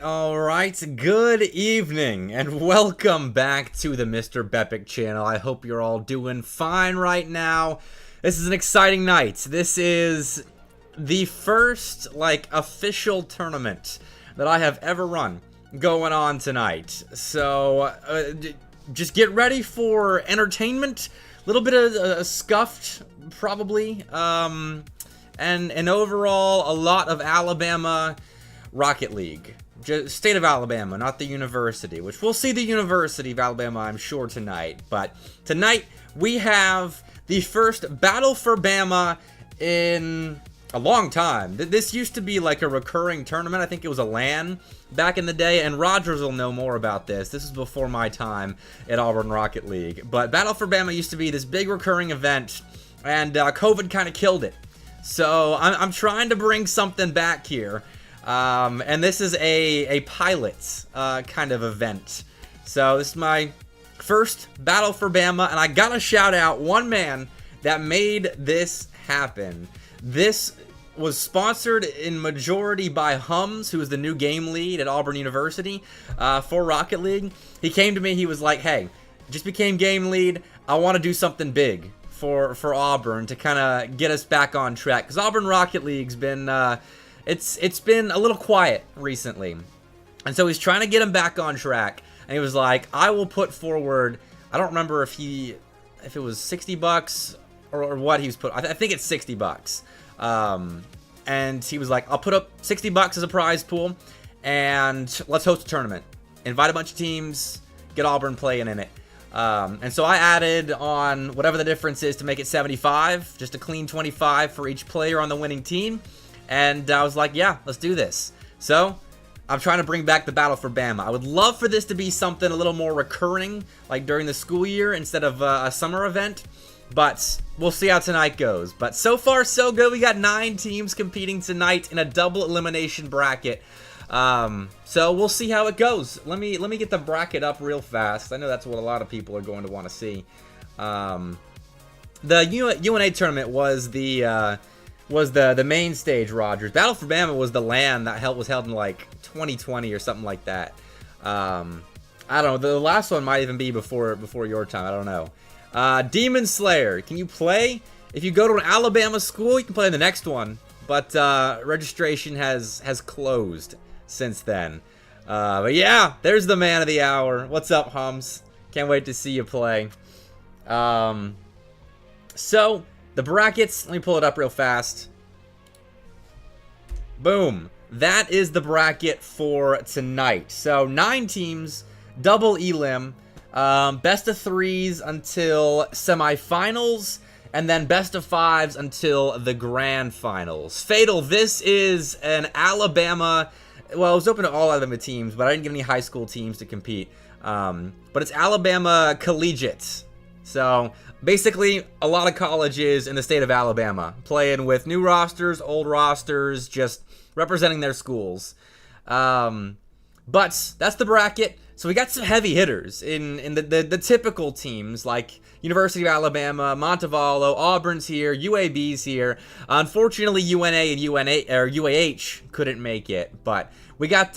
All right. Good evening and welcome back to the Mr. Bepic channel. I hope you're all doing fine right now. This is an exciting night. This is the first, official tournament that I have ever run going on tonight. So, just get ready for entertainment. A little bit of scuffed, probably. And overall, a lot of Alabama Rocket League. State of Alabama, not the university, which we'll see the University of Alabama, I'm sure, tonight. But tonight, we have the first Battle for Bama in a long time. This used to be like a recurring tournament. I think it was a LAN back in the day, and Rogers will know more about this. This is before my time at Auburn Rocket League. But Battle for Bama used to be this big recurring event, and COVID kind of killed it. So I'm trying to bring something back here, and this is a pilot kind of event. So this is my first Battle for Bama, and I gotta shout out one man that made this happen. This was sponsored in majority by Humbz, who is the new game lead at Auburn University for Rocket League. He came to me, he was like, hey, just became game lead, I want to do something big for Auburn to kind of get us back on track, because Auburn Rocket League's been it's been a little quiet recently, and so he's trying to get him back on track. And he was like, I will put forward, I don't remember if it was $60 or what he was put. I think it's $60 and he was like, I'll put up $60 as a prize pool, and let's host a tournament. Invite a bunch of teams, get Auburn playing in it. And so I added on whatever the difference is to make it 75, just a clean 25 for each player on the winning team. And I was like, yeah, let's do this. So I'm trying to bring back the Battle for Bama. I would love for this to be something a little more recurring, like during the school year instead of a summer event. But we'll see how tonight goes. But so far, so good. We got 9 teams competing tonight in a double elimination bracket. So we'll see how it goes. Let me get the bracket up real fast. I know that's what a lot of people are going to want to see. The UNA tournament was the main stage, Rogers. Battle for Bama was the LAN that was held in like 2020 or something like that. I don't know. The last one might even be before your time. I don't know. Demon Slayer, can you play? If you go to an Alabama school, you can play in the next one. But registration has closed since then. But yeah, there's the man of the hour. What's up, Humbz? Can't wait to see you play. So, the brackets, let me pull it up real fast. Boom. That is the bracket for tonight. So, 9 teams, double elim, best of 3s until semifinals, and then best of 5s until the grand finals. Fatal, this is an Alabama, well, it was open to all Alabama teams, but I didn't get any high school teams to compete. But it's Alabama Collegiate. So, basically, a lot of colleges in the state of Alabama playing with new rosters, old rosters, just representing their schools. But that's the bracket. So we got some heavy hitters in the typical teams like University of Alabama, Montevallo, Auburn's here, UAB's here. Unfortunately, UNA and UAH couldn't make it, but we got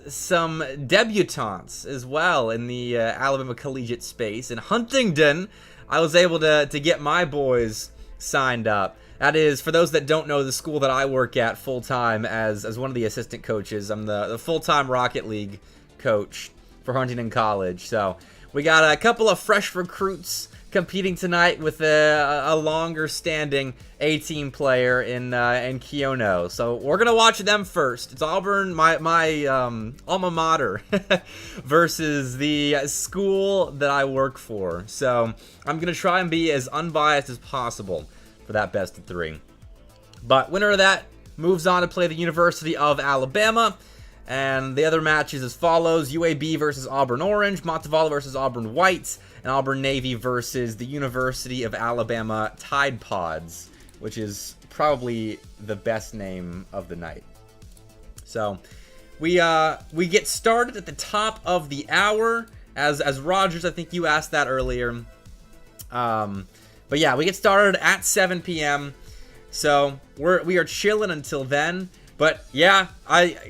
some debutantes as well in the Alabama collegiate space. In Huntingdon, I was able to get my boys signed up. That is, for those that don't know, the school that I work at full-time as one of the assistant coaches. I'm the full-time Rocket League coach for Huntingdon College. So we got a couple of fresh recruits competing tonight with a longer-standing A-team player in Keono. So we're gonna watch them first. It's Auburn, my alma mater, versus the school that I work for. So I'm gonna try and be as unbiased as possible for that best of 3. But winner of that moves on to play the University of Alabama. And the other matches as follows: UAB versus Auburn Orange, Montevallo versus Auburn Whites, and Auburn Navy versus the University of Alabama Tide Pods, which is probably the best name of the night. So we get started at the top of the hour. As Rogers, I think you asked that earlier. But yeah, we get started at 7 p.m. So we are chilling until then. But yeah,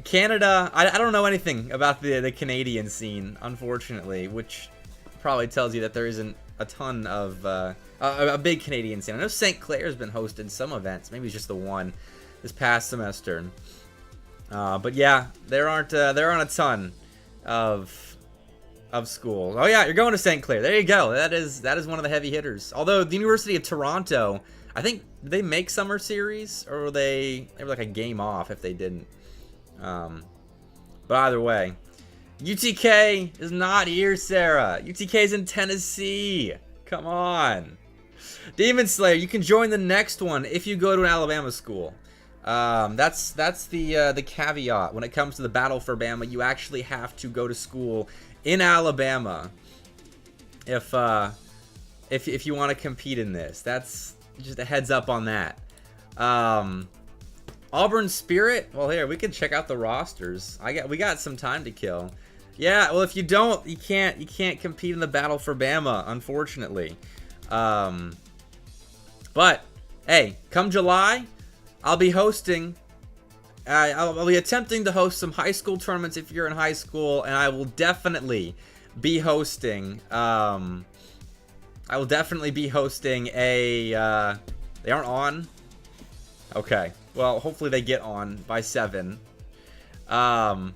Canada, I don't know anything about the Canadian scene, unfortunately, which probably tells you that there isn't a ton of a big Canadian scene. I know St. Clair's been hosting some events, maybe it's just the one this past semester. But yeah, there aren't a ton of schools. Oh yeah, you're going to St. Clair. There you go. That is one of the heavy hitters. Although the University of Toronto, I think, did they make summer series, or were they were like a game off if they didn't? But either way, UTK is not here, Sarah. UTK's in Tennessee. Come on. Demon Slayer, you can join the next one if you go to an Alabama school. That's the caveat when it comes to the Battle for Bama. You actually have to go to school in Alabama if you want to compete in this. That's just a heads up on that. Auburn Spirit. Well, here we can check out the rosters. We got some time to kill. Yeah. Well, if you don't, you can't compete in the Battle for Bama, unfortunately. But hey, come July, I'll be hosting. I'll be attempting to host some high school tournaments if you're in high school, and I will definitely be hosting. I will definitely be hosting a, they aren't on? Okay. Well, hopefully they get on by 7. I'll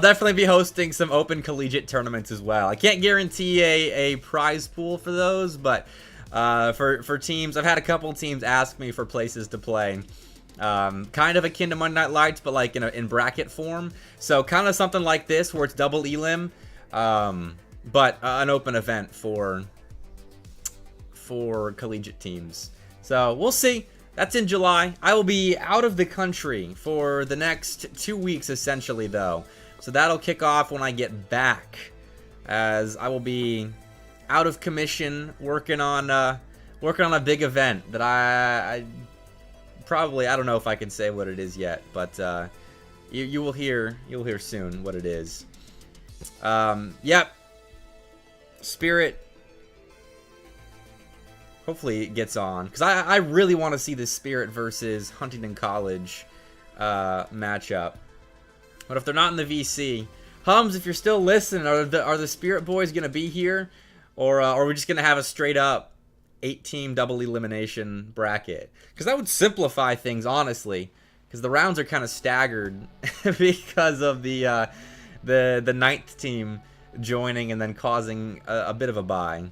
definitely be hosting some open collegiate tournaments as well. I can't guarantee a prize pool for those, but for teams, I've had a couple teams ask me for places to play. Kind of akin to Monday Night Lights, but like in bracket form. So kind of something like this where it's double elim, but an open event for collegiate teams. So we'll see. That's in July. I will be out of the country for the next 2 weeks, essentially, though. So that'll kick off when I get back, as I will be out of commission working on a big event that I probably, I don't know if I can say what it is yet, but you will hear soon what it is. Yep. Spirit. Hopefully it gets on, because I really want to see the Spirit versus Huntington College matchup. But if they're not in the VC, Humbz, if you're still listening, are the Spirit boys gonna be here, or are we just gonna have a straight up 8-team double elimination bracket? Because that would simplify things, honestly, because the rounds are kind of staggered because of the 9th team joining and then causing a bit of a bye.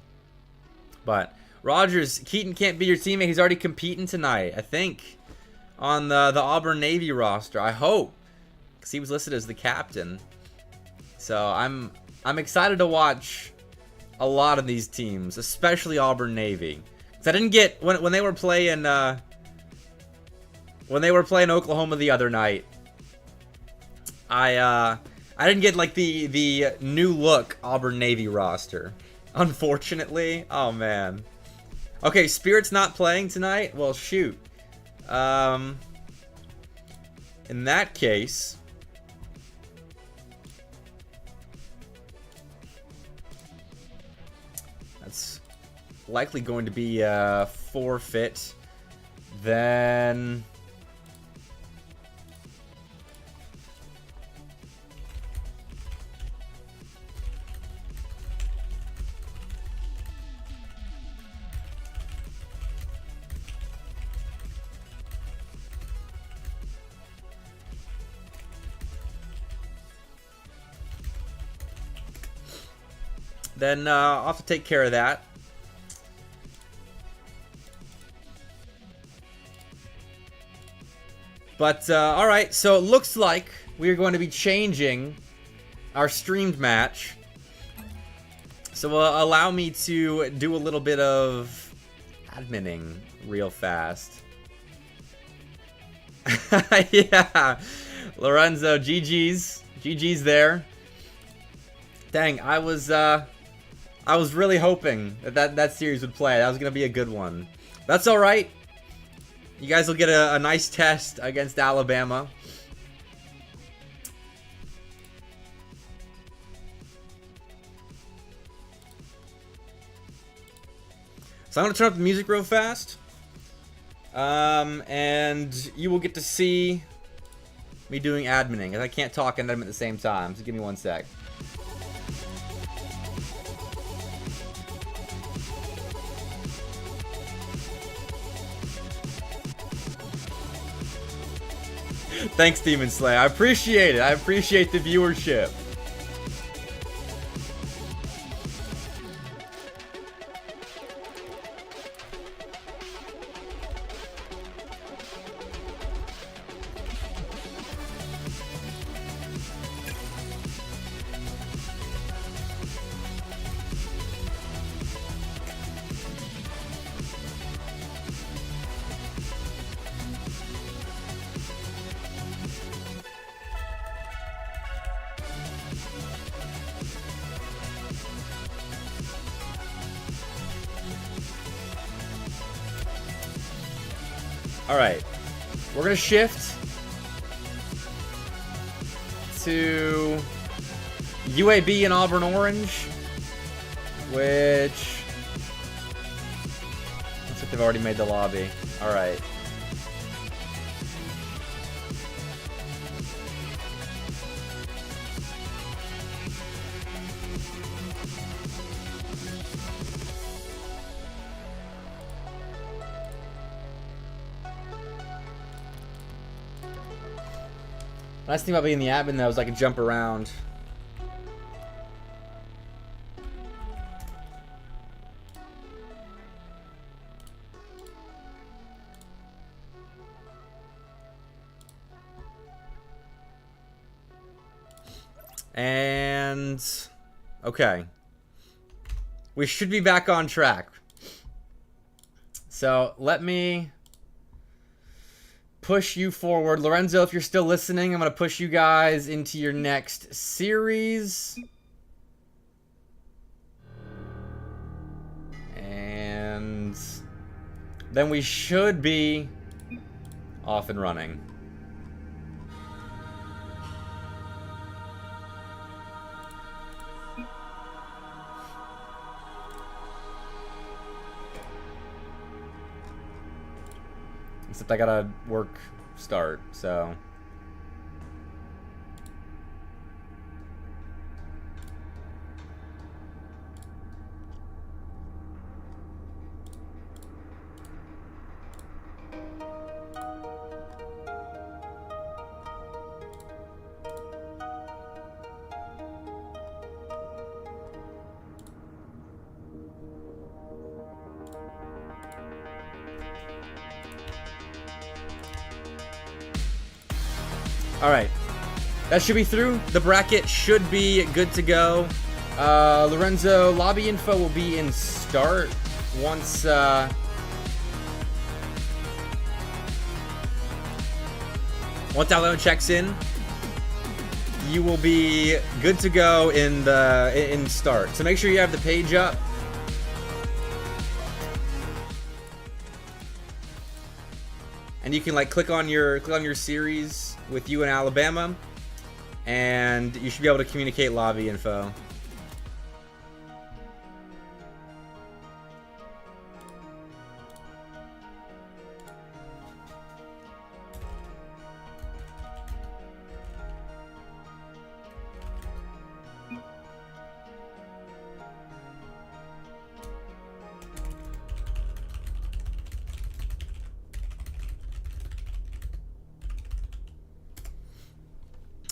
But Rogers, Keaton can't be your teammate. He's already competing tonight, I think, on the Auburn Navy roster. I hope, because he was listed as the captain. So I'm excited to watch a lot of these teams, especially Auburn Navy. Because I didn't get when they were playing Oklahoma the other night. I didn't get like the new look Auburn Navy roster, unfortunately. Oh man. Okay, Spirit's not playing tonight? Well, shoot. In that case, that's likely going to be a forfeit. Then I'll have to take care of that. But, alright, so it looks like we are going to be changing our streamed match. So allow me to do a little bit of adminning real fast. Yeah, Lorenzo, GG's there. Dang, I was really hoping that series would play. That was gonna be a good one. That's all right. You guys will get a nice test against Alabama. So I'm gonna turn up the music real fast, and you will get to see me doing adminning, and I can't talk and admin at the same time. So give me 1 sec. Thanks, Demon Slayer. I appreciate it. I appreciate the viewership. Alright, we're going to shift to UAB and Auburn Orange, which looks like they've already made the lobby. Alright. Nice thing about being the admin, though, is I can jump around. And okay, we should be back on track. So let me push you forward. Lorenzo, if you're still listening, I'm going to push you guys into your next series. And then we should be off and running. Except I gotta work start, so. Alright, that should be through. The bracket should be good to go. Lorenzo, lobby info will be in start once Alano checks in. You will be good to go in start. So make sure you have the page up. And you can like click on your series with you in Alabama, and you should be able to communicate lobby info.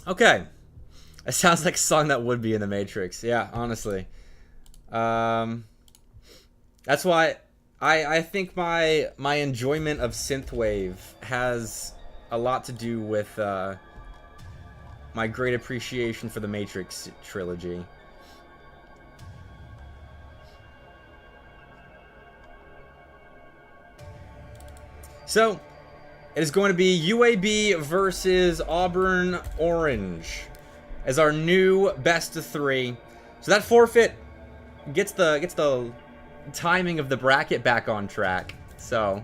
Okay, it sounds like a song that would be in the Matrix. Yeah, honestly, that's why I think my enjoyment of synthwave has a lot to do with my great appreciation for the Matrix trilogy. So, it is going to be UAB versus Auburn Orange as our new best of 3. So that forfeit gets the timing of the bracket back on track. So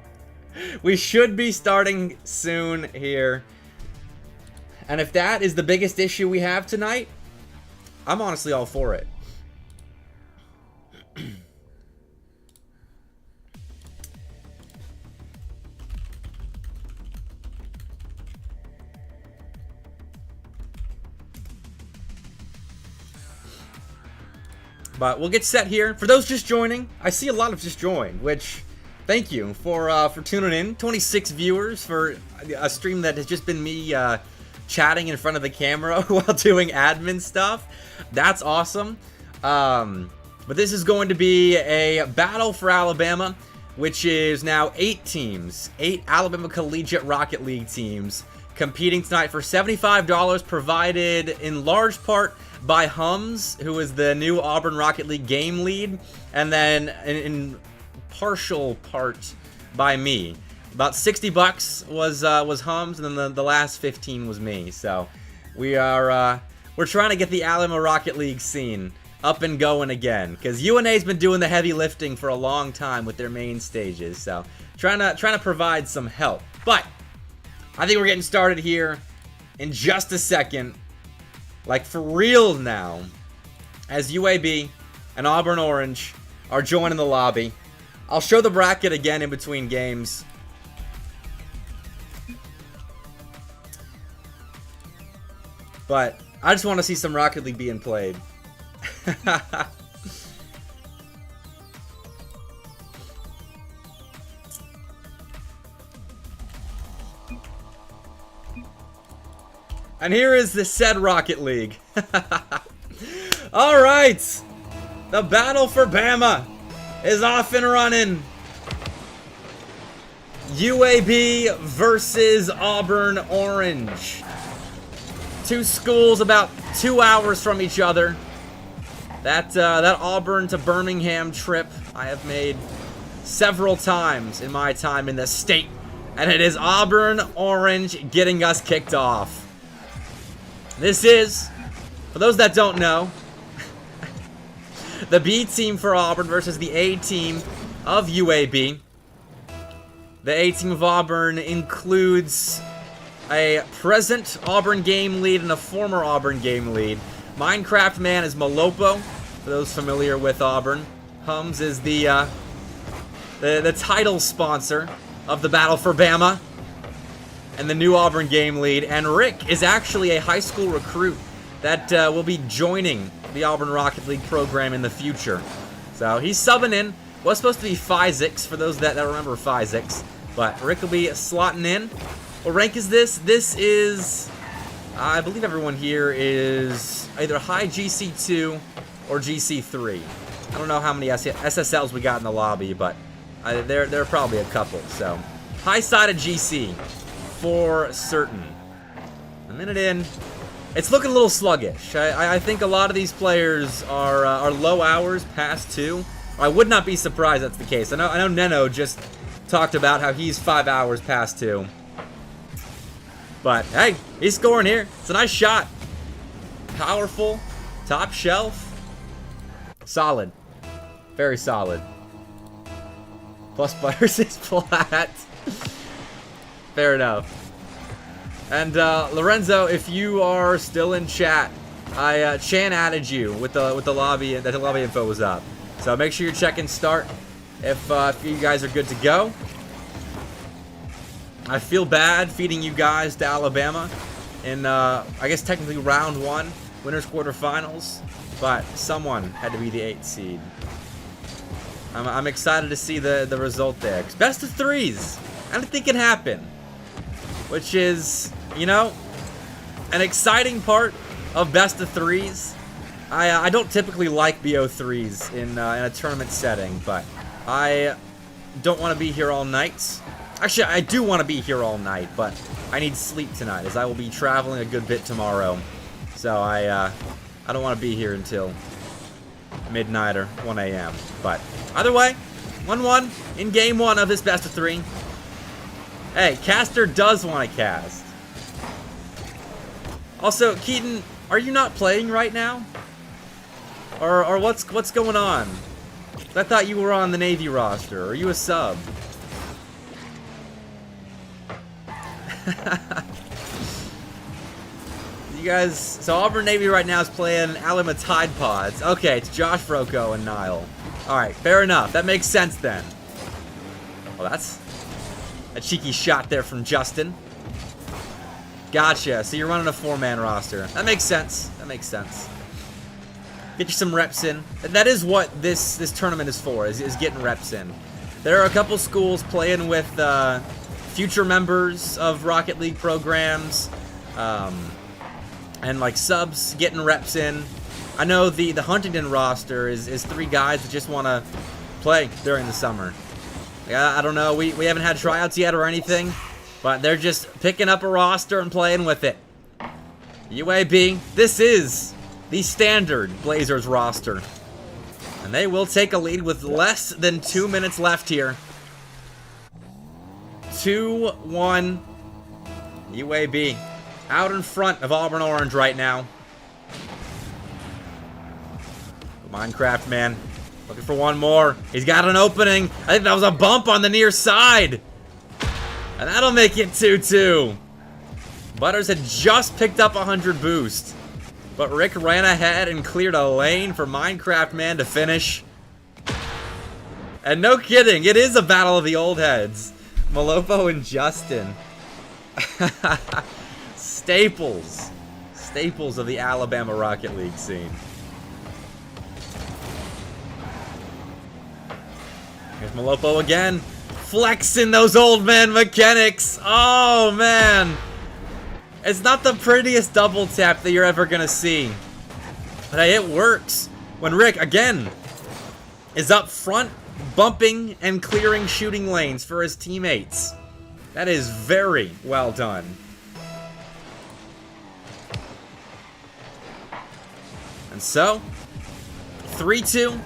we should be starting soon here. And if that is the biggest issue we have tonight, I'm honestly all for it. But we'll get set here. For those just joining, I see a lot of just joined, which thank you for tuning in. 26 viewers for a stream that has just been me chatting in front of the camera while doing admin stuff. That's awesome. But this is going to be a battle for Alabama, which is now 8 teams, 8 Alabama Collegiate Rocket League teams competing tonight for $75, provided in large part by Humbz, who is the new Auburn Rocket League game lead, and then in partial part by me. About 60 bucks was Humbz, and then the last 15 was me. So we're trying to get the Alabama Rocket League scene up and going again, because UNA's been doing the heavy lifting for a long time with their main stages. So trying to provide some help. But I think we're getting started here in just a second. Like for real now, as UAB and Auburn Orange are joining the lobby. I'll show the bracket again in between games. But I just want to see some Rocket League being played. And here is the said Rocket League. Alright. The battle for Bama is off and running. UAB versus Auburn Orange. Two schools about 2 hours from each other. That Auburn to Birmingham trip I have made several times in my time in the state. And it is Auburn Orange getting us kicked off. This is, for those that don't know, the B team for Auburn versus the A team of UAB. The A team of Auburn includes a present Auburn game lead and a former Auburn game lead. Minecraft Man is Malopo, for those familiar with Auburn. Humbz is the title sponsor of the Battle for Bama and the new Auburn game lead. And Rick is actually a high school recruit that will be joining the Auburn Rocket League program in the future. So he's subbing in. Was supposed to be Physix, for those that remember Physix. But Rick will be slotting in. What rank is this? This is, I believe everyone here is either high GC2 or GC3. I don't know how many SSLs we got in the lobby, but there are probably a couple. So, high side of GC for certain. A minute in. It's looking a little sluggish. I think a lot of these players are low hours past 2. I would not be surprised that's the case. I know Neno just talked about how he's 5 hours past 2. But, hey, he's scoring here. It's a nice shot. Powerful. Top shelf. Solid. Very solid. Plus butters is flat. Fair enough. And, Lorenzo, if you are still in chat, Chan added you with the lobby, that the lobby info was up. So make sure you're checking start if you guys are good to go. I feel bad feeding you guys to Alabama in, I guess technically round 1, winners quarterfinals, but someone had to be the 8th seed. I'm excited to see the result there. 'Cause best of 3s, anything can happen, which is, you know, an exciting part of best of 3s. I don't typically like BO3s in a tournament setting, but I don't want to be here all night. Actually, I do want to be here all night, but I need sleep tonight, as I will be traveling a good bit tomorrow. So I don't want to be here until midnight or 1 a.m. But either way, 1-1 in game 1 of this best of 3. Hey, Caster does want to cast. Also, Keaton, are you not playing right now? Or what's going on? I thought you were on the Navy roster. Are you a sub? You guys, so Auburn Navy right now is playing Alabama Tide Pods. Okay, it's Josh Frocco and Nile. Alright, fair enough. That makes sense then. Well, that's a cheeky shot there from Justin. Gotcha. So you're running a 4-man roster. That makes sense. That makes sense. Get you some reps in. That is what this tournament is for, is getting reps in. There are a couple schools playing with future members of Rocket League programs, and like subs getting reps in. I know the Huntington roster is 3 guys that just want to play during the summer. I don't know, we haven't had tryouts yet or anything, but they're just picking up a roster and playing with it. UAB, this is the standard Blazers roster. And they will take a lead with less than 2 minutes left here. 2-1 UAB. Out in front of Auburn Orange right now. Minecraft Man looking for one more. He's got an opening. I think that was a bump on the near side. And that'll make it 2-2. Butters had just picked up 100 boost. But Rick ran ahead and cleared a lane for Minecraft Man to finish. And no kidding, it is a battle of the old heads. Malopo and Justin. Staples. Staples of the Alabama Rocket League scene. Here's Malopo again. Flexing those old man mechanics. Oh, man. It's not the prettiest double tap that you're ever going to see. But hey, it works. When Rick, again, is up front, bumping and clearing shooting lanes for his teammates. That is very well done. And so, 3-2.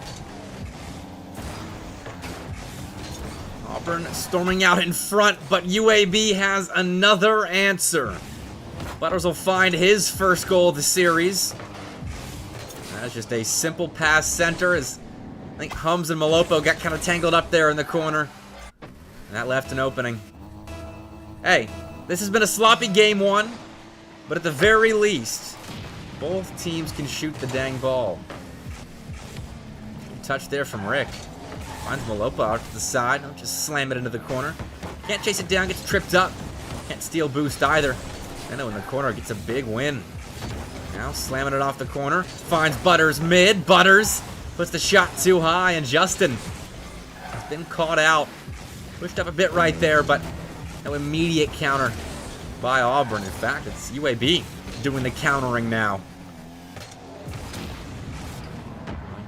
Auburn storming out in front, but UAB has another answer. Butters will find his first goal of the series. That's just a simple pass center as I think Humbz and Malopo got kind of tangled up there in the corner. And that left an opening. Hey, this has been a sloppy game one, but at the very least, both teams can shoot the dang ball. Good touch there from Rick. Finds Malopo out to the side. Don't just slam it into the corner. Can't chase it down, gets tripped up. Can't steal boost either. I know in the corner gets a big win. Now slamming it off the corner. Finds Butters mid. Butters puts the shot too high, and Justin has been caught out. Pushed up a bit right there, but no immediate counter by Auburn. In fact, it's UAB doing the countering now.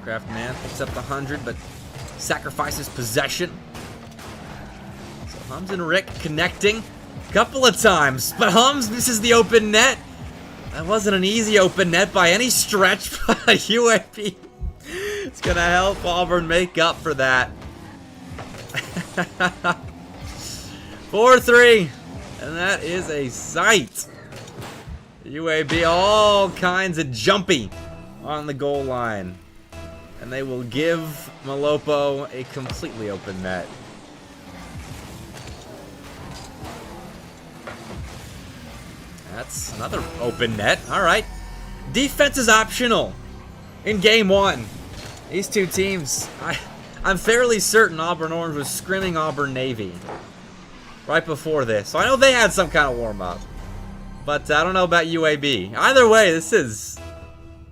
Minecraft man picks up the 100, but sacrifices possession. So Humbz and Rick connecting a couple of times, but Humbz misses the open net. That wasn't an easy open net by any stretch, but UAB is going to help Auburn make up for that. 4-3, and that is a sight. UAB all kinds of jumpy on the goal line. And they will give Malopo a completely open net. That's another open net. All right. Defense is optional in game one. These two teams, I'm fairly certain Auburn Orange was scrimming Auburn Navy right before this. So I know they had some kind of warm-up. But I don't know about UAB. Either way, this is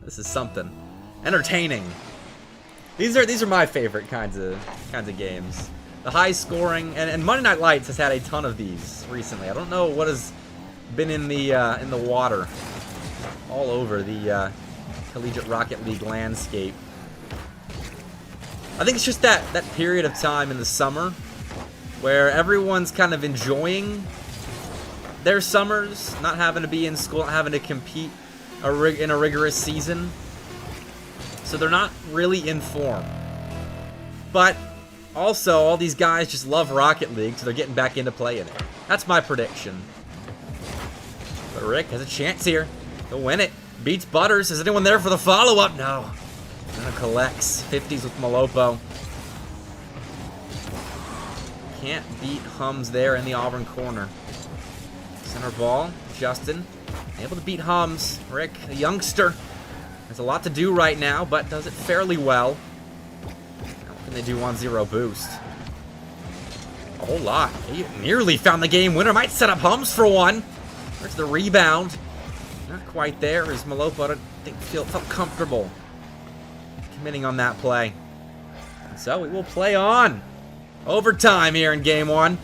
something. Entertaining. These are my favorite kinds of games. The high scoring, and Monday Night Lights has had a ton of these recently. I don't know what has been in the water all over the Collegiate Rocket League landscape. I think it's just that period of time in the summer where everyone's kind of enjoying their summers, not having to be in school, not having to compete in a rigorous season. So they're not really in form. But also, all these guys just love Rocket League, so they're getting back into playing it. That's my prediction. But Rick has a chance here. He'll win it. Beats Butters. Is anyone there for the follow-up? No. Gonna collects 50s with Malopo. Can't beat Humbz there in the Auburn corner. Center ball. Justin able to beat Humbz. Rick, a youngster. There's a lot to do right now, but does it fairly well. Now, what can they do on 0 boost? A whole lot. He nearly found the game winner. Might set up Humbz for one. There's the rebound. Not quite there as Malopo, I think, felt comfortable committing on that play. And so we will play on. Overtime here in game one.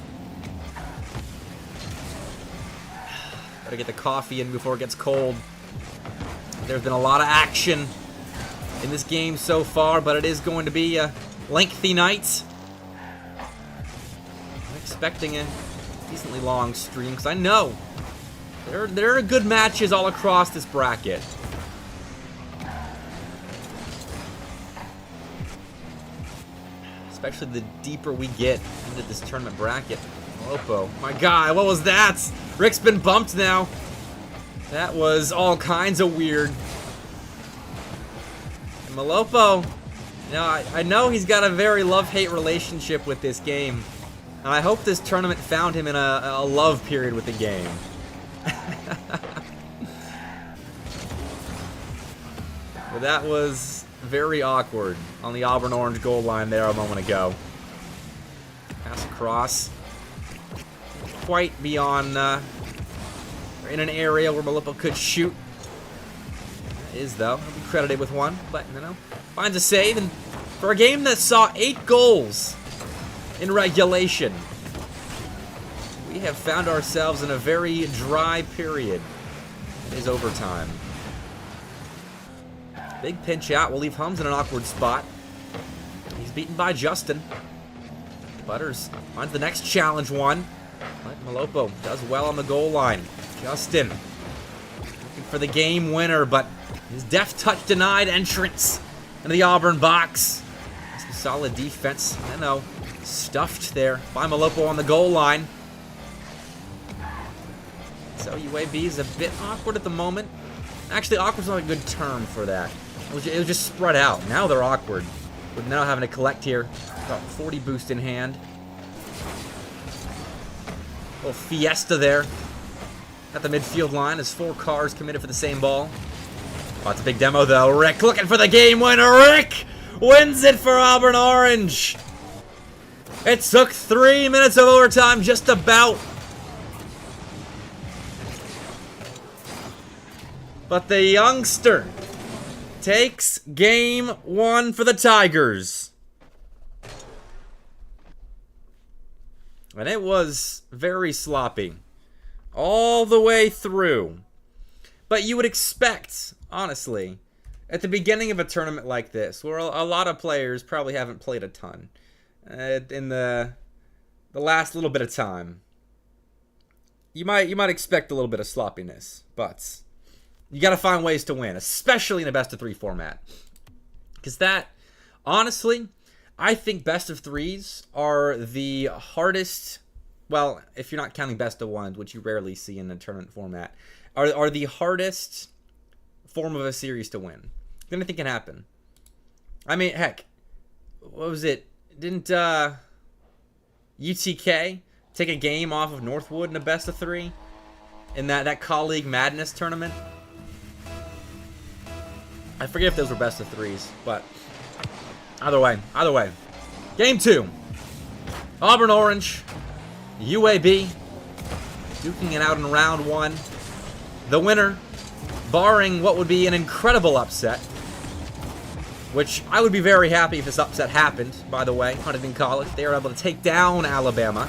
Gotta get the coffee in before it gets cold. There's been a lot of action in this game so far, but it is going to be a lengthy night. I'm expecting a decently long stream, because I know there are good matches all across this bracket. Especially the deeper we get into this tournament bracket. Malopo, my God, what was that? Rick's been bumped now. That was all kinds of weird. And Malopo, you know, I know he's got a very love-hate relationship with this game. And I hope this tournament found him in a love period with the game. But that was very awkward on the Auburn Orange goal line there a moment ago. Pass across. Quite beyond... in an area where Malopo could shoot. Is though. He'll be credited with one, but you know, finds a save, and for a game that saw 8 goals in regulation, we have found ourselves in a very dry period. It is overtime. Big pinch out will leave Humbz in an awkward spot. He's beaten by Justin. Butters finds the next challenge one. But Malopo does well on the goal line. Justin looking for the game winner, but his deft touch denied entrance into the Auburn box. Some solid defense. Neno stuffed there by Malopo on the goal line. So UAB is a bit awkward at the moment. Actually, awkward's not a good term for that. It was just spread out. Now they're awkward. With now having to collect here. About 40 boost in hand. Little fiesta there. At the midfield line as 4 cars committed for the same ball. Oh, it's a big demo though. Rick looking for the game winner. Rick wins it for Auburn Orange. It took 3 minutes of overtime just about. But the youngster takes game 1 for the Tigers. And it was very sloppy. All the way through. But you would expect, honestly, at the beginning of a tournament like this, where a lot of players probably haven't played a ton, in the last little bit of time, you might expect a little bit of sloppiness, but you got to find ways to win, especially in a best-of-3 format. Because that, honestly, I think best-of-3s are the hardest, well, if you're not counting best-of-1s, which you rarely see in a tournament format, are the hardest form of a series to win. Anything can happen. I mean, heck, what was it? Didn't UTK take a game off of Northwood in a best-of-3 in that Colleague Madness tournament? I forget if those were best-of-3s, but either way. Game 2. Auburn Orange, UAB, duking it out in round 1. The winner, barring what would be an incredible upset, which I would be very happy if this upset happened, by the way. Huntington College, they were able to take down Alabama,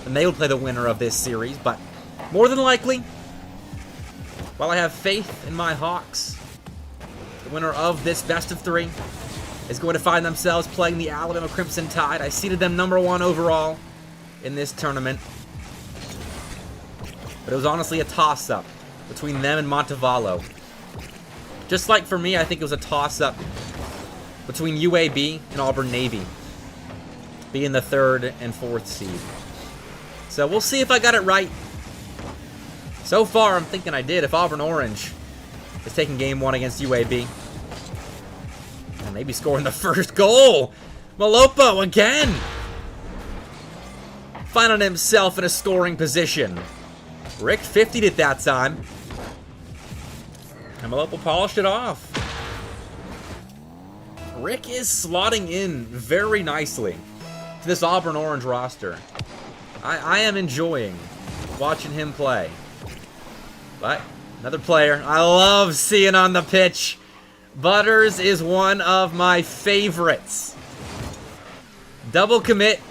and they would play the winner of this series, but more than likely, while I have faith in my Hawks, the winner of this best-of-3 is going to find themselves playing the Alabama Crimson Tide. I seeded them #1 overall in this tournament. But it was honestly a toss-up between them and Montevallo. Just like for me, I think it was a toss-up between UAB and Auburn Navy, being the 3rd and 4th seed. So we'll see if I got it right. So far, I'm thinking I did. If Auburn Orange is taking game 1 against UAB, and maybe scoring the first goal. Malopo again, finding himself in a scoring position. Rick 50'd it that time. And Malopo polished it off. Rick is slotting in very nicely to this Auburn Orange roster. I am enjoying watching him play. But another player I love seeing on the pitch. Butters is one of my favorites. Double commit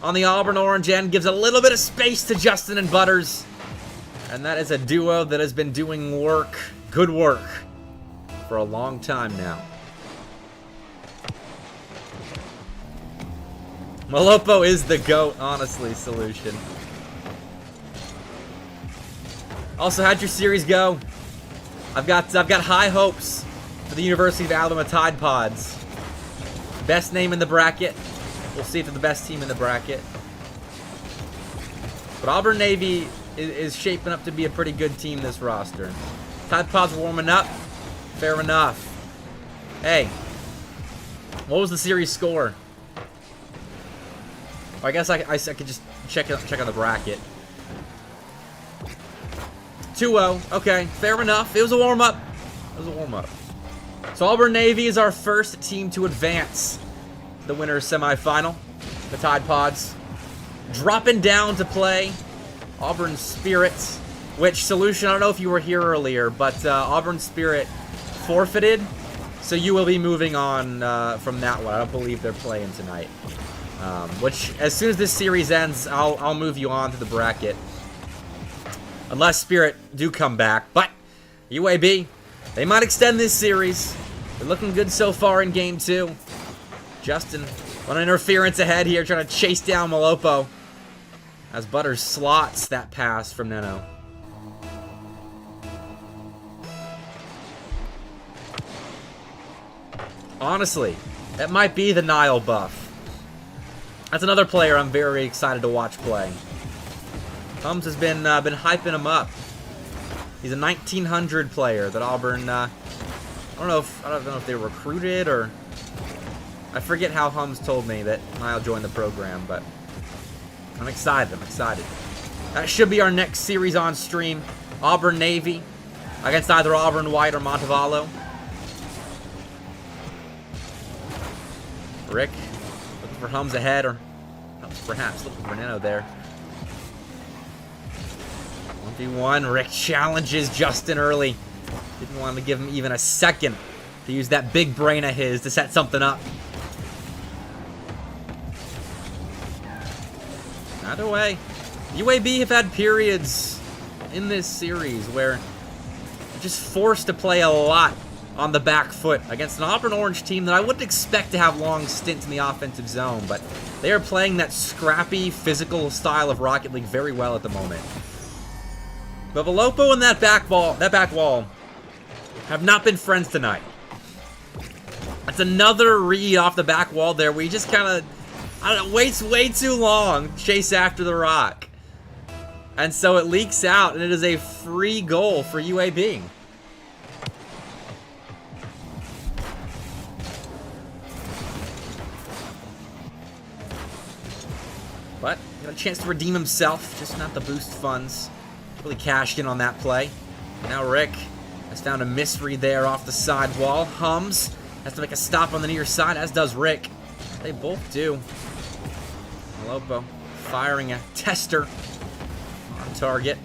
on the Auburn Orange end. Gives a little bit of space to Justin and Butters. And that is a duo that has been doing work, good work, for a long time now. Malopo is the GOAT, honestly, solution. Also, how'd your series go? I've got high hopes for the University of Alabama Tide Pods. Best name in the bracket. We'll see if they're the best team in the bracket. But Auburn Navy is shaping up to be a pretty good team, this roster. Tide Pods warming up. Fair enough. Hey, what was the series score? I guess I could just check on the bracket. 2-0. Okay, fair enough. It was a warm-up. So Auburn Navy is our first team to advance the winner's semifinal. The Tide Pods dropping down to play Auburn Spirit, which solution, I don't know if you were here earlier, but Auburn Spirit forfeited, so you will be moving on from that one. I don't believe they're playing tonight. Which, as soon as this series ends, I'll move you on to the bracket. Unless Spirit do come back. But UAB, they might extend this series. They're looking good so far in game 2. Justin, one interference ahead here, trying to chase down Malopo. As Butters slots that pass from Neno. Honestly, that might be the Nile buff. That's another player I'm very excited to watch play. Humbz has been hyping him up. He's a 1900 player that Auburn. I don't know if they recruited or. I forget how Humbz told me that Nile joined the program, but I'm excited. I'm excited. That should be our next series on stream. Auburn Navy against either Auburn White or Montevallo. Rick looking for Humbz ahead, or perhaps looking for Neno there. 1v1. Rick challenges Justin early. Didn't want to give him even a second to use that big brain of his to set something up. Either way, UAB have had periods in this series where they're just forced to play a lot on the back foot against an Auburn Orange team that I wouldn't expect to have long stints in the offensive zone, but they are playing that scrappy, physical style of Rocket League very well at the moment. But Velopo and that back wall have not been friends tonight. That's another read off the back wall there where he just kind of, I don't know, waits way too long to chase after the rock. And so it leaks out, and it is a free goal for UAB. But got a chance to redeem himself, just not the boost funds. Really cashed in on that play. Now Rick has found a misread there off the side wall. Humbz has to make a stop on the near side, as does Rick. They both do. Lopo firing a tester on target.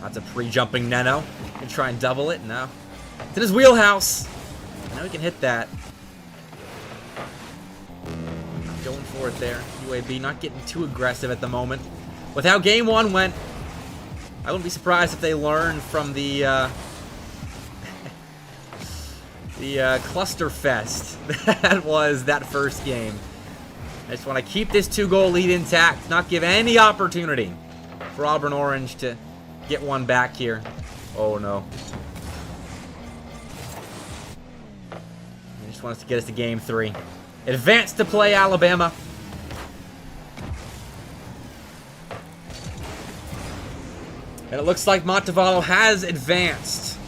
That's a pre-jumping Neno. Can try and double it. No. It's in his wheelhouse. Now he can hit that. Going for it there. UAB not getting too aggressive at the moment. With how game one went, I wouldn't be surprised if they learned from the cluster fest that was that first game. I just want to keep this 2-goal lead intact, not give any opportunity for Auburn Orange to get one back here. Oh no. He just wants to get us to game 3. Advance to play Alabama. And it looks like Montevallo has advanced.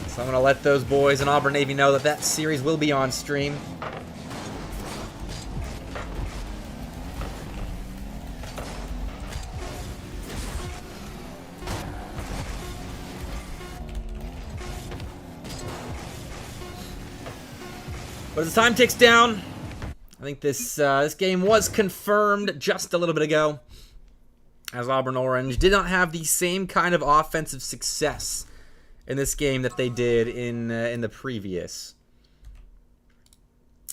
So I'm going to let those boys in Auburn Navy know that that series will be on stream. But as the time ticks down, I think this game was confirmed just a little bit ago, as Auburn Orange did not have the same kind of offensive success in this game that they did in the previous.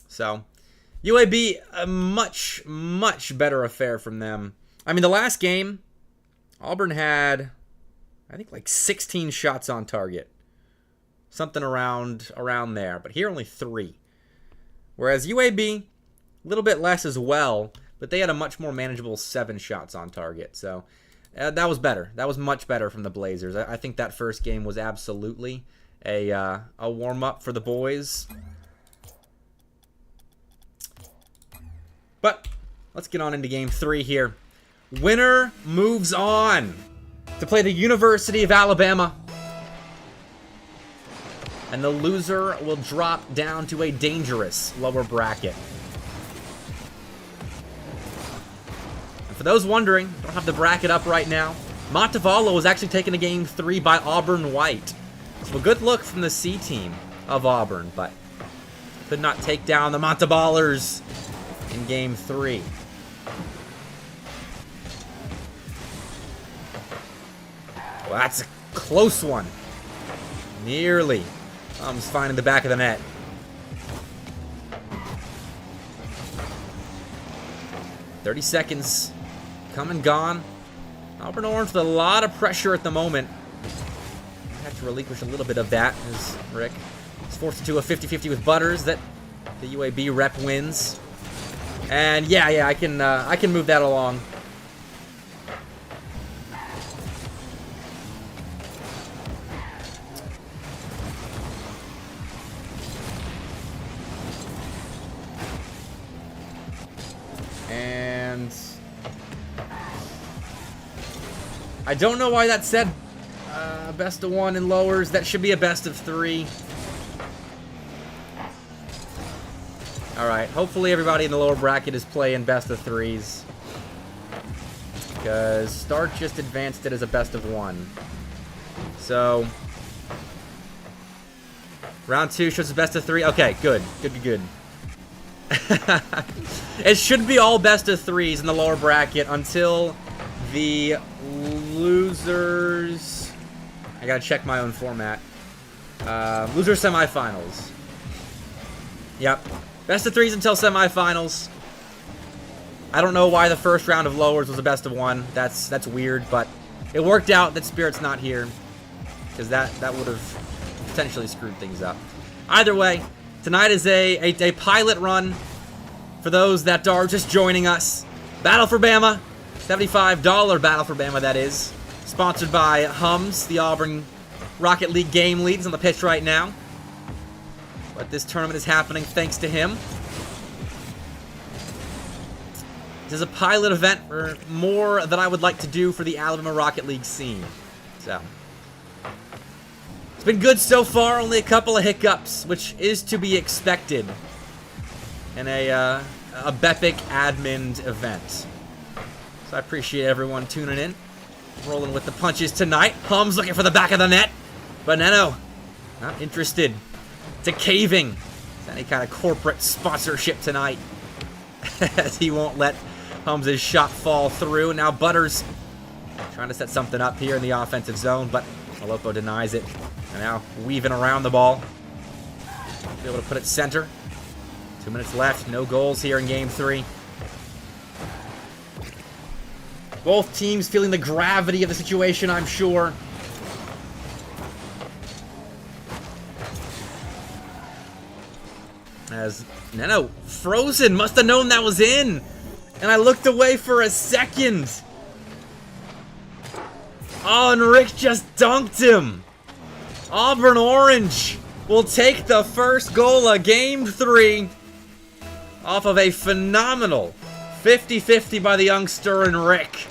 So, UAB, a much, much better affair from them. I mean, the last game, Auburn had, I think, like 16 shots on target. Something around there. But here, only 3. Whereas UAB, a little bit less as well, but they had a much more manageable 7 shots on target. So that was better. That was much better from the Blazers. I think that first game was absolutely a warm-up for the boys. But let's get on into game 3 here. Winner moves on to play the University of Alabama. And the loser will drop down to a dangerous lower bracket. And for those wondering, I don't have the bracket up right now. Montevallo was actually taken to game 3 by Auburn White. So a good look from the C team of Auburn, but could not take down the Monteballers in game 3. Well, that's a close one. Nearly. Humbz finding the back of the net. "30 seconds. Come and gone. Auburn Orange with a lot of pressure at the moment. I have to relinquish a little bit of that as Rick is forced into a 50-50 with Butters that the UAB rep wins. And yeah, I can move that along. don't know why that said best of 1 in lowers. That should be a best of 3. Alright, hopefully everybody in the lower bracket is playing best of 3s. Because Stark just advanced it as a best of 1. So, round 2 shows a best of 3. Okay, good. Good. It should be all best of 3s in the lower bracket until the losers... I gotta check my own format. Loser semifinals. Yep. Best of 3s until semifinals. I don't know why the first round of lowers was a best of 1. That's weird, but it worked out that Spirit's not here. Because that would have potentially screwed things up. Either way, tonight is a pilot run for those that are just joining us. Battle for Bama. $75 Battle for Bama, that is. Sponsored by Humbz, the Auburn Rocket League game lead. He's on the pitch right now. But this tournament is happening thanks to him. This is a pilot event for more that I would like to do for the Alabama Rocket League scene. So, it's been good so far, only a couple of hiccups, which is to be expected in a Bepic admin event. So I appreciate everyone tuning in. Rolling with the punches tonight. Humbz looking for the back of the net. But Neno, not interested. To caving. Any kind of corporate sponsorship tonight. As he won't let Humbz' shot fall through. Now Butters trying to set something up here in the offensive zone, but Malopo denies it. And now weaving around the ball. Be able to put it center. 2 minutes left. No goals here in game 3. Both teams feeling the gravity of the situation, I'm sure. As Neno frozen, must have known that was in. And I looked away for a second. Oh, and Rick just dunked him. Auburn Orange will take the first goal of game 3 off of a phenomenal 50-50 by the youngster and Rick.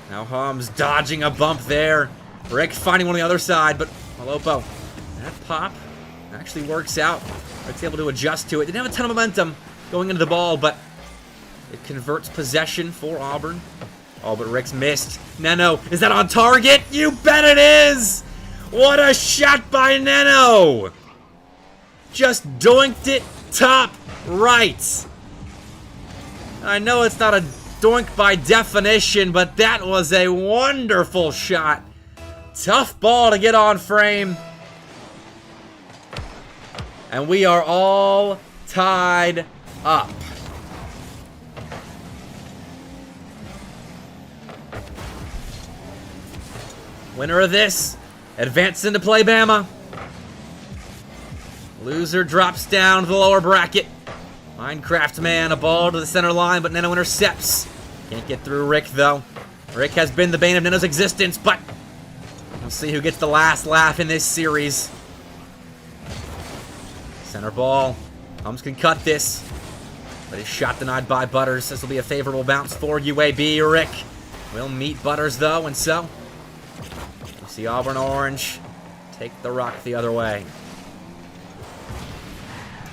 Now Humbz dodging a bump there. Rick finding one on the other side, but Malopo, that pop actually works out. Rick's able to adjust to it. Didn't have a ton of momentum going into the ball, but it converts possession for Auburn. Oh, but Rick's missed. Neno, is that on target? You bet it is! What a shot by Neno! Just doinked it top right. I know it's not a doink by definition, but that was a wonderful shot. Tough ball to get on frame. And we are all tied up. Winner of this, advances into play Bama. Loser drops down to the lower bracket. Minecraft man, a ball to the center line, but Neno intercepts. Can't get through Rick, though. Rick has been the bane of Neno's existence, but we'll see who gets the last laugh in this series. Center ball. Humbz can cut this, but his shot denied by Butters. This will be a favorable bounce for UAB. Rick will meet Butters, though, and so you see Auburn Orange take the rock the other way.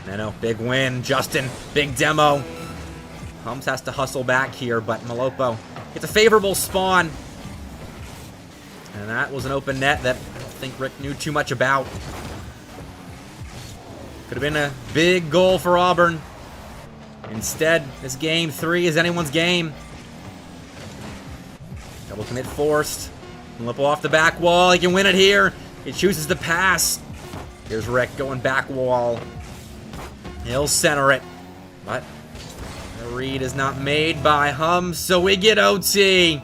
Neno, big win. Justin, big demo. Humbz has to hustle back here, but Malopo gets a favorable spawn. And that was an open net that I don't think Rick knew too much about. Could have been a big goal for Auburn. Instead, this game 3 is anyone's game. Double commit forced. Malopo off the back wall. He can win it here. He chooses to pass. Here's Rick going back wall. He'll center it, but the read is not made by Humbz, so we get OT.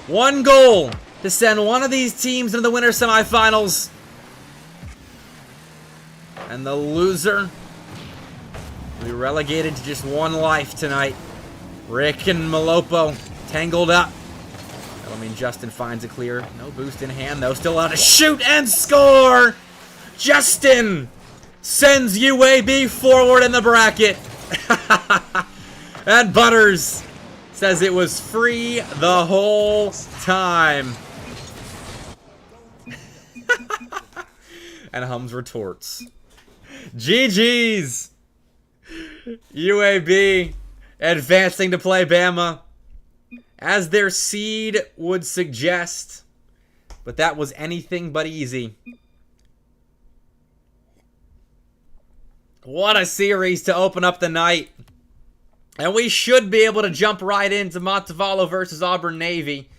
1 goal to send one of these teams into the winter semifinals. And the loser will be relegated to just 1 life tonight. Rick and Malopo tangled up. That'll mean Justin finds it clear. No boost in hand, though. Still allowed to shoot and score! Justin sends UAB forward in the bracket. And Butters says it was free the whole time. And Humbz retorts, GG's. UAB advancing to play Bama, as their seed would suggest. But that was anything but easy. What a series to open up the night. And we should be able to jump right into Montevallo versus Auburn Navy.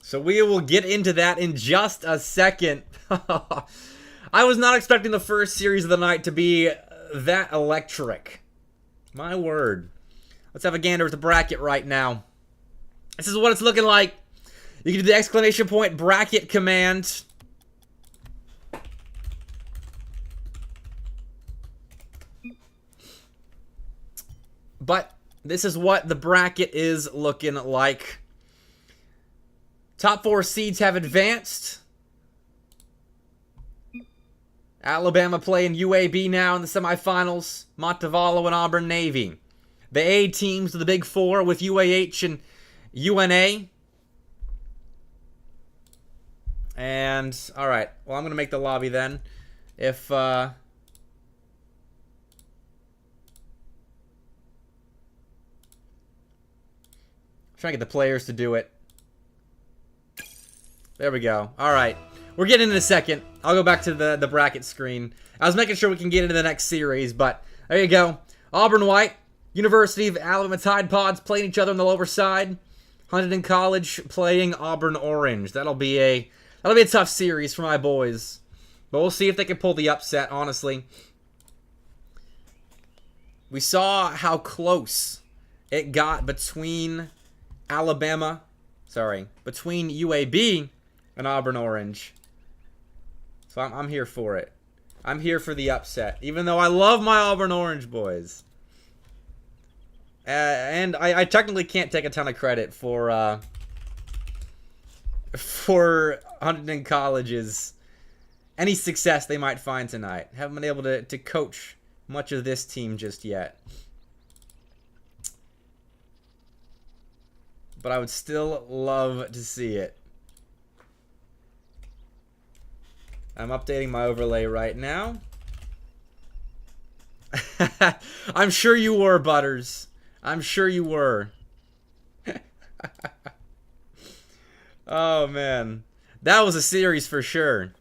So we will get into that in just a second. I was not expecting the first series of the night to be that electric. My word. Let's have a gander at the bracket right now. This is what it's looking like. You can do the exclamation point bracket command. But this is what the bracket is looking like. Top 4 seeds have advanced. Alabama playing UAB now in the semifinals. Montevallo and Auburn Navy. The A teams of the Big Four with UAH and UNA. And, alright. Well, I'm going to make the lobby then. If, trying to get the players to do it. There we go. Alright. We're getting in a second. I'll go back to the bracket screen. I was making sure we can get into the next series, but there you go. Auburn White, University of Alabama Tide Pods playing each other on the lower side. Huntington College playing Auburn Orange. That'll be a tough series for my boys. But we'll see if they can pull the upset, honestly. We saw how close it got between between UAB and Auburn Orange. So I'm here for it. I'm here for the upset, even though I love my Auburn Orange boys. And I technically can't take a ton of credit for Huntington College's any success they might find tonight. Haven't been able to coach much of this team just yet. But I would still love to see it. I'm updating my overlay right now. I'm sure you were, Butters. I'm sure you were. Oh, man. That was a series for sure.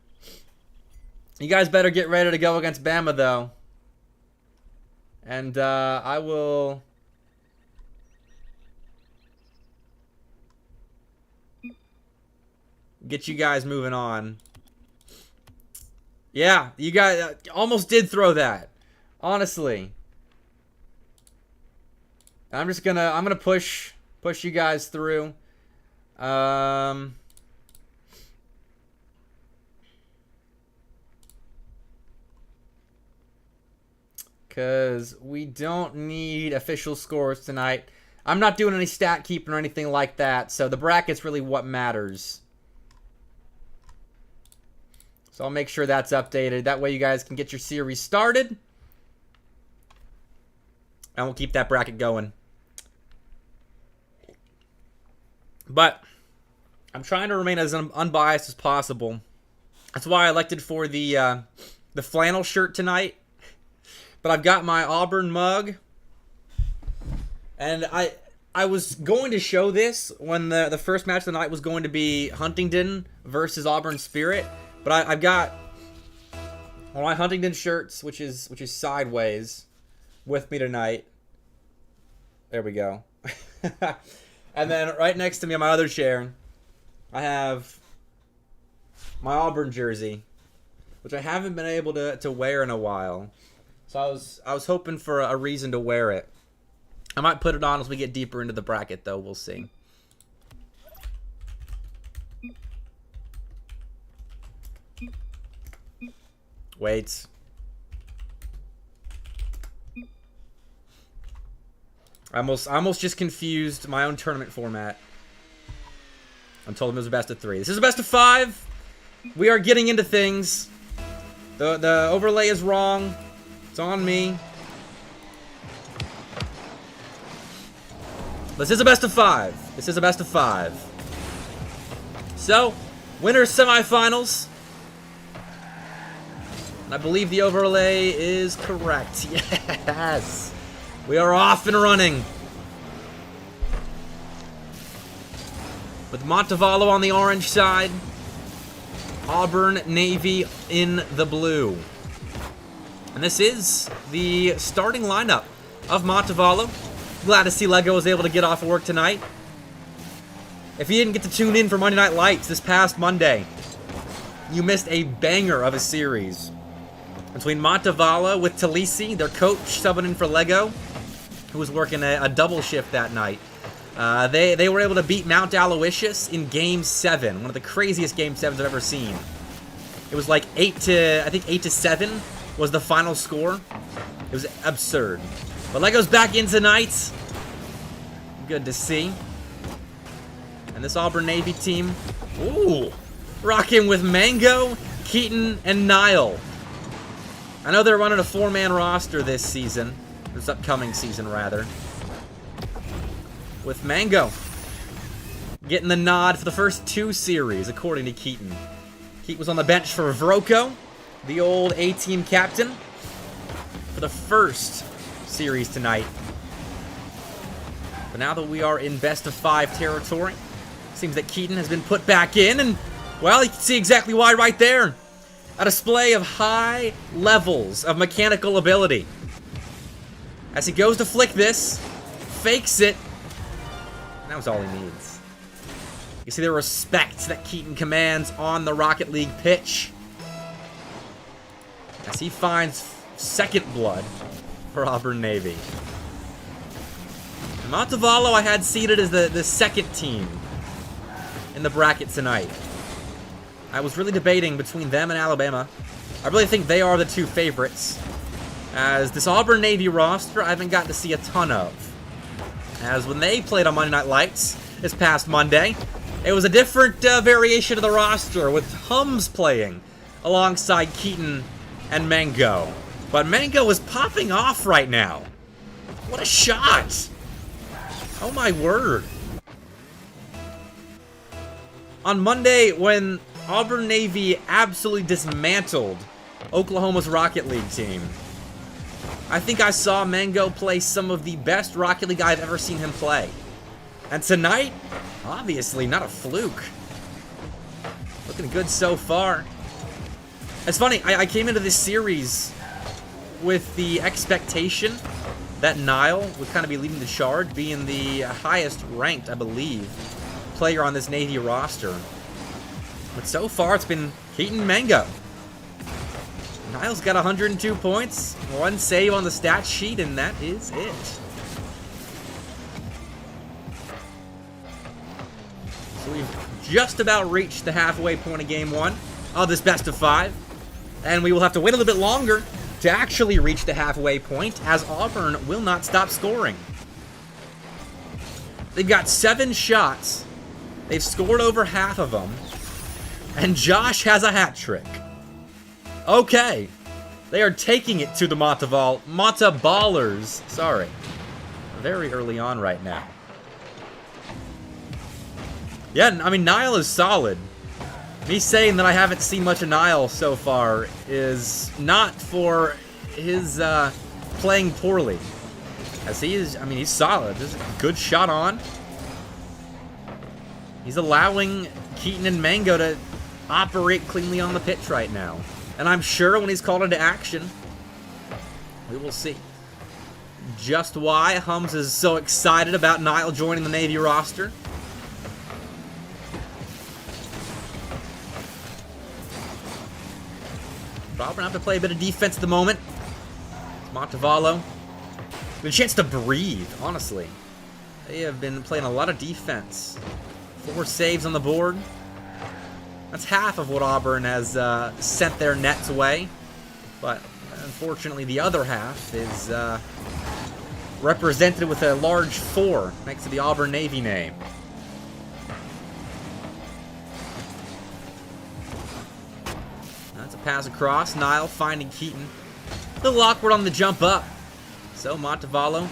You guys better get ready to go against Bama, though. And I will... get you guys moving on. Yeah, you guys almost did throw that. Honestly. I'm gonna push you guys through. Cause we don't need official scores tonight. I'm not doing any stat keeping or anything like that, so the bracket's really what matters. So I'll make sure that's updated. That way you guys can get your series started. And we'll keep that bracket going. But I'm trying to remain as unbiased as possible. That's why I elected for the flannel shirt tonight. But I've got my Auburn mug. And I was going to show this when the first match of the night was going to be Huntington versus Auburn Spirit. But I've got one of my Huntington shirts, which is sideways, with me tonight. There we go. And then right next to me on my other chair, I have my Auburn jersey, which I haven't been able to wear in a while. So I was hoping for a reason to wear it. I might put it on as we get deeper into the bracket, though. We'll see. Wait. I almost just confused my own tournament format. I told him it was a best of 3. This is a best of 5. We are getting into things. The overlay is wrong. It's on me. This is a best of 5. This is a best of 5. So, winners semifinals. I believe the overlay is correct. Yes. We are off and running. With Montevallo on the orange side. Auburn Navy in the blue. And this is the starting lineup of Montevallo. Glad to see Lego was able to get off of work tonight. If you didn't get to tune in for Monday Night Lights this past Monday, you missed a banger of a series. Between Montevallo with Talisi, their coach, subbing in for Lego, who was working a double shift that night. They were able to beat Mount Aloysius in Game 7, one of the craziest Game 7s I've ever seen. It was like 8 to 7 was the final score. It was absurd. But Lego's back in tonight. Good to see. And this Auburn Navy team, ooh, rocking with Mango, Keaton, and Niall. I know they're running a 4-man roster this season. This upcoming season, rather. With Mango getting the nod for the first 2 series, according to Keaton. Keaton was on the bench for Vroko, the old A-team captain, for the first series tonight. But now that we are in best of 5 territory, seems that Keaton has been put back in, and, well, you can see exactly why right there. A display of high levels of mechanical ability. As he goes to flick this, fakes it, and that was all he needs. You see the respect that Keaton commands on the Rocket League pitch. As he finds second blood for Auburn Navy. And Montevallo I had seated as the second team in the bracket tonight. I was really debating between them and Alabama. I really think they are the 2 favorites. As this Auburn Navy roster, I haven't gotten to see a ton of. As when they played on Monday Night Lights this past Monday, it was a different variation of the roster with Humbz playing alongside Keaton and Mango. But Mango is popping off right now. What a shot! Oh my word. On Monday, when Auburn Navy absolutely dismantled Oklahoma's Rocket League team, I think I saw Mango play some of the best Rocket League I've ever seen him play. And tonight, obviously not a fluke. Looking good so far. It's funny, I came into this series with the expectation that Niall would kind of be leading the charge, being the highest ranked, I believe, player on this Navy roster. But so far, it's been Keaton Mango. Niall's got 102 points, 1 save on the stat sheet, and that is it. So we've just about reached the halfway point of Game 1 of this best of 5. And we will have to wait a little bit longer to actually reach the halfway point, as Auburn will not stop scoring. They've got 7 shots. They've scored over half of them. And Josh has a hat trick. Okay. They are taking it to the Monte-Ballers. Sorry. Very early on right now. Yeah, I mean, Niall is solid. Me saying that I haven't seen much of Niall so far is not for his playing poorly. As he is, I mean, he's solid. There's a good shot on. He's allowing Keaton and Mango to operate cleanly on the pitch right now. And I'm sure when he's called into action, we will see just why Humbz is so excited about Niall joining the Navy roster. Auburn have to play a bit of defense at the moment. Montevallo with a chance to breathe, honestly. They have been playing a lot of defense. 4 saves on the board. That's half of what Auburn has sent their nets away. But unfortunately, the other half is represented with a large 4 next to the Auburn Navy name. pass across. Nile finding Keaton. A little awkward on the jump up. So Montevallo,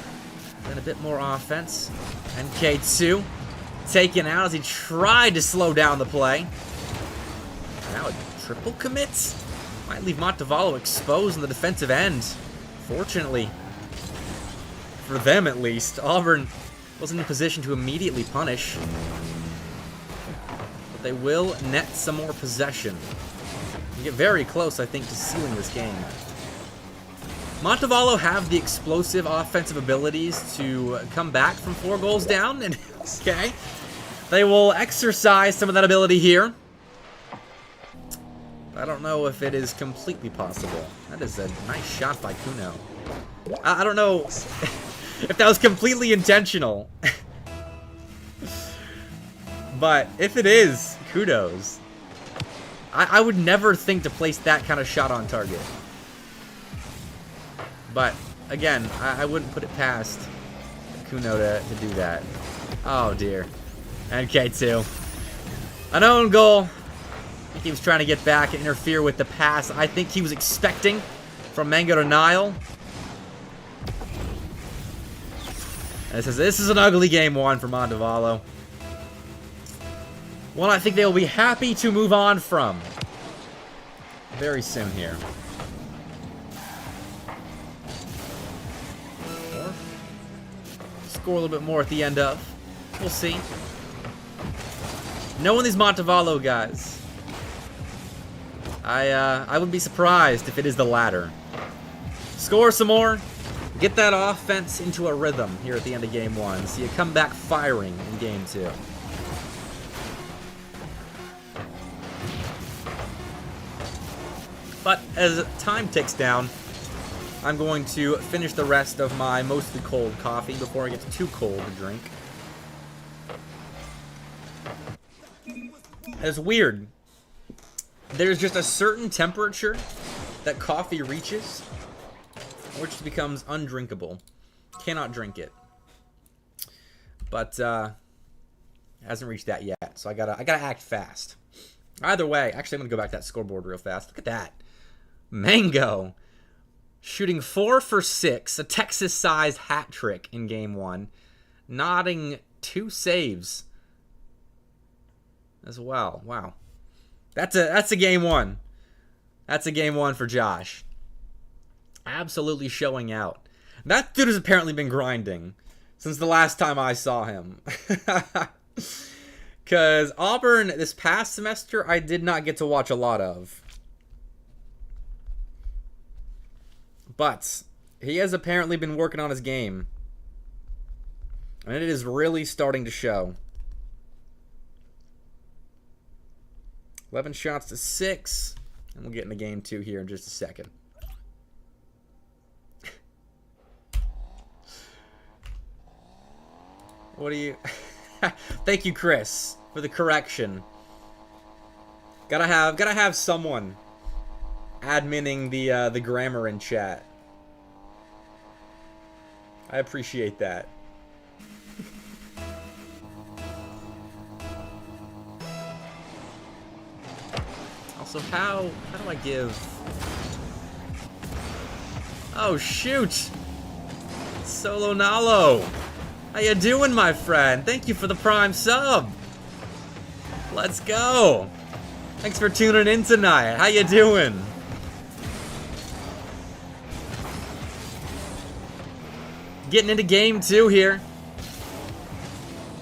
then a bit more offense. And K2 taken out as he tried to slow down the play. Now a triple commits. Might leave Montevallo exposed in the defensive end. Fortunately, for them at least, Auburn wasn't in position to immediately punish. But they will net some more possession. You get very close, I think, to sealing this game. Montevallo have the explosive offensive abilities to come back from 4 goals down, and okay, they will exercise some of that ability here. I don't know if it is completely possible. That is a nice shot by Kuno. I don't know if that was completely intentional. But if it is, kudos. I would never think to place that kind of shot on target. But, again, I wouldn't put it past Kuno to do that. Oh, dear. And K2. An own goal. I think he was trying to get back and interfere with the pass I think he was expecting from Mango to Nile. And it says this is an ugly game 1 for Montevallo. One I think they will be happy to move on from very soon here. Or score a little bit more at the end of. We'll see. Knowing these Montevallo guys, I would be surprised if it is the latter. Score some more. Get that offense into a rhythm here at the end of game 1. So you come back firing in game 2. But as time ticks down, I'm going to finish the rest of my mostly cold coffee before it gets too cold to drink. It's weird. There's just a certain temperature that coffee reaches, or it just becomes undrinkable. Cannot drink it. But hasn't reached that yet, so I gotta act fast. Either way, actually I'm gonna go back to that scoreboard real fast. Look at that. Mango shooting 4 for 6, a Texas-sized hat trick in game 1, nodding 2 saves as well. Wow. That's a game 1. That's a game 1 for Josh. Absolutely showing out. That dude has apparently been grinding since the last time I saw him. Because Auburn this past semester, I did not get to watch a lot of. But he has apparently been working on his game. And it is really starting to show. 11 shots to 6. And we'll get into game 2 here in just a second. What do you... Thank you, Chris, for the correction. Gotta have someone adminning the grammar in chat. I appreciate that. Also, how do I give... Oh, shoot! Solo Nalo! How you doing, my friend? Thank you for the Prime sub! Let's go! Thanks for tuning in tonight. How you doing? Getting into game 2 here.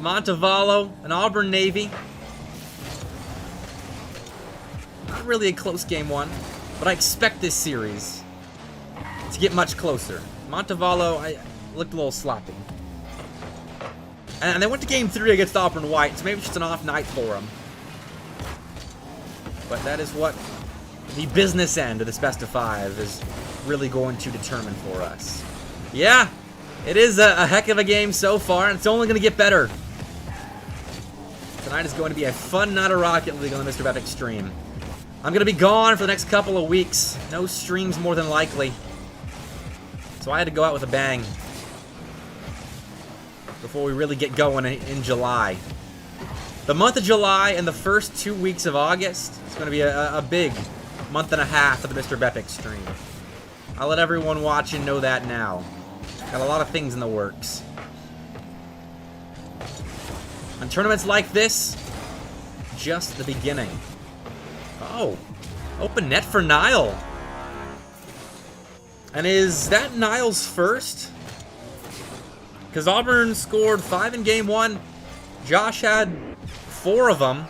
Montevallo, an Auburn Navy. Not really a close game 1, but I expect this series to get much closer. Montevallo, I looked a little sloppy. And they went to game 3 against Auburn White, so maybe it's just an off night for them. But that is what the business end of this best of 5 is really going to determine for us. Yeah, it is a heck of a game so far, and it's only going to get better. Tonight is going to be a fun night of Rocket League on the Mr. Bepic stream. I'm going to be gone for the next couple of weeks. No streams more than likely. So I had to go out with a bang before we really get going in July. The month of July and the first 2 weeks of August is going to be a big month and a half of the Mr. Bepic stream. I'll let everyone watching know that now. Got a lot of things in the works. On tournaments like this, just the beginning. Oh, open net for Nile. And is that Nile's first? Because Auburn scored 5 in game 1. Josh had 4 of them.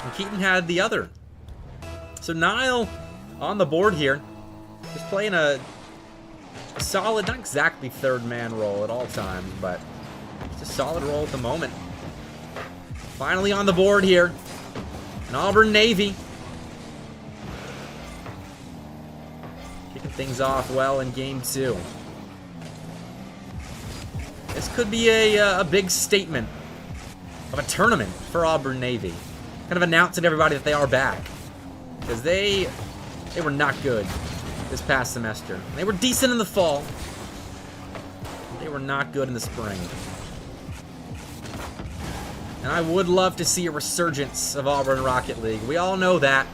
And Keaton had the other. So Nile on the board here. Just playing a solid, not exactly third man role at all times, but just a solid role at the moment. Finally on the board here. An Auburn Navy. Kicking things off well in game 2. This could be a big statement of a tournament for Auburn Navy. Kind of announcing to everybody that they are back. Because they were not good this past semester. They were decent in the fall. They were not good in the spring. And I would love to see a resurgence of Auburn Rocket League. We all know that.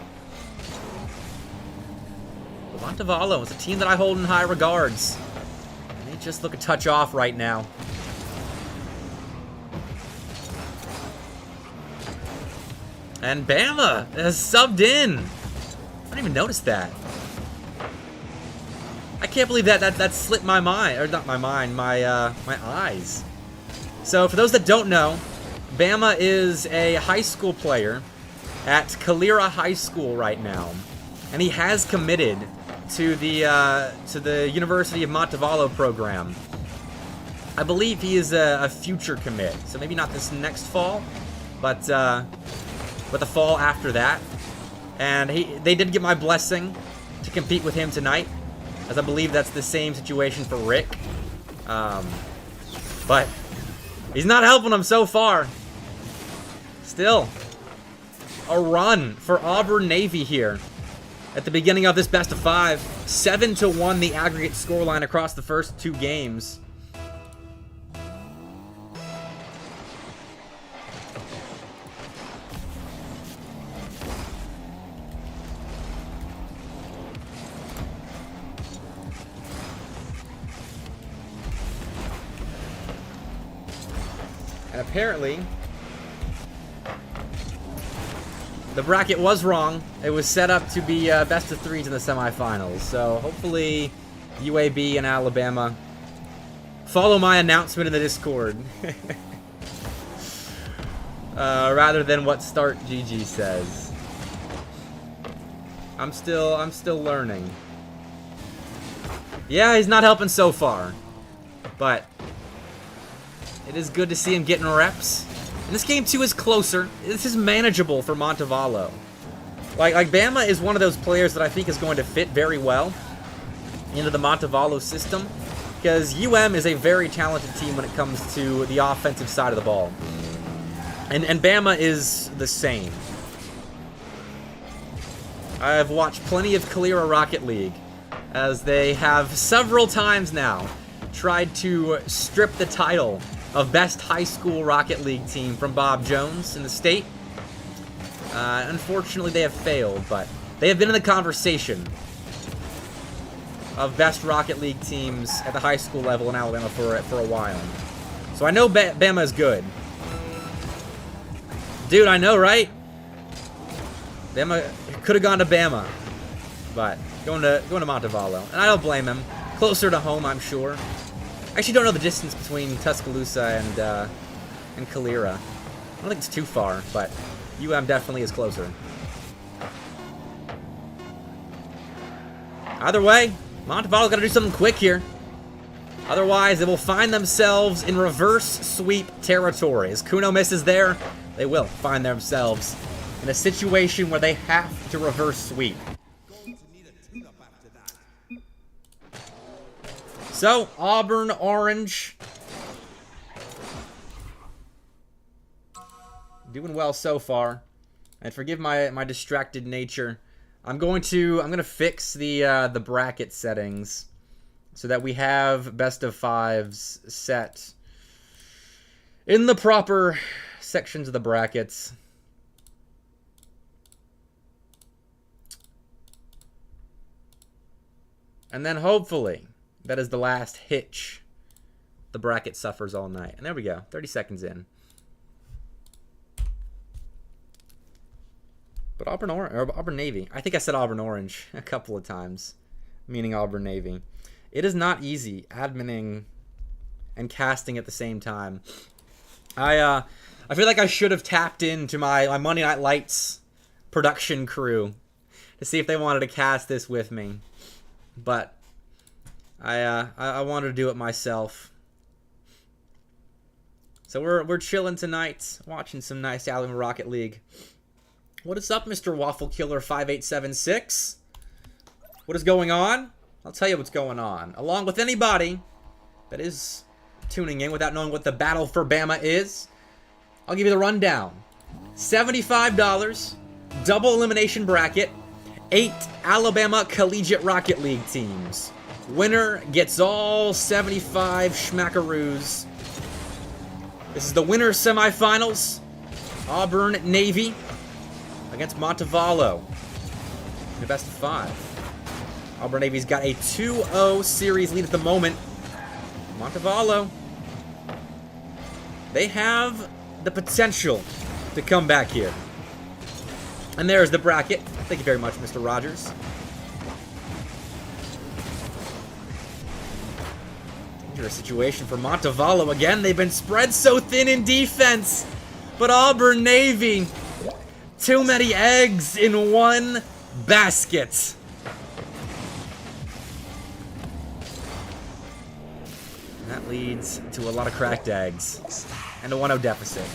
But Montevallo is a team that I hold in high regards. And they just look a touch off right now. And Bama has subbed in. I didn't even notice that. I can't believe that slipped my mind, or not my mind, my eyes. So for those that don't know, Bama is a high school player at Calera High School right now, and he has committed to the University of Montevallo program. I believe he is a future commit, so maybe not this next fall, but the fall after that. And they did get my blessing to compete with him tonight, as I believe that's the same situation for Rick. But he's not helping them so far. Still, a run for Auburn Navy here at the beginning of this best of 5. 7-1 the aggregate scoreline across the first 2 games. And apparently, the bracket was wrong. It was set up to be best of 3s in the semifinals. So hopefully UAB and Alabama follow my announcement in the Discord. Rather than what Start GG says. I'm still learning. Yeah, he's not helping so far. But it is good to see him getting reps. And this game 2 is closer. This is manageable for Montevallo. Like Bama is one of those players that I think is going to fit very well into the Montevallo system, because UM is a very talented team when it comes to the offensive side of the ball. And Bama is the same. I've watched plenty of Calera Rocket League, as they have several times now tried to strip the title of best high school Rocket League team from Bob Jones in the state. Unfortunately, they have failed, but they have been in the conversation of best Rocket League teams at the high school level in Alabama for a while. So I know Bama is good. Dude, I know, right? Bama could have gone to Bama, but going to Montevallo, and I don't blame him. Closer to home, I'm sure. I actually don't know the distance between Tuscaloosa and Calera. I don't think it's too far, but UM definitely is closer. Either way, Montevallo's got to do something quick here. Otherwise, they will find themselves in reverse sweep territory. As Kuno misses there, they will find themselves in a situation where they have to reverse sweep. So, Auburn Orange doing well so far. And forgive my distracted nature. I'm gonna fix the bracket settings so that we have best of 5s set in the proper sections of the brackets. And then hopefully, that is the last hitch the bracket suffers all night. And there we go, 30 seconds in. But Auburn Navy. I think I said Auburn Orange a couple of times, meaning Auburn Navy. It is not easy adminning and casting at the same time. I feel like I should have tapped into my Monday Night Lights production crew to see if they wanted to cast this with me, but I wanted to do it myself. So we're chilling tonight, watching some nice Alabama Rocket League. What is up, Mr. Waffle Killer 5876? What is going on? I'll tell you what's going on. Along with anybody that is tuning in without knowing what the battle for Bama is, I'll give you the rundown. $75, double elimination bracket, 8 Alabama Collegiate Rocket League teams. Winner gets all 75 schmackaroos. This is the winner's semifinals. Auburn Navy against Montevallo in the best of 5. Auburn Navy's got a 2-0 series lead at the moment. Montevallo, they have the potential to come back here. And there's the bracket. Thank you very much, Mr. Rogers. Dangerous situation for Montevallo again. They've been spread so thin in defense. But Auburn Navy, too many eggs in one basket. And that leads to a lot of cracked eggs and a 1-0 deficit.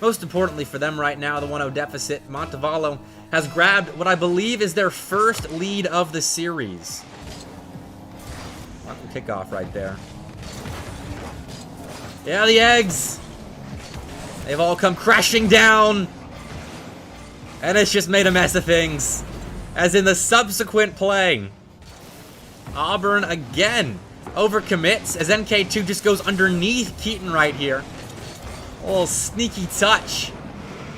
Most importantly for them right now, the 1-0 deficit, Montevallo has grabbed what I believe is their first lead of the series. Wonderful kickoff right there. Yeah, the eggs. They've all come crashing down. And it's just made a mess of things. As in the subsequent play, Auburn again overcommits as NK2 just goes underneath Keaton right here. A little sneaky touch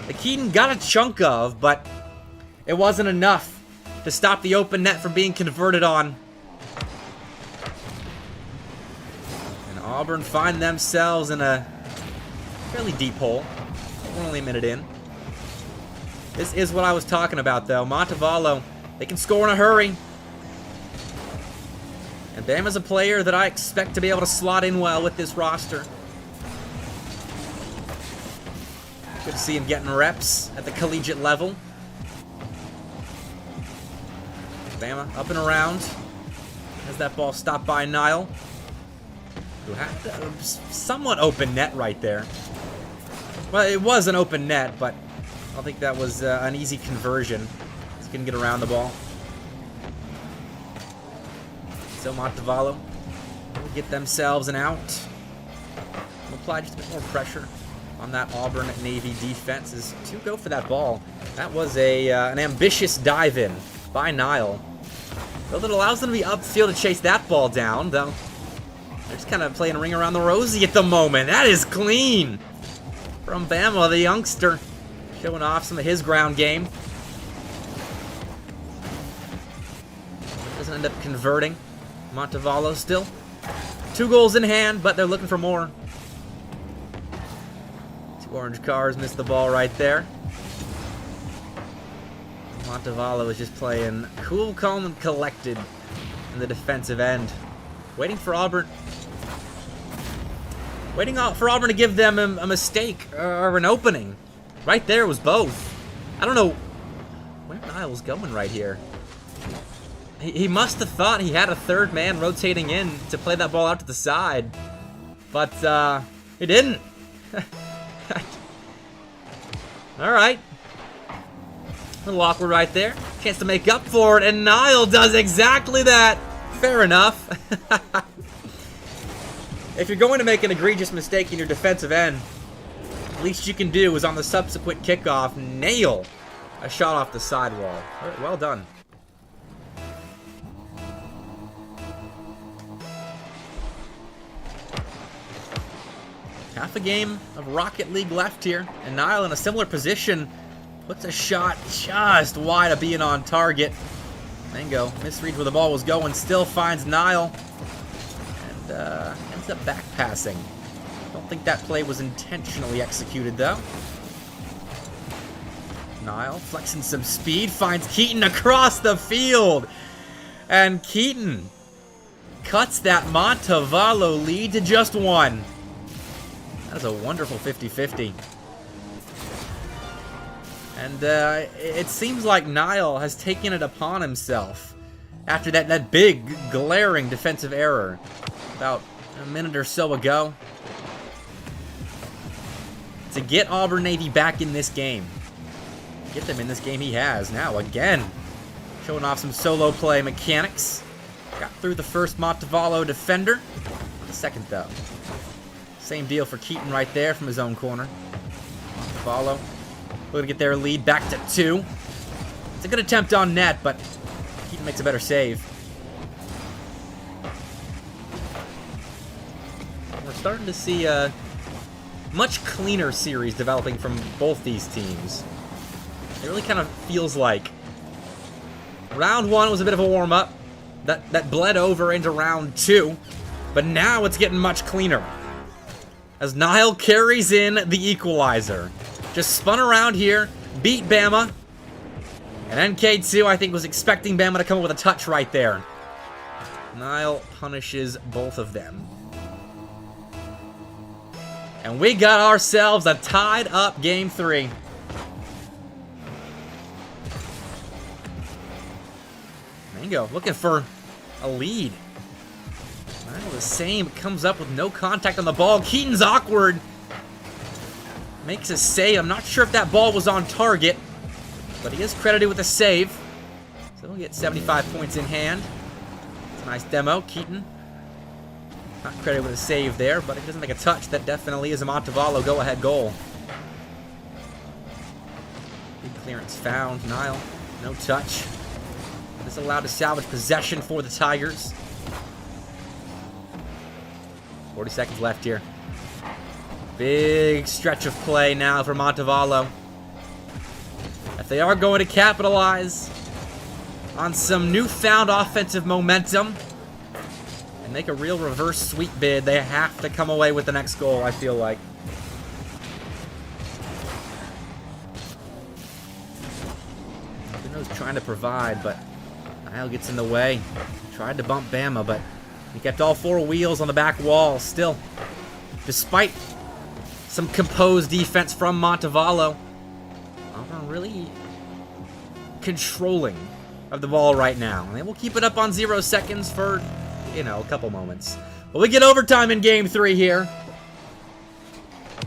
that Keaton got a chunk of, but it wasn't enough to stop the open net from being converted on. And Auburn find themselves in a fairly deep hole. We're only a minute in. This is what I was talking about, though. Montevallo, they can score in a hurry. And Bama's a player that I expect to be able to slot in well with this roster. Good to see him getting reps at the collegiate level. Bama up and around. Has that ball stopped by Nile, who had a somewhat open net right there. Well, it was an open net, but I don't think that was an easy conversion. He's going to get around the ball. So Montevallo will get themselves an out. We'll apply just a bit more pressure on that Auburn Navy defense as to go for that ball. That was an ambitious dive in by Nile. Well, it allows them to be upfield to chase that ball down, though. They're just kind of playing a ring around the rosy at the moment. That is clean from Bama, the youngster, showing off some of his ground game. Doesn't end up converting. Montevallo still 2 goals in hand, but they're looking for more. 2 orange cars missed the ball right there. Montevallo is just playing cool, calm, and collected in the defensive end. Waiting for Auburn. Waiting for Auburn to give them a mistake or an opening. Right there was both. I don't know where Niles going right here. He must have thought he had a third man rotating in to play that ball out to the side. But he didn't. Alright. A little awkward right there. Chance to make up for it, and Nile does exactly that. Fair enough. If you're going to make an egregious mistake in your defensive end, the least you can do is on the subsequent kickoff, nail a shot off the sidewall. Well done. Half a game of Rocket League left here, and Nile in a similar position puts a shot just wide of being on target. Mango misreads where the ball was going, still finds Niall, and ends up back passing. Don't think that play was intentionally executed, though. Niall flexing some speed, finds Keaton across the field, and Keaton cuts that Montevallo lead to just 1. That is a wonderful 50-50. And it seems like Niall has taken it upon himself after that big, glaring defensive error about a minute or so ago to get Auburn Navy back in this game. Get them in this game he has now again. Showing off some solo play mechanics. Got through the first Montevallo defender. The second, though. Same deal for Keaton right there from his own corner. Montevallo looking to get their lead back to 2. It's a good attempt on net, but Keaton makes a better save. We're starting to see a much cleaner series developing from both these teams. It really kind of feels like round 1 was a bit of a warm-up. That bled over into round 2. But now it's getting much cleaner. As Niall carries in the equalizer. Just spun around here, beat Bama. And NK2, I think, was expecting Bama to come up with a touch right there. Niall punishes both of them. And we got ourselves a tied-up Game 3. Mango looking for a lead. Niall the same, comes up with no contact on the ball. Keaton's awkward. Makes a save. I'm not sure if that ball was on target, but he is credited with a save. So he'll get 75 points in hand. It's a nice demo. Keaton not credited with a save there, but if he doesn't make a touch, that definitely is a Montevallo go-ahead goal. Big clearance found. Niall, no touch. This allowed to salvage possession for the Tigers. 40 seconds left here. Big stretch of play now for Montevallo. If they are going to capitalize on some newfound offensive momentum and make a real reverse sweep bid, they have to come away with the next goal, I feel like. Bruno's trying to provide, but Niall gets in the way. Tried to bump Bama, but he kept all 4 wheels on the back wall. Still, despite some composed defense from Montevallo, Auburn really controlling of the ball right now. And they will keep it up on 0 seconds for, you know, a couple moments. But we get overtime in Game 3 here.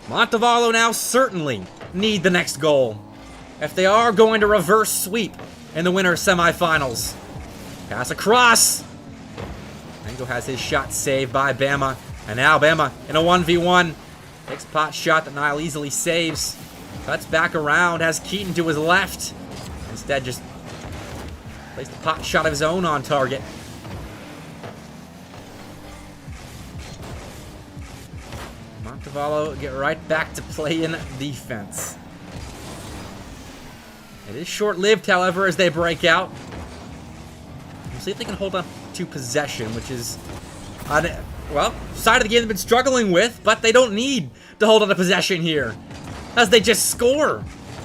Montevallo now certainly need the next goal if they are going to reverse sweep in the winter semifinals. Pass across. Mango has his shot saved by Bama. And now Bama in a 1v1. Takes a pot shot that Niall easily saves. Cuts back around, has Keaton to his left. Instead just placed a pot shot of his own on target. Montevallo get right back to playing defense. It is short-lived, however, as they break out. We'll see if they can hold on to possession, which is, well, side of the game they've been struggling with, but they don't need to hold on to possession here, as they just score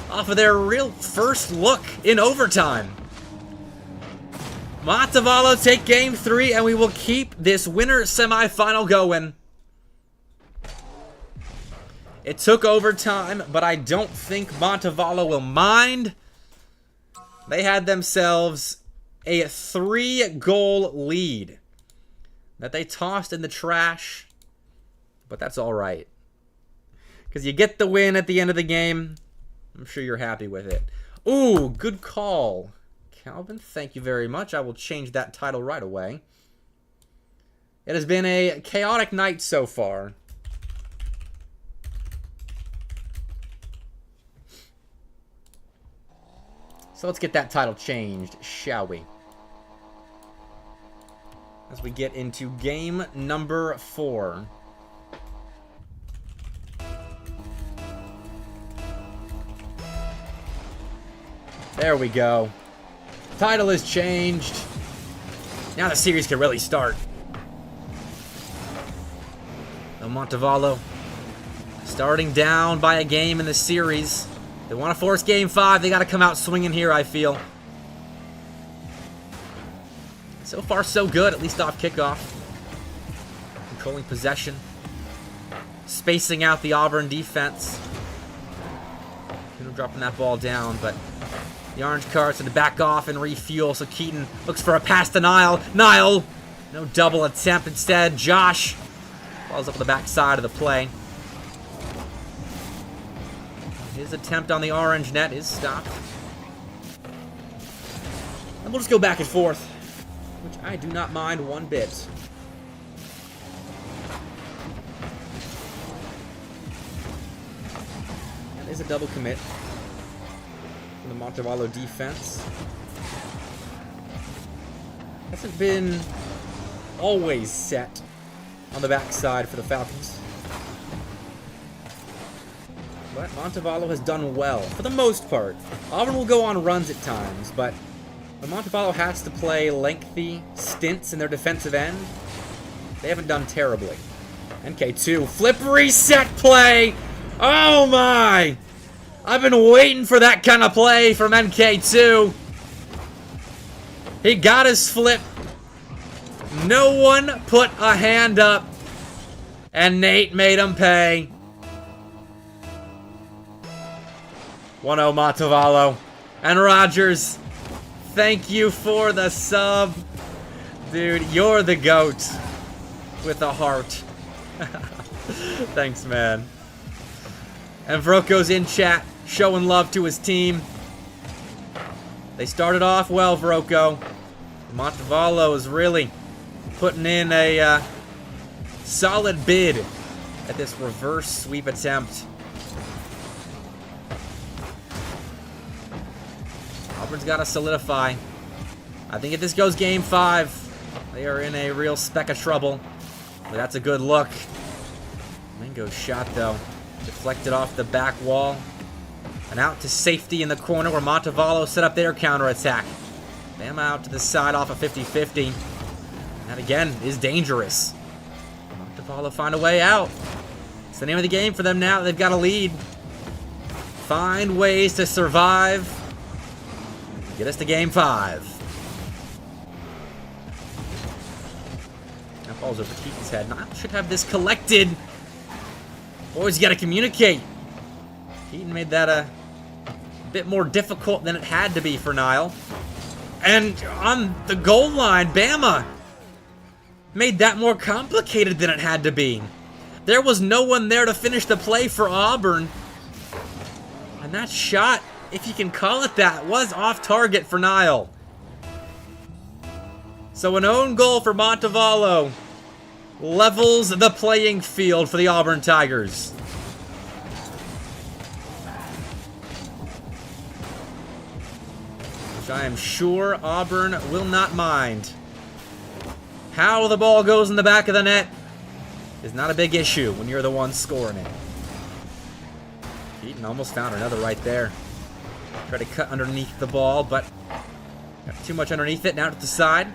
off of their real first look in overtime. Montevallo take Game 3, and we will keep this winter semifinal going. It took overtime, but I don't think Montevallo will mind. They had themselves a 3-goal lead that they tossed in the trash, but that's all right. Because you get the win at the end of the game. I'm sure you're happy with it. Ooh, good call, Calvin. Thank you very much. I will change that title right away. It has been a chaotic night so far. So let's get that title changed, shall we? As we get into game number 4. There we go. Title has changed. Now the series can really start. El Montevallo starting down by a game in the series. They want to force game 5. They got to come out swinging here, I feel. So far, so good, at least off kickoff. Controlling possession. Spacing out the Auburn defense. Dropping that ball down, but the orange cards had to back off and refuel, so Keaton looks for a pass to Niall. Niall! No double attempt. Instead, Josh falls up on the backside of the play. His attempt on the orange net is stopped. And we'll just go back and forth, which I do not mind one bit. That is a double commit from the Montevallo defense. Hasn't been always set on the backside for the Falcons. But Montevallo has done well, for the most part. Auburn will go on runs at times, but when Montevallo has to play lengthy stints in their defensive end, they haven't done terribly. NK2, flip reset play! Oh my! I've been waiting for that kind of play from NK2. He got his flip. No one put a hand up, and Nate made him pay. 1-0 Montevallo. And Rogers, thank you for the sub. Dude, you're the GOAT with a heart. Thanks, man. And Vroko's in chat, showing love to his team. They started off well, Vroko. Montevallo is really putting in a solid bid at this reverse sweep attempt. Auburn's got to solidify. I think if this goes game 5, they are in a real speck of trouble. But that's a good look. Mingo's shot, though, deflected off the back wall. And out to safety in the corner where Montevallo set up their counterattack. Bama out to the side off a 50-50. That, again, is dangerous. Montevallo find a way out. It's the name of the game for them now. They've got a lead. Find ways to survive. Get us to game 5. That ball's over Keaton's head. Niall should have this collected. Boys, you got to communicate. Keaton made that a bit more difficult than it had to be for Niall. And on the goal line, Bama made that more complicated than it had to be. There was no one there to finish the play for Auburn. And that shot, if you can call it that, was off target for Niall. So an own goal for Montevallo levels the playing field for the Auburn Tigers. Which I am sure Auburn will not mind. How the ball goes in the back of the net is not a big issue when you're the one scoring it. Keaton almost found another right there. Tried to cut underneath the ball, but got too much underneath it. Now to the side.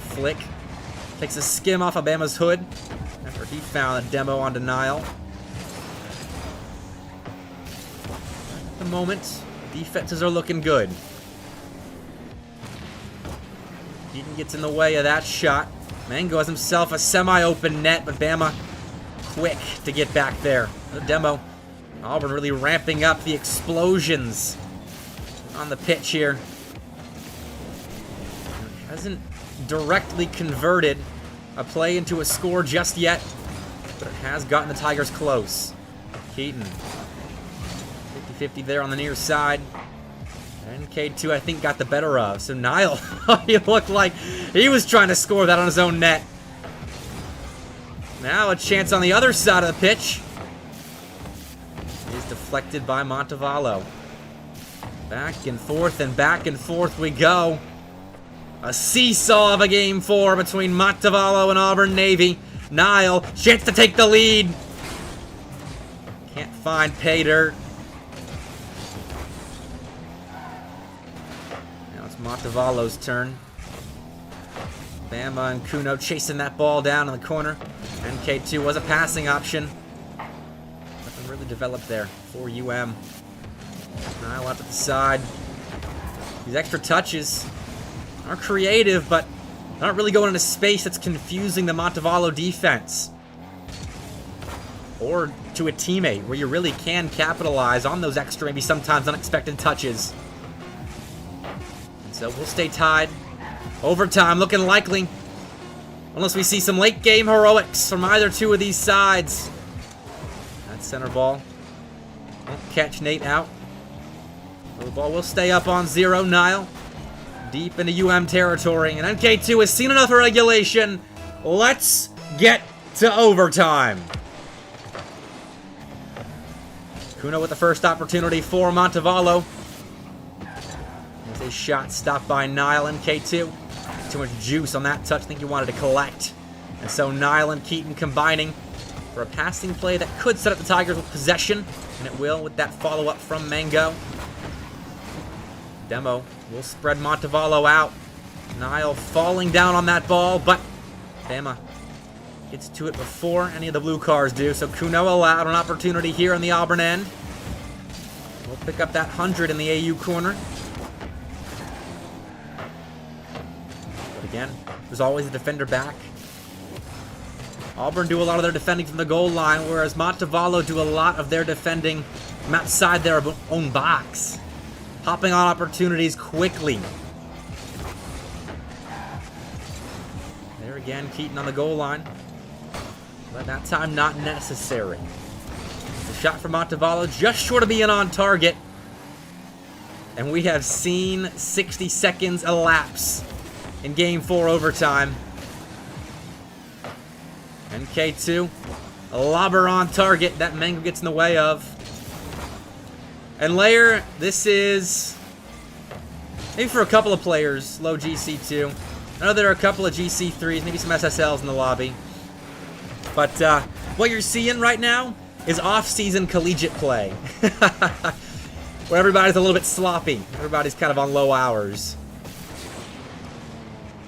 Flick. Takes a skim off of Bama's hood after he found a demo onto Niall. At the moment, defenses are looking good. Keaton gets in the way of that shot. Mango has himself a semi-open net, but Bama quick to get back there. The demo. Auburn really ramping up the explosions on the pitch here. Hasn't directly converted a play into a score just yet, but it has gotten the Tigers close. Keaton. 50-50 there on the near side. NK2, I think, got the better of. So Niall, he looked like he was trying to score that on his own net. Now a chance on the other side of the pitch. Is deflected by Montevallo. Back and forth we go. A seesaw of a game 4 between Montevallo and Auburn Navy. Niall, chance to take the lead. Can't find pay dirt. Montevallo's turn. Bama and Kuno chasing that ball down in the corner. NK2 was a passing option. Nothing really developed there for UM. Nile up at the side. These extra touches are creative, but not really going into space that's confusing the Montevallo defense. Or to a teammate where you really can capitalize on those extra, maybe sometimes unexpected touches. And so we'll stay tied. Overtime looking likely. Unless we see some late game heroics from either two of these sides. That center ball won't catch Nate out. The ball will stay up on 0. Nile deep into UM territory. And NK2 has seen enough regulation. Let's get to overtime. Kuno with the first opportunity for Montevallo. There's a shot stopped by Nile. NK2. Too much juice on that touch. I think he wanted to collect. And so Nile and Keaton combining for a passing play that could set up the Tigers with possession. And it will with that follow-up from Mango. Demo will spread Montevallo out. Nile falling down on that ball, but Bama gets to it before any of the blue cars do. So Kuno allowed an opportunity here on the Auburn end. We'll pick up that 100 in the AU corner. But again, there's always a defender back. Auburn do a lot of their defending from the goal line, whereas Montevallo do a lot of their defending from outside their own box. Hopping on opportunities quickly. There again, Keaton on the goal line. But that time not necessary. The shot from Montevallo just short of being on target. And we have seen 60 seconds elapse in Game 4 overtime. NK2, a lobber on target that Mango gets in the way of. And Layer, this is maybe for a couple of players, low GC2. I know there are a couple of GC3s, maybe some SSLs in the lobby. But what you're seeing right now is off-season collegiate play. Where everybody's a little bit sloppy. Everybody's kind of on low hours.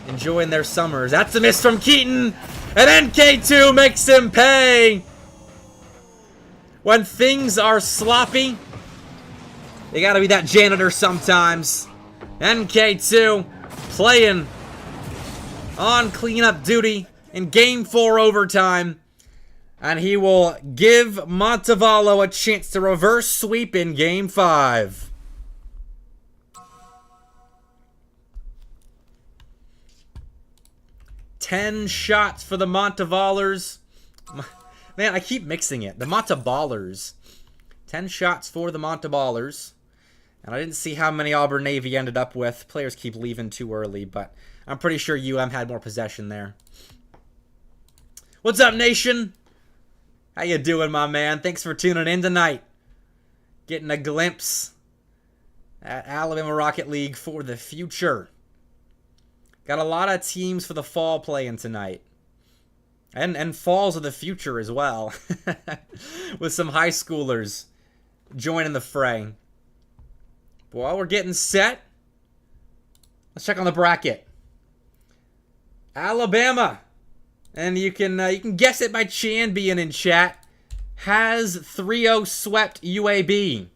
Enjoying their summers. That's a miss from Keaton. And NK2 makes him pay. When things are sloppy, they gotta be that janitor sometimes. NK2 playing on cleanup duty in Game 4 overtime. And he will give Montevallo a chance to reverse sweep in Game 5. Ten shots for the Montevallers. Man, I keep mixing it. The Monteballers. 10 shots for the Monteballers. And I didn't see how many Auburn Navy ended up with. Players keep leaving too early, but I'm pretty sure UM had more possession there. What's up, nation? How you doing, my man? Thanks for tuning in tonight. Getting a glimpse at Alabama Rocket League for the future. Got a lot of teams for the fall playing tonight. And falls of the future as well. With some high schoolers joining the fray. But while we're getting set, let's check on the bracket. Alabama, and you can guess it by Chan being in chat, has 3-0 swept UAB,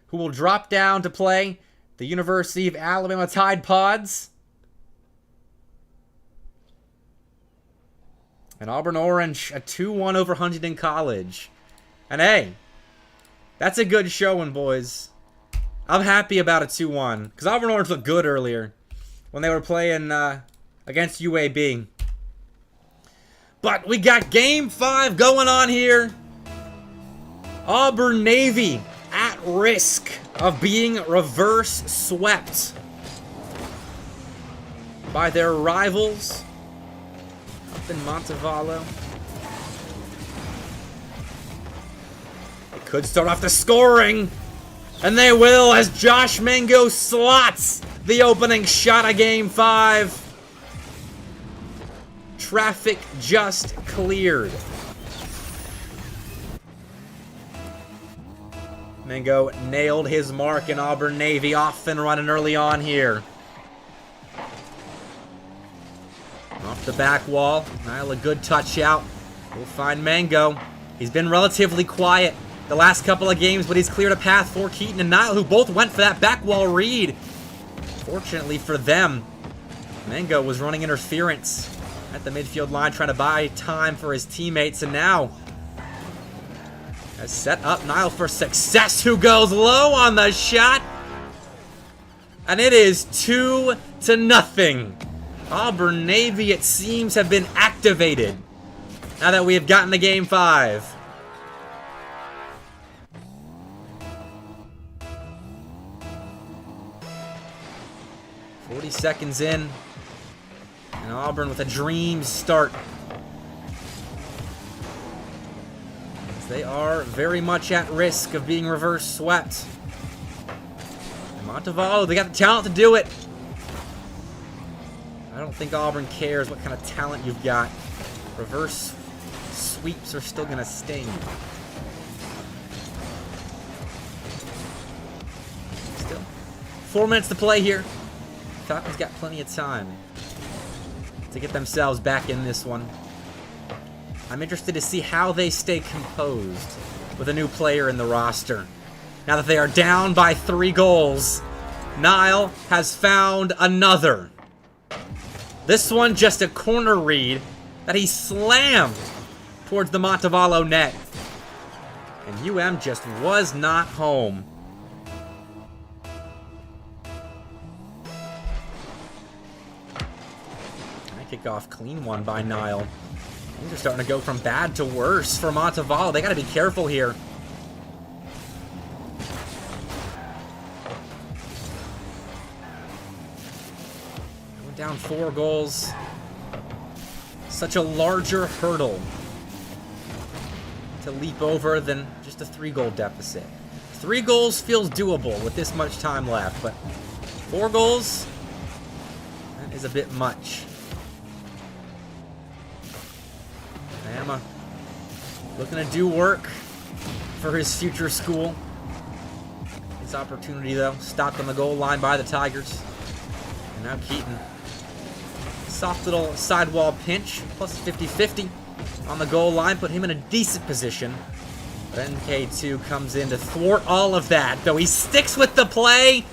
who will drop down to play the University of Alabama Tide Pods. And Auburn Orange, a 2-1 over Huntington College. And hey, that's a good showing, boys. I'm happy about a 2-1. Because Auburn Orange looked good earlier when they were playing against UAB. But we got Game 5 going on here. Auburn Navy at risk of being reverse swept by their rivals up in Montevallo. They could start off the scoring. And they will, as Josh Mango slots the opening shot of Game 5. Traffic just cleared. Mango nailed his mark in Auburn Navy, off and running early on here. Off the back wall. Niall a good touch out. We'll find Mango. He's been relatively quiet the last couple of games, but he's cleared a path for Keaton and Niall, who both went for that back wall read. Fortunately for them, Mango was running interference at the midfield line, trying to buy time for his teammates, and now has set up Niall for success, who goes low on the shot. And it is 2-0. Auburn Navy, it seems, have been activated now that we have gotten to Game 5. Seconds in, and Auburn with a dream start. As they are very much at risk of being reverse swept. And Montevallo, they got the talent to do it. I don't think Auburn cares what kind of talent you've got. Reverse sweeps are still gonna sting. Still 4 minutes to play here. Falcons got plenty of time to get themselves back in this one. I'm interested to see how they stay composed with a new player in the roster. Now that they are down by 3 goals, Niall has found another. This one just a corner read that he slammed towards the Montevallo net. And UM just was not home. Kickoff, clean one by Niall. Things are starting to go from bad to worse for Montevallo. They got to be careful here. Going down 4 goals. Such a larger hurdle to leap over than just a 3-goal deficit. 3 goals feels doable with this much time left, but 4 goals, that is a bit much. Bama looking to do work for his future school. His opportunity, though, stopped on the goal line by the Tigers. And now Keaton. Soft little sidewall pinch, plus 50-50 on the goal line, put him in a decent position. But NK2 comes in to thwart all of that, though he sticks with the play,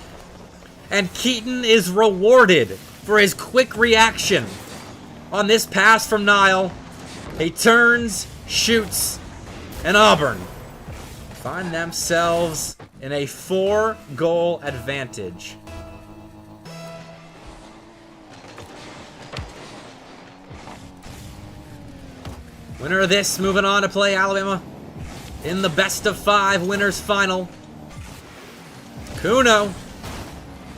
and Keaton is rewarded for his quick reaction on this pass from Niall. He turns, shoots, and Auburn find themselves in a 4-goal advantage. Winner of this moving on to play Alabama in the best-of-5 winners final. Kuno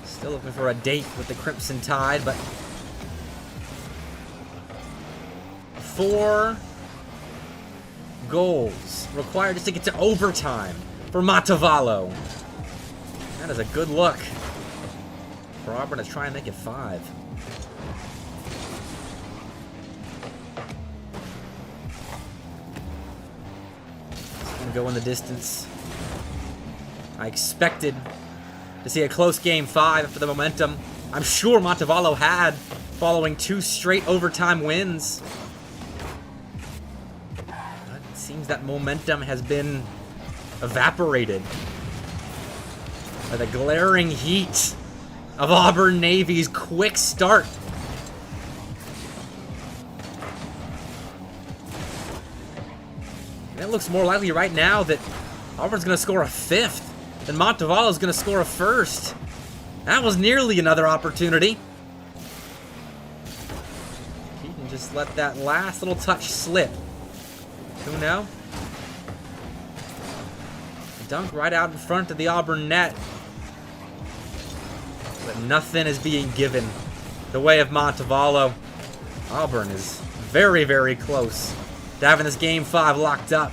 still looking for a date with the Crimson Tide, but 4 goals required just to get to overtime for Montevallo. That is a good look for Auburn to try and make it 5. It's going to go in the distance. I expected to see a close game 5 for the momentum I'm sure Montevallo had following 2 straight overtime wins. Seems that momentum has been evaporated by the glaring heat of Auburn Navy's quick start. And it looks more likely right now that Auburn's going to score a 5th than Montevallo's going to score a 1st. That was nearly another opportunity. Keaton just let that last little touch slip. Kuno. Dunk right out in front of the Auburn net. But nothing is being given the way of Montevallo. Auburn is very, very close to having this Game 5 locked up.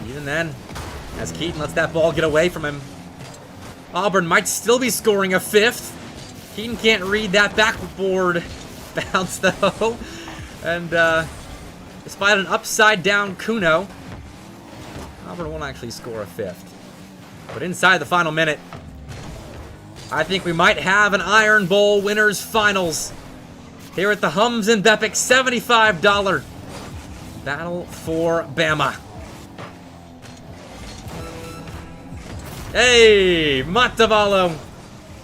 Even then, as Keaton lets that ball get away from him, Auburn might still be scoring a 5th. Keaton can't read that backboard bounce, though. And despite an upside-down Kuno, Auburn won't actually score a 5th. But inside the final minute, I think we might have an Iron Bowl winners finals here at the Humbz and Bepic $75 Battle for Bama. Hey, Montevallo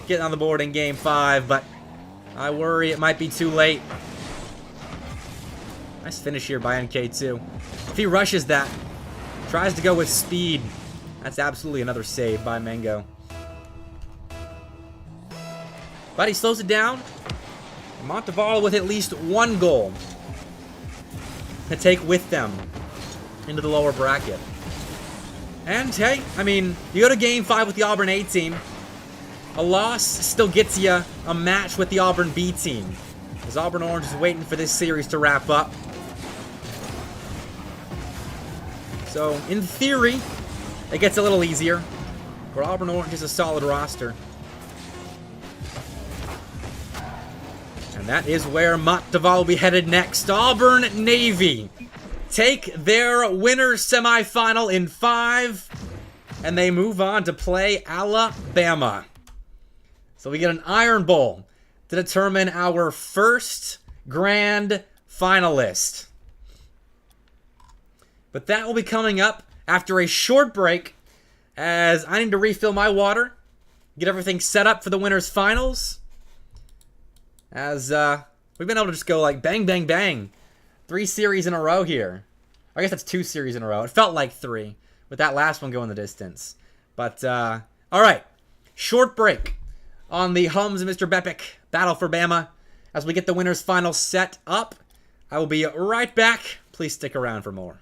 getting on the board in Game 5, but I worry it might be too late. Nice finish here by NK2. If he rushes that, tries to go with speed, that's absolutely another save by Mango. But he slows it down. Montevallo with at least one goal to take with them into the lower bracket. And hey, I mean, you go to Game 5 with the Auburn A team. A loss still gets you a match with the Auburn B team, as Auburn Orange is waiting for this series to wrap up. So, in theory, it gets a little easier, but Auburn Orange is a solid roster. And that is where Montevallo will be headed next. Auburn Navy take their winners semifinal in 5, and they move on to play Alabama. So we get an Iron Bowl to determine our first grand finalist. But that will be coming up after a short break, as I need to refill my water, get everything set up for the winners finals, as we've been able to just go like bang, bang, bang. 3 series in a row here. I guess that's 2 series in a row. It felt like 3, with that last one going the distance. But, alright. Short break on the Humbz and Mr. Bepic Battle for Bama as we get the winners final set up. I will be right back. Please stick around for more.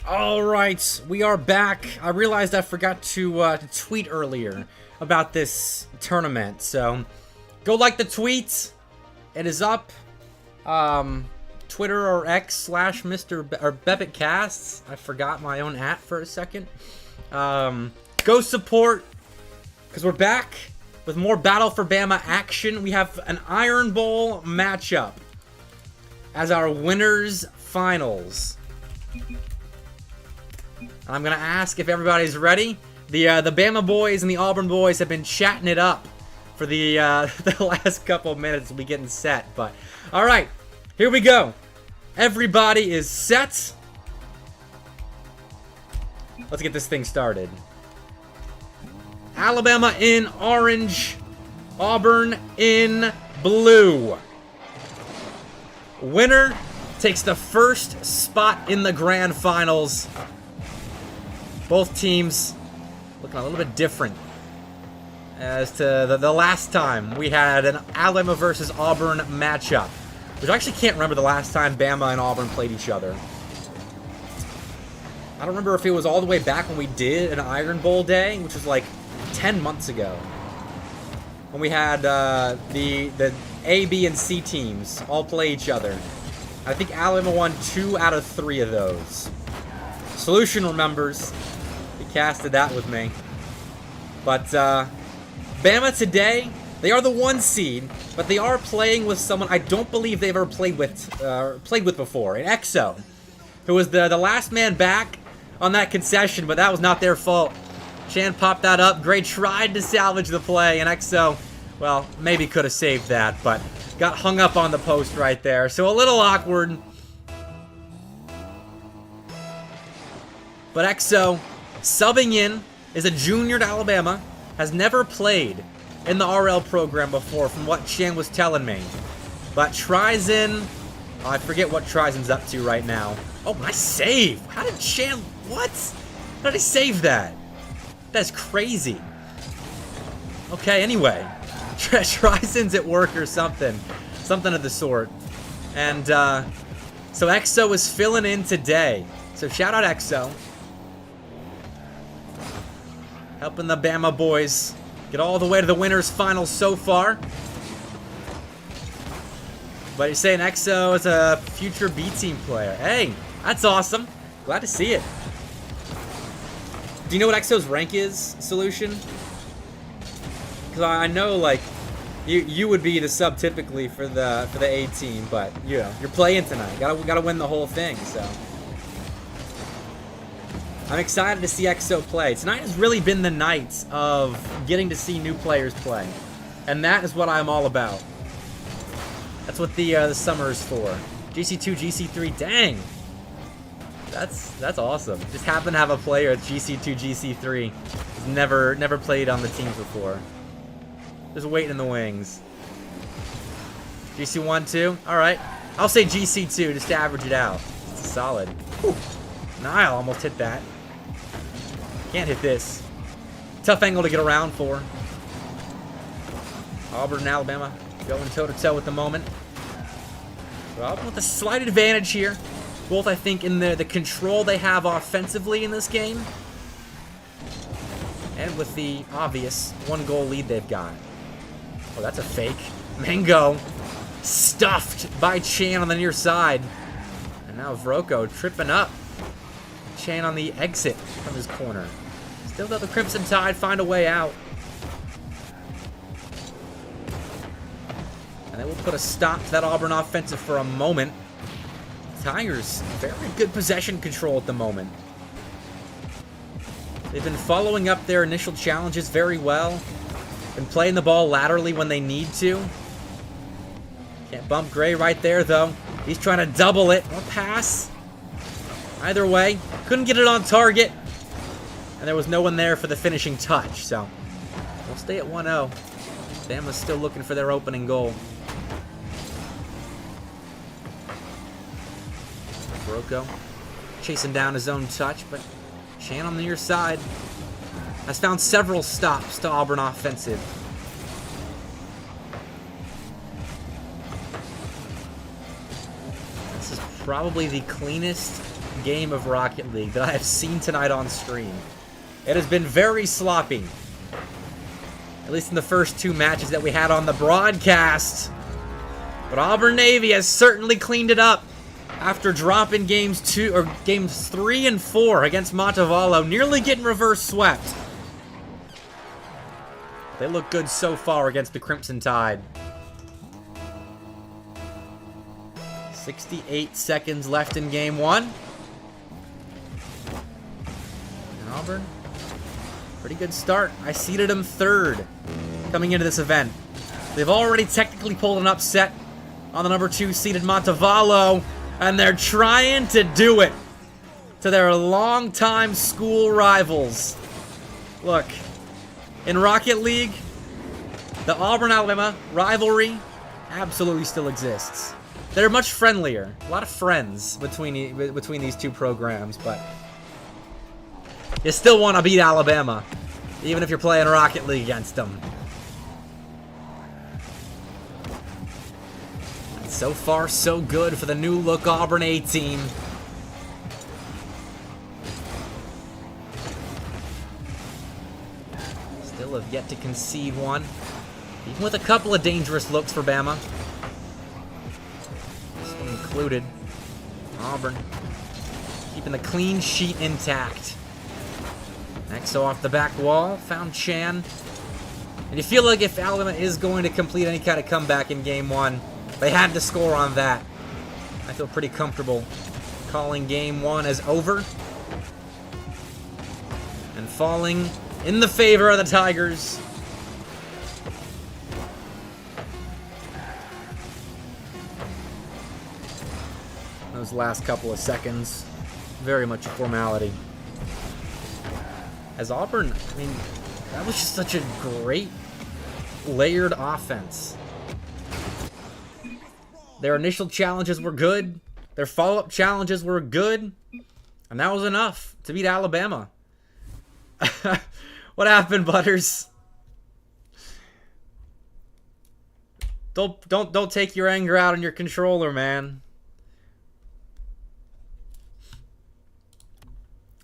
All right, we are back. I realized I forgot to tweet earlier about this tournament, so go like the tweet. It is up. Twitter or X / Bepic Casts. I forgot my own @ for a second. Go support, because we're back with more Battle for Bama action. We have an Iron Bowl matchup as our winners finals. I'm gonna ask if everybody's ready. The Bama boys and the Auburn boys have been chatting it up for the the last couple of minutes to be getting set. But all right, here we go. Everybody is set. Let's get this thing started. Alabama in orange, Auburn in blue. Winner takes the first spot in the grand finals. Both teams looking a little bit different as to the last time we had an Alabama versus Auburn matchup, which I actually can't remember the last time Bama and Auburn played each other. I don't remember if it was all the way back when we did an Iron Bowl day, which was like 10 months ago, when we had the A, B, and C teams all play each other. I think Alabama won 2 out of 3 of those. Solution remembers. He casted that with me. But Bama today, they are the 1 seed, but they are playing with someone I don't believe they've ever played with before, an EXO, who was the last man back on that concession, but that was not their fault. Chan popped that up. Gray tried to salvage the play, and EXO, well, maybe could have saved that, but got hung up on the post right there. So a little awkward. But EXO, subbing in, is a junior to Alabama, has never played in the RL program before, from what Chan was telling me. But tries in, I forget what Trizen's up to right now. Oh, nice save. How did Chan, what? How did he save that? That's crazy. Okay, anyway. Trizen's at work or something. Something of the sort. And, so EXO is filling in today. So shout out EXO. Helping the Bama boys get all the way to the winners finals so far. But you're saying EXO is a future B team player. Hey, that's awesome. Glad to see it. Do you know what EXO's rank is, Solution? Because I know, like, you would be the sub typically for the A team, but you know, you're playing tonight. Gotta win the whole thing. So I'm excited to see EXO play. Tonight has really been the night of getting to see new players play, and that is what I'm all about. That's what the summer is for. GC2, GC3, dang. That's awesome. Just happen to have a player at GC2, GC3 who's never played on the teams before. Just waiting in the wings. GC1, 2. All right. I'll say GC2 just to average it out. It's solid. Whew. Nile almost hit that. Can't hit this. Tough angle to get around for. Auburn and Alabama going toe-to-toe at the moment. Well, with a slight advantage here. Both, I think, in the control they have offensively in this game, and with the obvious 1-goal lead they've got. Oh, that's a fake. Mango stuffed by Chan on the near side. And now Vroko tripping up. Chan on the exit from his corner. Still though, the Crimson Tide find a way out. And they will put a stop to that Auburn offensive for a moment. Tigers, very good possession control at the moment. They've been following up their initial challenges very well. Been playing the ball laterally when they need to. Can't bump Gray right there, though. He's trying to double it. Or pass. Either way, couldn't get it on target. And there was no one there for the finishing touch, so we'll stay at 1-0. Bama's still looking for their opening goal. Vroko chasing down his own touch, but Chan on the near side has found several stops to Auburn offensive. This is probably the cleanest game of Rocket League that I have seen tonight on stream. It has been very sloppy. At least in the first 2 matches that we had on the broadcast. But Auburn Navy has certainly cleaned it up after dropping games 3 and 4 against Montevallo, nearly getting reverse swept. They look good so far against the Crimson Tide. 68 seconds left in game 1. And Auburn, pretty good start. I seeded them 3rd coming into this event. They've already technically pulled an upset on the number 2 seeded Montevallo, and they're trying to do it to their longtime school rivals. Look, in Rocket League, the Auburn-Alabama rivalry absolutely still exists. They're much friendlier. A lot of friends between these 2 programs, but you still want to beat Alabama, even if you're playing Rocket League against them. And so far, so good for the new look Auburn A team. Still have yet to concede one, even with a couple of dangerous looks for Bama. Included. Auburn keeping the clean sheet intact. Nexo off the back wall, found Chan. And you feel like if Alabama is going to complete any kind of comeback in game 1, they had to score on that. I feel pretty comfortable calling game 1 as over. And falling in the favor of the Tigers. Those last couple of seconds, very much a formality. As Auburn, I mean, that was just such a great layered offense. Their initial challenges were good. Their follow-up challenges were good. And that was enough to beat Alabama. What happened, Butters? Don't take your anger out on your controller, man.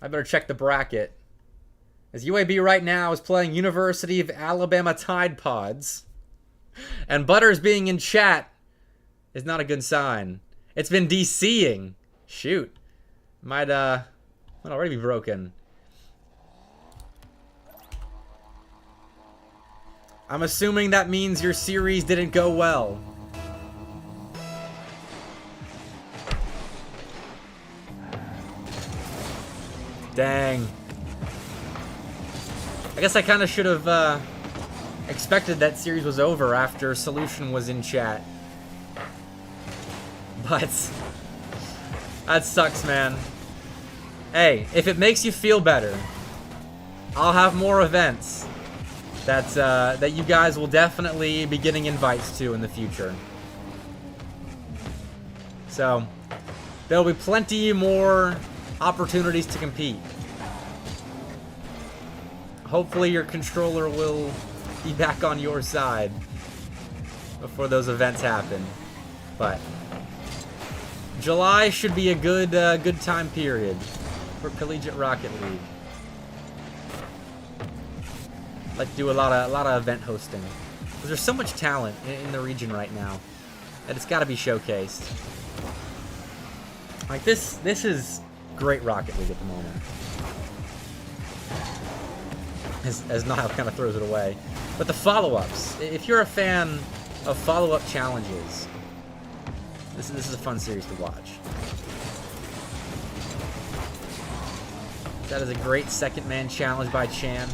I better check the bracket. As UAB right now is playing University of Alabama Tide Pods. And Butters being in chat is not a good sign. It's been DCing. Shoot. Might already be broken. I'm assuming that means your series didn't go well. Dang. I guess I kind of should have expected that series was over after Solution was in chat. But that sucks, man. Hey, if it makes you feel better, I'll have more events that you guys will definitely be getting invites to in the future. So there'll be plenty more opportunities to compete. Hopefully your controller will be back on your side before those events happen. But July should be a good time period for Collegiate Rocket League. Like to do a lot of event hosting, because there's so much talent in the region right now that it's got to be showcased. Like this is great Rocket League at the moment. As Nile kind of throws it away. But the follow-ups, if you're a fan of follow-up challenges, this is a fun series to watch. That is a great second man challenge by Chan.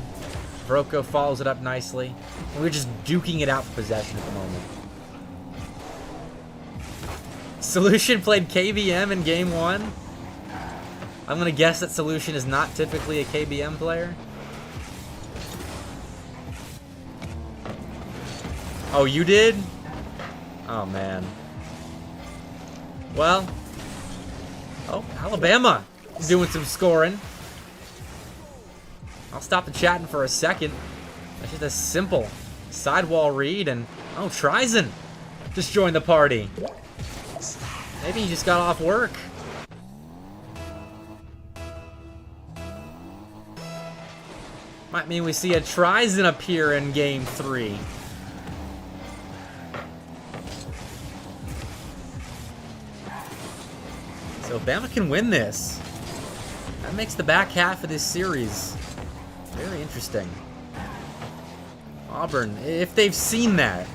Broco follows it up nicely. And we're just duking it out for possession at the moment. Solution played KBM in game 1. I'm going to guess that Solution is not typically a KBM player. Oh, you did? Oh, man. Well. Oh, Alabama doing some scoring. I'll stop the chatting for a second. That's just a simple sidewall read, and oh, Trizen just joined the party. Maybe he just got off work. Might mean we see a Trizin appear in Game 3. So if Bama can win this, that makes the back half of this series very interesting. Auburn, if they've seen that,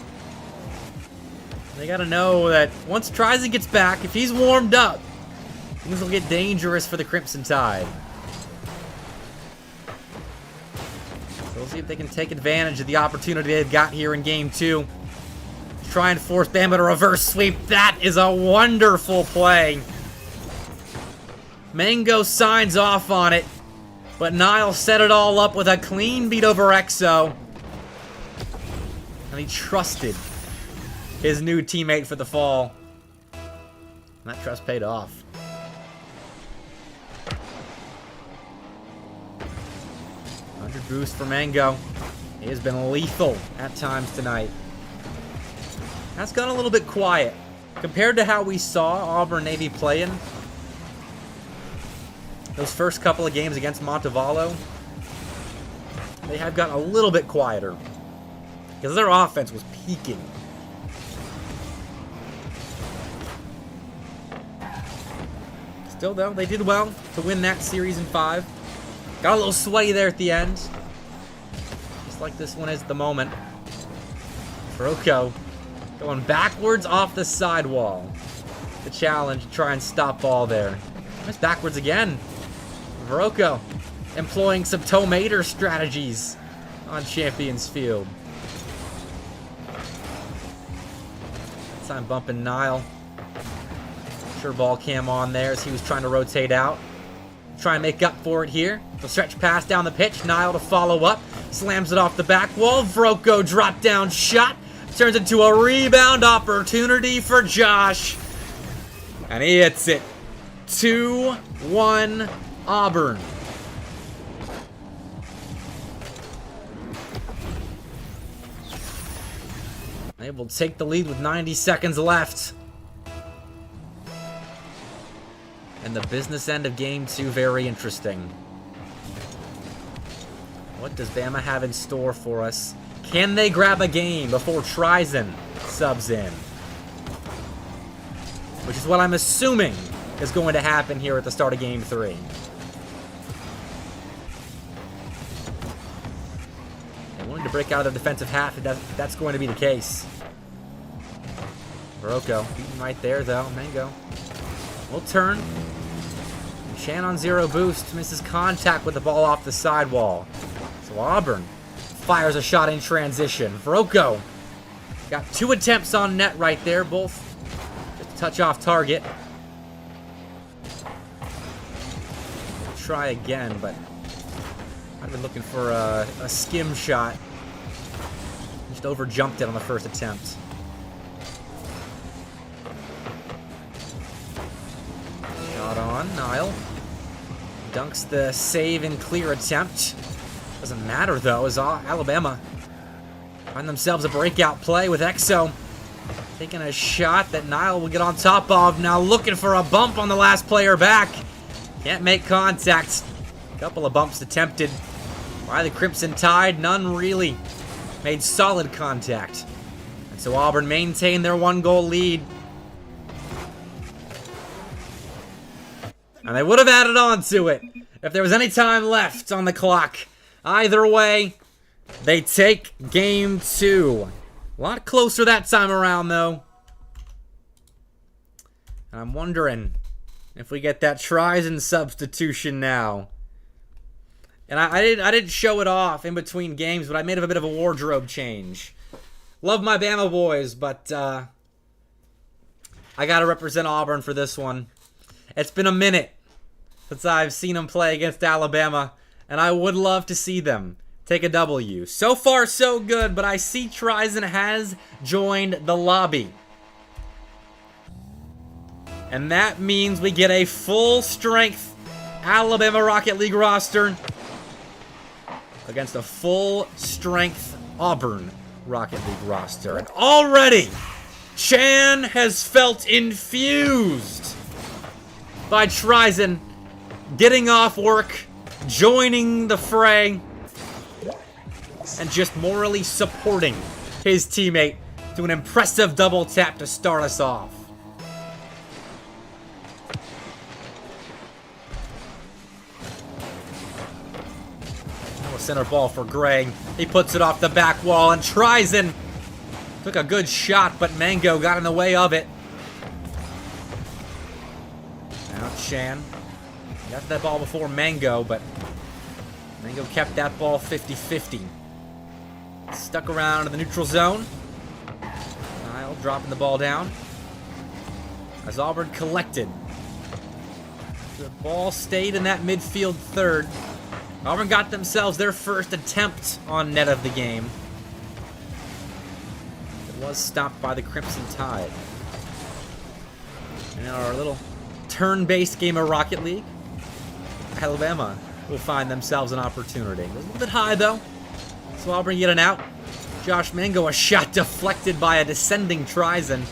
they gotta know that once Trizin gets back, if he's warmed up, things will get dangerous for the Crimson Tide. So we'll see if they can take advantage of the opportunity they've got here in Game 2. Try and force Bama to reverse sweep. That is a wonderful play. Mango signs off on it, but Niall set it all up with a clean beat over Exo. And he trusted his new teammate for the fall. And that trust paid off. Boost for Mango. He has been lethal at times tonight. That's gone a little bit quiet. Compared to how we saw Auburn Navy playing those first couple of games against Montevallo, they have gotten a little bit quieter. Because their offense was peaking. Still though, they did well to win that series in 5. Got a little sweaty there at the end. Just like this one is at the moment. Verocco going backwards off the sidewall. The challenge to try and stop ball there. It's backwards again. Verocco employing some tomato strategies on Champions Field. This time bumping Niall. Sure ball cam on there as he was trying to rotate out. Try and make up for it here. The stretch pass down the pitch. Niall to follow up. Slams it off the back wall. Verocco drop down shot. Turns into a rebound opportunity for Josh. And he hits it. 2-1 Auburn. They will take the lead with 90 seconds left. And the business end of Game 2, very interesting. What does Bama have in store for us? Can they grab a game before Trizin subs in? Which is what I'm assuming is going to happen here at the start of Game 3. They wanted to break out of the defensive half if that's going to be the case. Verocco beaten right there, though. Mango will turn. Chan on 0 boost. Misses contact with the ball off the sidewall. So Auburn fires a shot in transition. Verocco got 2 attempts on net right there. Both just a touch off target. Try again, but I've been looking for a skim shot. Just over jumped it on the first attempt. Shot on Niall. Dunks the save and clear attempt. Doesn't matter though, as Alabama find themselves a breakout play with Exo taking a shot that Niall will get on top of. Now looking for a bump on the last player back. Can't make contact. A couple of bumps attempted by the Crimson Tide. None really made solid contact. And so Auburn maintained their 1-goal lead. And they would have added on to it if there was any time left on the clock. Either way, they take Game 2. A lot closer that time around, though. And I'm wondering if we get that Trizin substitution now. And I didn't show it off in between games, but I made a bit of a wardrobe change. Love my Bama boys, but I got to represent Auburn for this one. It's been a minute since I've seen them play against Alabama, and I would love to see them take a W. So far, so good, but I see Trizin has joined the lobby. And that means we get a full-strength Alabama Rocket League roster against a full-strength Auburn Rocket League roster. And already, Chan has felt infused by Trizin getting off work, joining the fray. and just morally supporting his teammate to an impressive double tap to start us off. Center ball for Gray. He puts it off the back wall, and Trizen took a good shot, but Mango got in the way of it. Now Chan got that ball before Mango, but Mango kept that ball 50-50. Stuck around in the neutral zone. Nile dropping the ball down as Auburn collected. The ball stayed in that midfield third. Auburn got themselves their first attempt on net of the game. It was stopped by the Crimson Tide. And in our little turn-based game of Rocket League, Alabama will find themselves an opportunity. A little bit high, though. So Auburn get an out. Josh Mango, a shot deflected by a descending Trizen.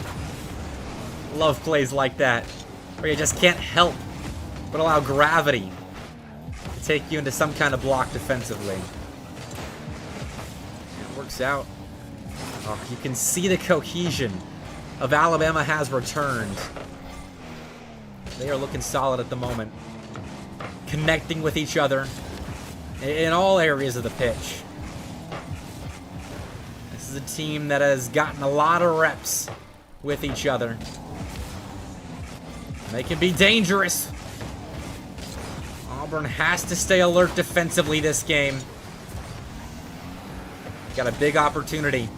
Love plays like that, where you just can't help but allow gravity to take you into some kind of block defensively. It works out. Oh, you can see the cohesion of Alabama has returned. They are looking solid at the moment. Connecting with each other in all areas of the pitch. This is a team that has gotten a lot of reps with each other. They can be dangerous. Auburn has to stay alert defensively this game. Got a big opportunity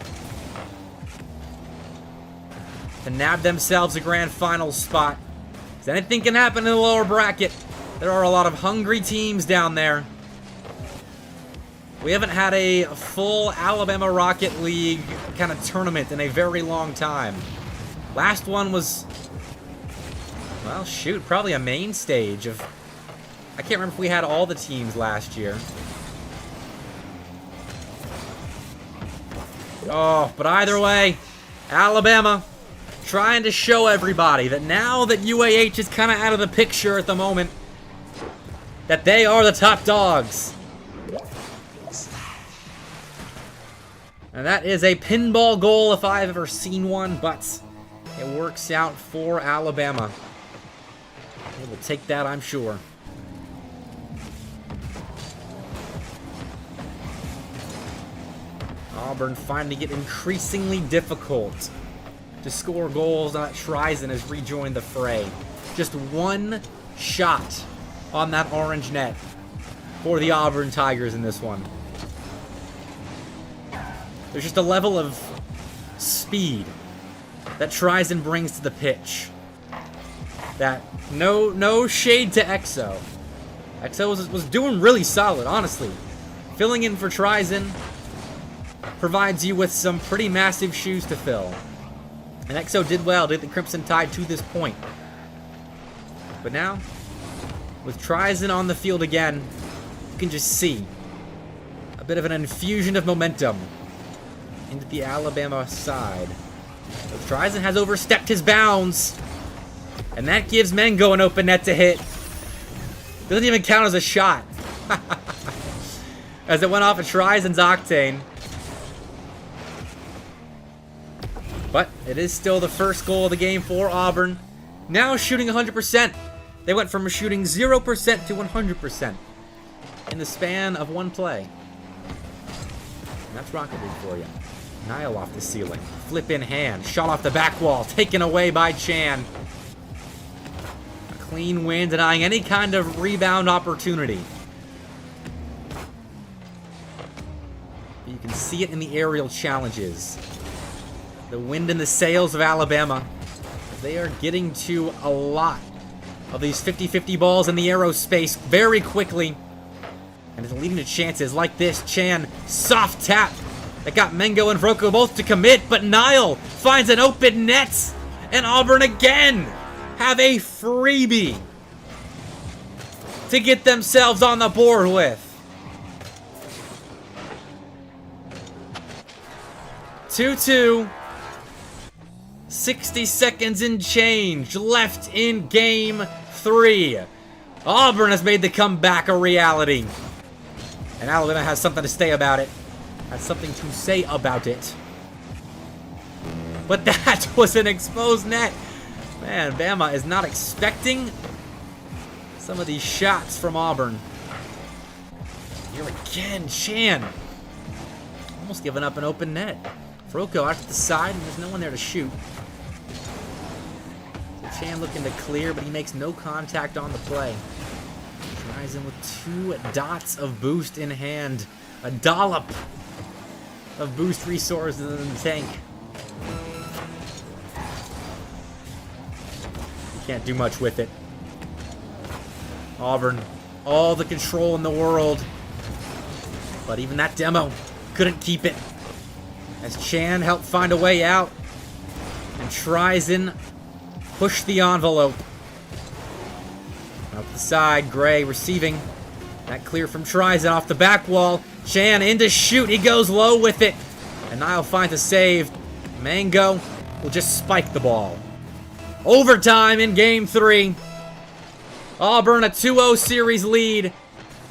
to nab themselves a grand finals spot. Because anything can happen in the lower bracket. There are a lot of hungry teams down there. We haven't had a full Alabama Rocket League kind of tournament in a very long time. Last one was, well, shoot, probably a main stage of, I can't remember if we had all the teams last year. Oh, but either way, Alabama trying to show everybody that now that UAH is kind of out of the picture at the moment, that they are the top dogs. And that is a pinball goal if I've ever seen one, but it works out for Alabama. They will take that, I'm sure. Auburn finding it increasingly difficult to score goals. Trizen has rejoined the fray. Just one shot on that orange net for the Auburn Tigers in this one. There's just a level of speed that Trizen brings to the pitch. That no shade to Exo. Exo was doing really solid, honestly. Filling in for Trizen provides you with some pretty massive shoes to fill. And Exo did well to get the Crimson Tide to this point. But now, with Trizen on the field again, you can just see a bit of an infusion of momentum into the Alabama side. So Trizen has overstepped his bounds, and that gives Mango an open net to hit. Doesn't even count as a shot. As it went off of Trizen's Octane. But it is still the first goal of the game for Auburn. Now shooting 100%. They went from shooting 0% to 100% in the span of one play. And that's Rocket League for you. Nile off the ceiling. Flip in hand. Shot off the back wall. Taken away by Chan. A clean win, denying any kind of rebound opportunity. You can see it in the aerial challenges. The wind in the sails of Alabama. They are getting to a lot of these 50-50 balls in the aerospace very quickly. And it's leading to chances like this. Chan, soft tap. That got Mango and Vroko both to commit, but Nile finds an open net. And Auburn again have a freebie to get themselves on the board with. 2-2. 60 seconds and change left in game 3. Auburn has made the comeback a reality. And Alabama has something to say about it, has something to say about it. But that was an exposed net. Man, Bama is not expecting some of these shots from Auburn. Here again, Chan. Almost giving up an open net. Vroko out to the side, and there's no one there to shoot. So Chan looking to clear, but he makes no contact on the play. Tries in with 2 dots of boost in hand. A dollop of boost resources in the tank. Can't do much with it. Auburn, all the control in the world. But even that demo couldn't keep it. As Chan helped find a way out. And Trizen pushed the envelope. Up the side, Gray receiving. That clear from Trizen off the back wall. Chan in to shoot. He goes low with it. And Nile finds a save. Mango will just spike the ball. Overtime in Game 3. Auburn a 2-0 series lead.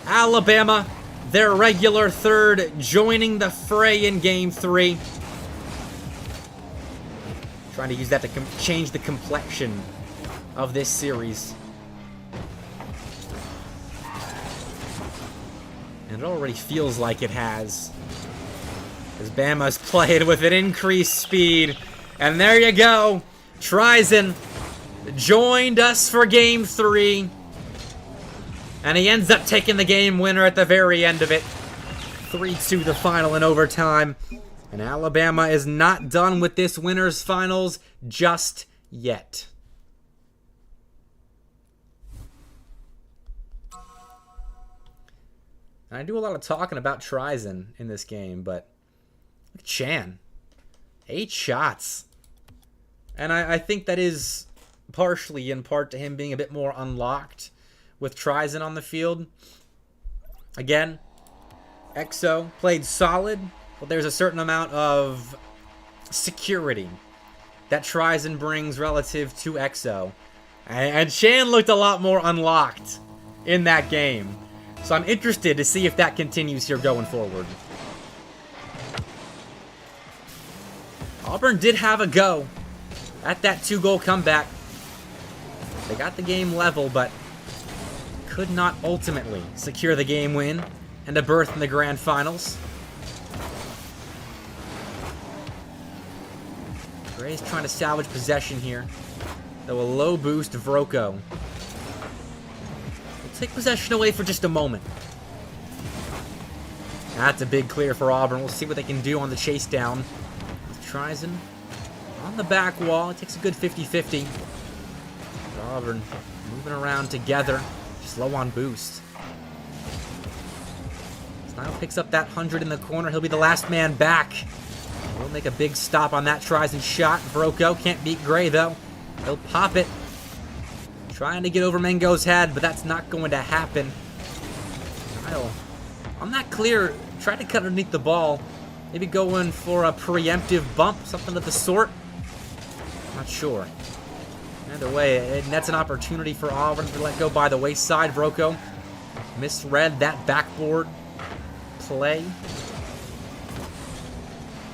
Alabama, their regular third, joining the fray in Game 3. Trying to use that to change the complexion of this series. And it already feels like it has. As Bama's played with an increased speed. And there you go. Trizen joined us for Game 3. And he ends up taking the game winner at the very end of it. 3-2 the final in overtime. And Alabama is not done with this winners finals just yet. And I do a lot of talking about Trizen in this game, but look at Chan. 8 shots. And I think that is partially in part to him being a bit more unlocked with Trizen on the field. Again, EXO played solid, but there's a certain amount of security that Trizen brings relative to EXO. And Chan looked a lot more unlocked in that game. So I'm interested to see if that continues here going forward. Auburn did have a go at that 2-goal comeback. They got the game level, but could not ultimately secure the game win and a berth in the grand finals. Gray's trying to salvage possession here, though a low boost Vroko will take possession away for just a moment. That's a big clear for Auburn. We'll see what they can do on the chase down. Trizen on the back wall. It takes a good 50-50. Auburn moving around together. Just low on boost. Snile picks up that 100 in the corner. He'll be the last man back. We'll make a big stop on that Trizen shot. Vroko can't beat Gray, though. He'll pop it. Trying to get over Mango's head, but that's not going to happen. Snile on that clear. Try to cut underneath the ball. Maybe going for a preemptive bump, something of the sort. Not sure. Either way, that's an opportunity for Auburn to let go by the wayside. Vroko misread that backboard play.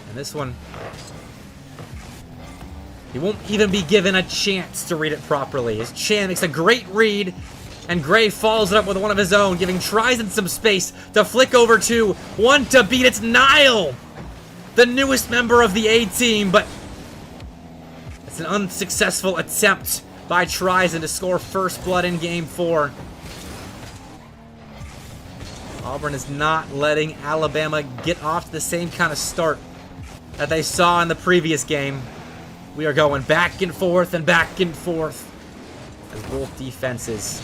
And this one, he won't even be given a chance to read it properly. As Chan makes a great read, and Gray follows it up with one of his own, giving Trizen some space to flick over to. One to beat. It's Nile, the newest member of the A-team, but it's an unsuccessful attempt by Trizen to score first blood in Game 4. Auburn is not letting Alabama get off to the same kind of start that they saw in the previous game. We are going back and forth and back and forth as both defenses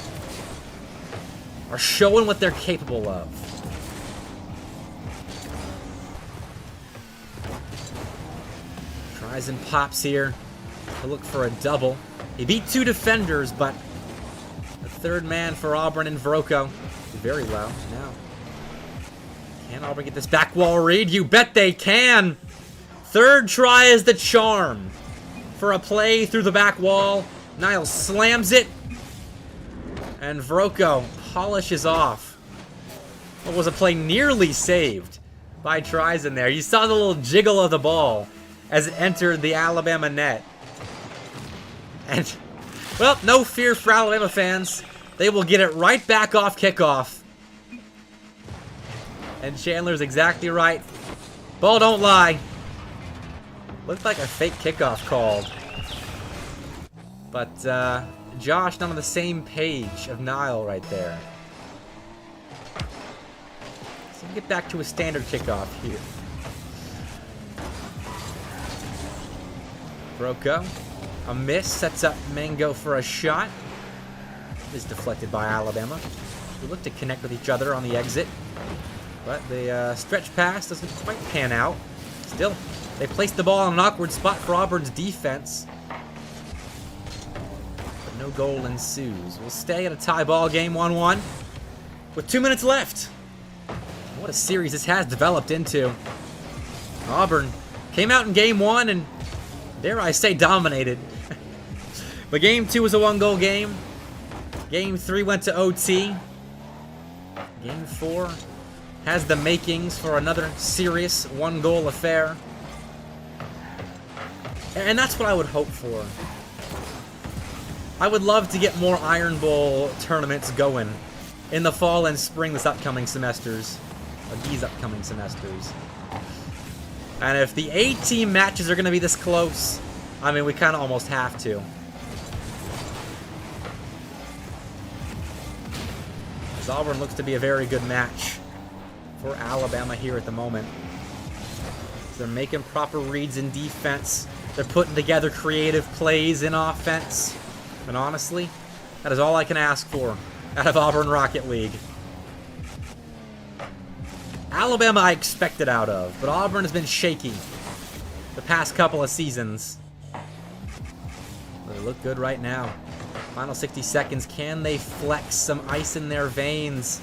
are showing what they're capable of. Trizen pops here to look for a double. He beat 2 defenders, but the third man for Auburn and Vroko did very well. Now, can Auburn get this back wall read? You bet they can. Third try is the charm for a play through the back wall. Nile slams it, and Vroko polishes off what was a play nearly saved by Trison there. You saw the little jiggle of the ball as it entered the Alabama net. And, well, no fear for Alabama fans. They will get it right back off kickoff. And Chandler's exactly right. Ball don't lie. Looked like a fake kickoff called. But, Josh not on the same page of Niall right there. So we'll get back to a standard kickoff here. Broco. A miss. Sets up Mango for a shot. Is deflected by Alabama. They look to connect with each other on the exit. But the stretch pass doesn't quite pan out. Still, they placed the ball in an awkward spot for Auburn's defense. But no goal ensues. We'll stay at a tie ball game 1-1 with 2 minutes left. What a series this has developed into. Auburn came out in game 1 and, dare I say, dominated. But game 2 was a 1-goal game. Game 3 went to OT. Game 4 has the makings for another serious 1-goal affair. And that's what I would hope for. I would love to get more Iron Bowl tournaments going in the fall and spring this upcoming semesters. Or these upcoming semesters. And if the A-team matches are going to be this close, I mean, we kind of almost have to. As Auburn looks to be a very good match for Alabama here at the moment. They're making proper reads in defense. They're putting together creative plays in offense. And honestly, that is all I can ask for out of Auburn Rocket League. Alabama I expected out of, but Auburn has been shaky the past couple of seasons. They look good right now. Final 60 seconds. Can they flex some ice in their veins?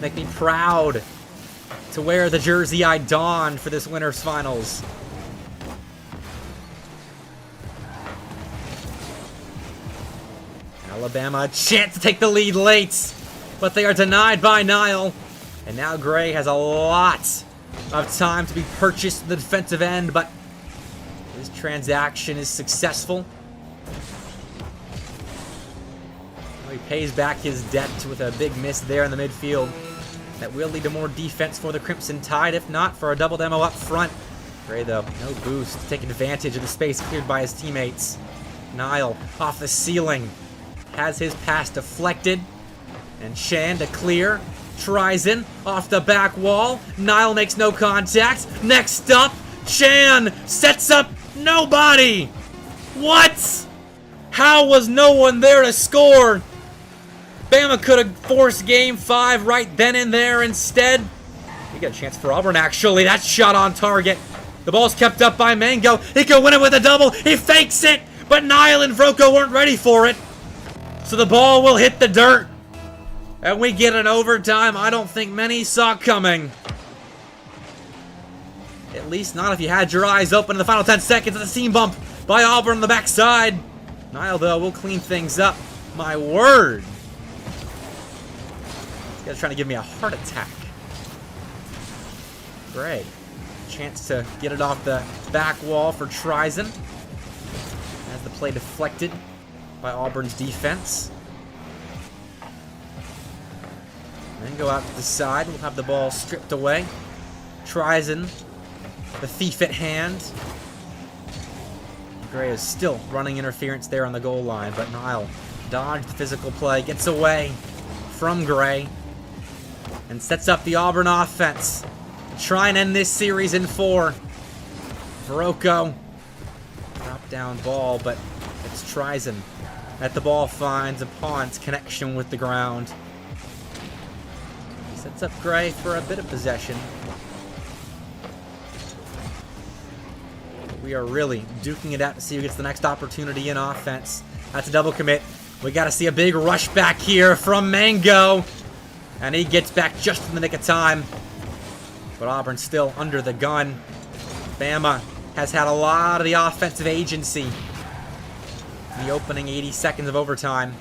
Make me proud to wear the jersey I donned for this winter's finals. Alabama, a chance to take the lead late, but they are denied by Niall. And now Gray has a lot of time to be purchased in the defensive end, but his transaction is successful. He pays back his debt with a big miss there in the midfield. That will lead to more defense for the Crimson Tide, if not for a double demo up front. Gray, though, no boost to take advantage of the space cleared by his teammates. Niall off the ceiling. Has his pass deflected. And Shan to clear. Trison off the back wall. Niall makes no contact. Next up, Shan sets up nobody. What? How was no one there to score? Bama could have forced game 5 right then and there instead. We got a chance for Auburn, actually. That shot on target. The ball's kept up by Mango. He could win it with a double. He fakes it, but Niall and Vroko weren't ready for it. So the ball will hit the dirt. And we get an overtime I don't think many saw coming. At least not if you had your eyes open in the final 10 seconds of the seam bump by Auburn on the backside. Niall, though, will clean things up. My word. This guy's trying to give me a heart attack. Gray. Chance to get it off the back wall for Trison. Has the play deflected by Auburn's defense. Then go out to the side. We'll have the ball stripped away. Trison, the thief at hand. Gray is still running interference there on the goal line, but Niall dodged the physical play, gets away from Gray, and sets up the Auburn offense to try and end this series in 4. Vroko, drop down ball, but it's Trison that the ball finds upon its connection with the ground. He sets up Gray for a bit of possession. We are really duking it out to see who gets the next opportunity in offense. That's a double commit. We got to see a big rush back here from Mango. And he gets back just in the nick of time. But Auburn's still under the gun. Bama has had a lot of the offensive agency in the opening 80 seconds of overtime.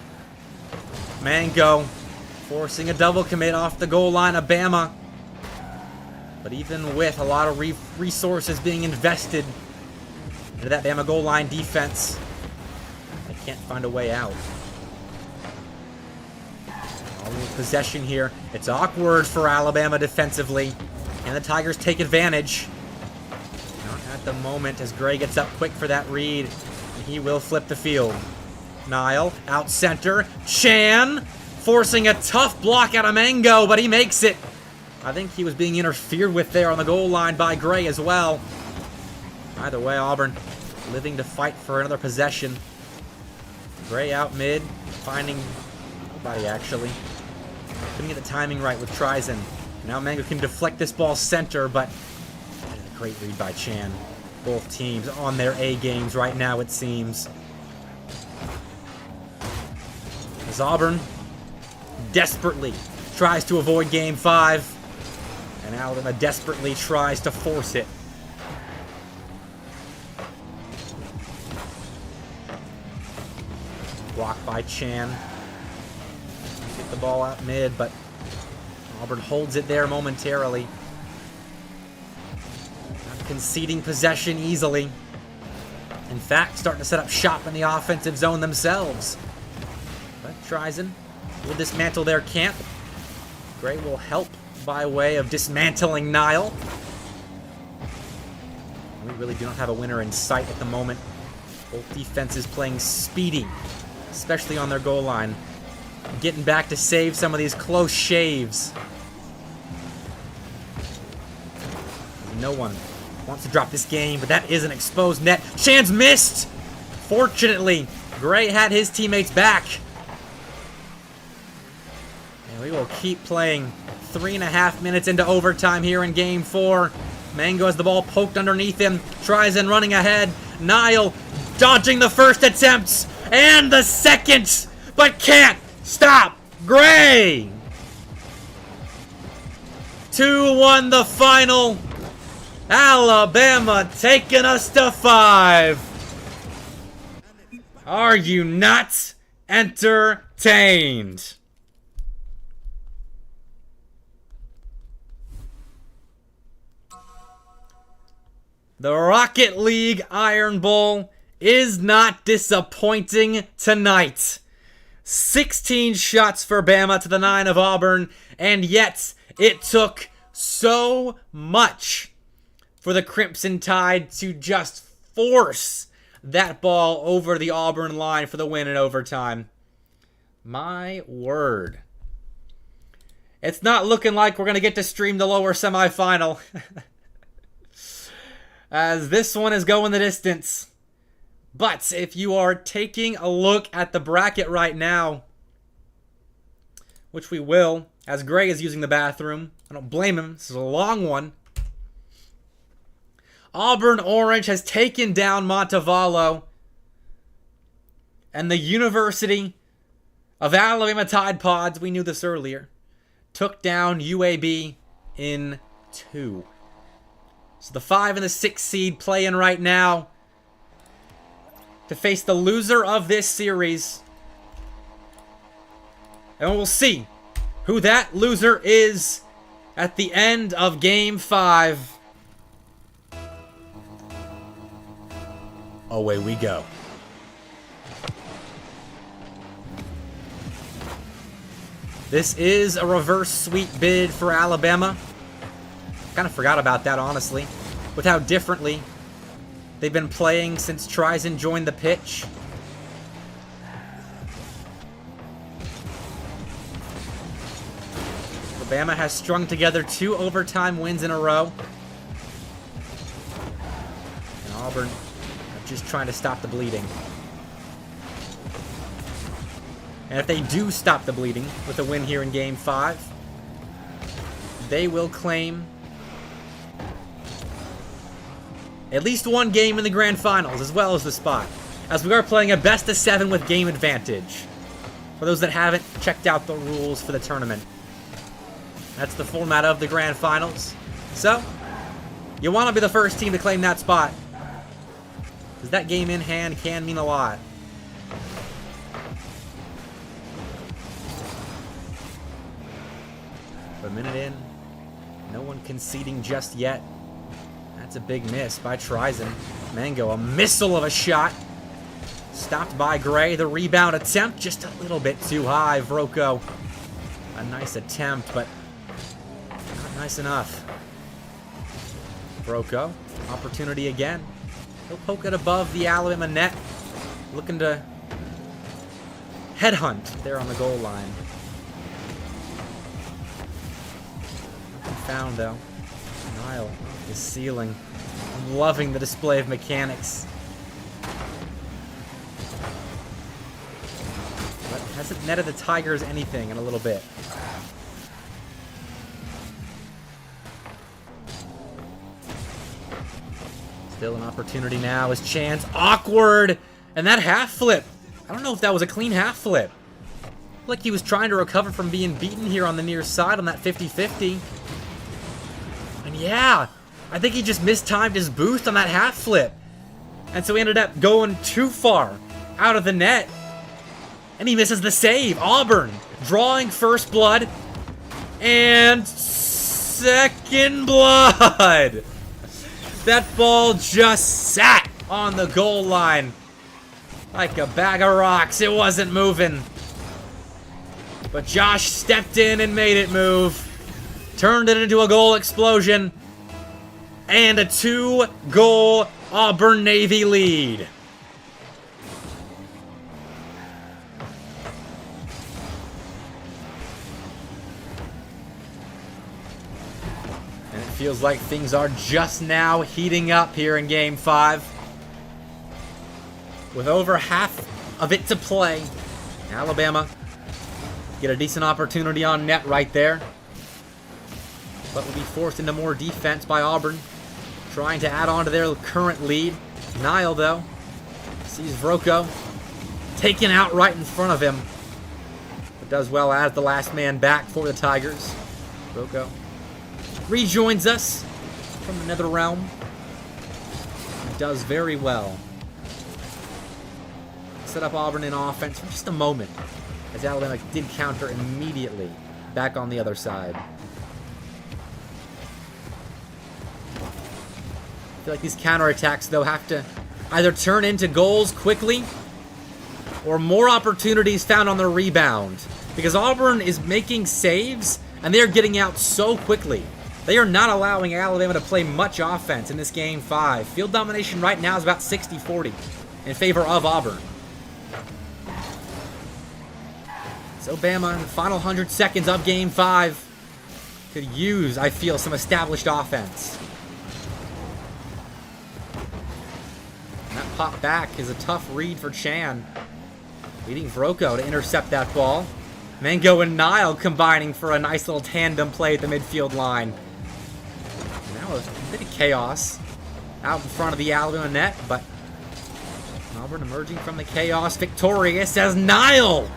Mango forcing a double commit off the goal line of Bama. But even with a lot of resources being invested into that Bama goal line defense, they can't find a way out. All in possession here. It's awkward for Alabama defensively. And the Tigers take advantage. Not at the moment as Gray gets up quick for that read. And he will flip the field. Nile, out center. Chan, forcing a tough block out of Mango, but he makes it. I think he was being interfered with there on the goal line by Gray as well. Either way, Auburn living to fight for another possession. Gray out mid, finding nobody actually. Couldn't get the timing right with Trizen. Now Mango can deflect this ball center, but a great read by Chan. Both teams on their A games right now, it seems. As Auburn desperately tries to avoid Game 5. And Alabama desperately tries to force it. Blocked by Chan. Get the ball out mid, but Auburn holds it there momentarily. Not conceding possession easily. In fact, starting to set up shop in the offensive zone themselves. But Trizen will dismantle their camp. Gray will help by way of dismantling Nile. We really do not have a winner in sight at the moment. Both defenses playing speedy, especially on their goal line. Getting back to save some of these close shaves. No one wants to drop this game, but that is an exposed net. Chan's missed! Fortunately, Gray had his teammates back. And we will keep playing. 3.5 minutes into overtime here in Game 4. Mango has the ball poked underneath him. Trizen running ahead. Nile dodging the first attempt and the second, but can't stop Gray. 2-1 the final. Alabama taking us to 5. Are you not entertained? The Rocket League Iron Bowl is not disappointing tonight. 16 shots for Bama to the 9 of Auburn, and yet it took so much for the Crimson Tide to just force that ball over the Auburn line for the win in overtime. My word. It's not looking like we're going to get to stream the lower semifinal. As this one is going the distance. But if you are taking a look at the bracket right now, which we will, as Gray is using the bathroom, I don't blame him, this is a long one. Auburn Orange has taken down Montevallo, and the University of Alabama Tide Pods, we knew this earlier, took down UAB in 2. So the 5 and the 6 seed playing right now to face the loser of this series. And we'll see who that loser is at the end of Game 5. Away we go. This is a reverse sweep bid for Alabama. Kind of forgot about that, honestly, with how differently they've been playing since Trizen joined the pitch. Bama has strung together 2 overtime wins in a row. And Auburn are just trying to stop the bleeding. And if they do stop the bleeding with a win here in Game 5, they will claim at least one game in the grand finals, as well as the spot, as we are playing a best of 7 with game advantage. For those that haven't checked out the rules for the tournament, that's the format of the grand finals. So, you want to be the first team to claim that spot, because that game in hand can mean a lot. A minute in, No one conceding just yet. That's a big miss by Trizen. Mango, a missile of a shot. Stopped by Gray. The rebound attempt just a little bit too high. Vroko, a nice attempt, but not nice enough. Vroko, opportunity again. He'll poke it above the Alabama net. Looking to headhunt there on the goal line. Nothing found though. Nile is ceiling. I'm loving the display of mechanics. But hasn't netted the Tigers anything in a little bit. Still an opportunity now as Chance. Awkward! And that half flip. I don't know if that was a clean half flip. Like he was trying to recover from being beaten here on the near side on that 50-50. And yeah, I think he just mistimed his boost on that half flip. And so he ended up going too far out of the net. And he misses the save. Auburn drawing first blood. And second blood. That ball just sat on the goal line like a bag of rocks. It wasn't moving. But Josh stepped in and made it move. Turned it into a goal explosion. And a 2-goal Auburn Navy lead. And it feels like things are just now heating up here in Game 5. With over half of it to play. Alabama get a decent opportunity on net right there. But will be forced into more defense by Auburn. Trying to add on to their current lead. Nile, though, sees Vroko taken out right in front of him. But does well as the last man back for the Tigers. Vroko rejoins us from the nether realm. He does very well. Set up Auburn in offense for just a moment, as Alabama did counter immediately back on the other side. I feel like these counterattacks, though, have to either turn into goals quickly or more opportunities found on the rebound, because Auburn is making saves and they're getting out so quickly. They are not allowing Alabama to play much offense in this Game 5. Field domination right now is about 60-40 in favor of Auburn. So Bama, in the final 100 seconds of Game 5, could use, I feel, some established offense. And that pop back is a tough read for Chan. Leading Vroko to intercept that ball. Mango and Nile combining for a nice little tandem play at the midfield line. Now a bit of chaos out in front of the Alabama net, but Auburn emerging from the chaos victorious as Nile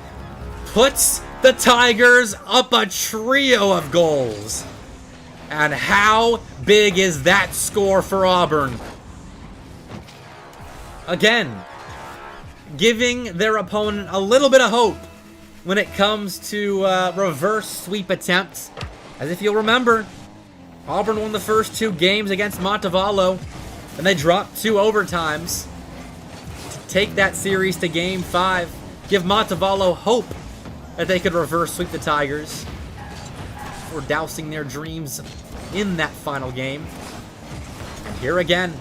puts the Tigers up a trio of goals. And how big is that score for Auburn? Again, giving their opponent a little bit of hope when it comes to reverse sweep attempts. As if you'll remember, Auburn won the first 2 games against Montevallo, and they dropped 2 overtimes to take that series to Game 5. Give Montevallo hope that they could reverse sweep the Tigers before dousing their dreams in that final game. And here again,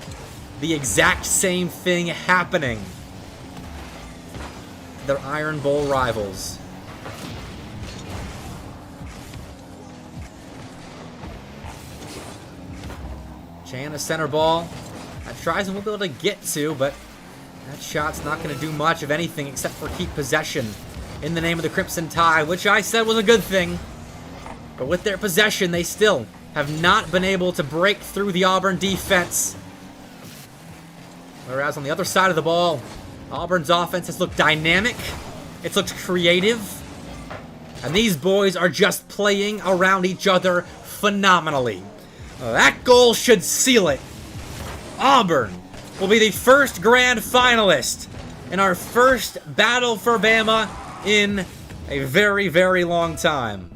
the exact same thing happening. Their Iron Bowl rivals. Chan, a center ball. That Trizen will be able to get to, but that shot's not going to do much of anything except for keep possession in the name of the Crimson Tide, which I said was a good thing. But with their possession, they still have not been able to break through the Auburn defense. Whereas on the other side of the ball, Auburn's offense has looked dynamic. It's looked creative. And these boys are just playing around each other phenomenally. That goal should seal it. Auburn will be the first grand finalist in our first battle for Bama in a very, very long time.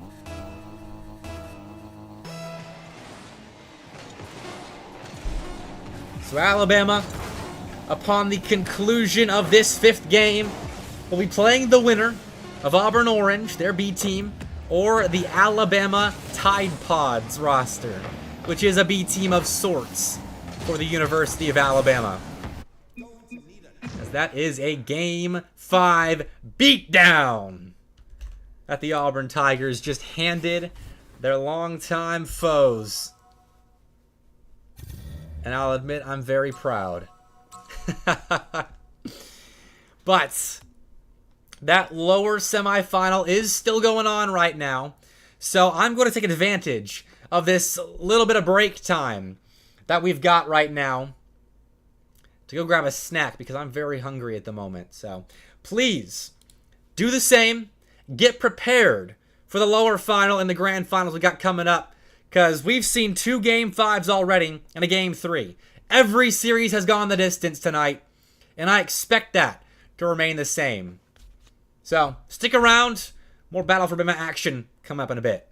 So Alabama, upon the conclusion of this 5th game, will be playing the winner of Auburn Orange, their B team, or the Alabama Tide Pods roster, which is a B team of sorts for the University of Alabama. As that is a Game 5 beatdown that the Auburn Tigers just handed their longtime foes. And I'll admit, I'm very proud. But that lower semifinal is still going on right now. So I'm going to take advantage of this little bit of break time that we've got right now to go grab a snack because I'm very hungry at the moment. So please do the same. Get prepared for the lower final and the grand finals we got coming up, because we've seen 2 Game 5s already and a Game 3. Every series has gone the distance tonight, and I expect that to remain the same. So stick around. More Battle for Bama action coming up in a bit.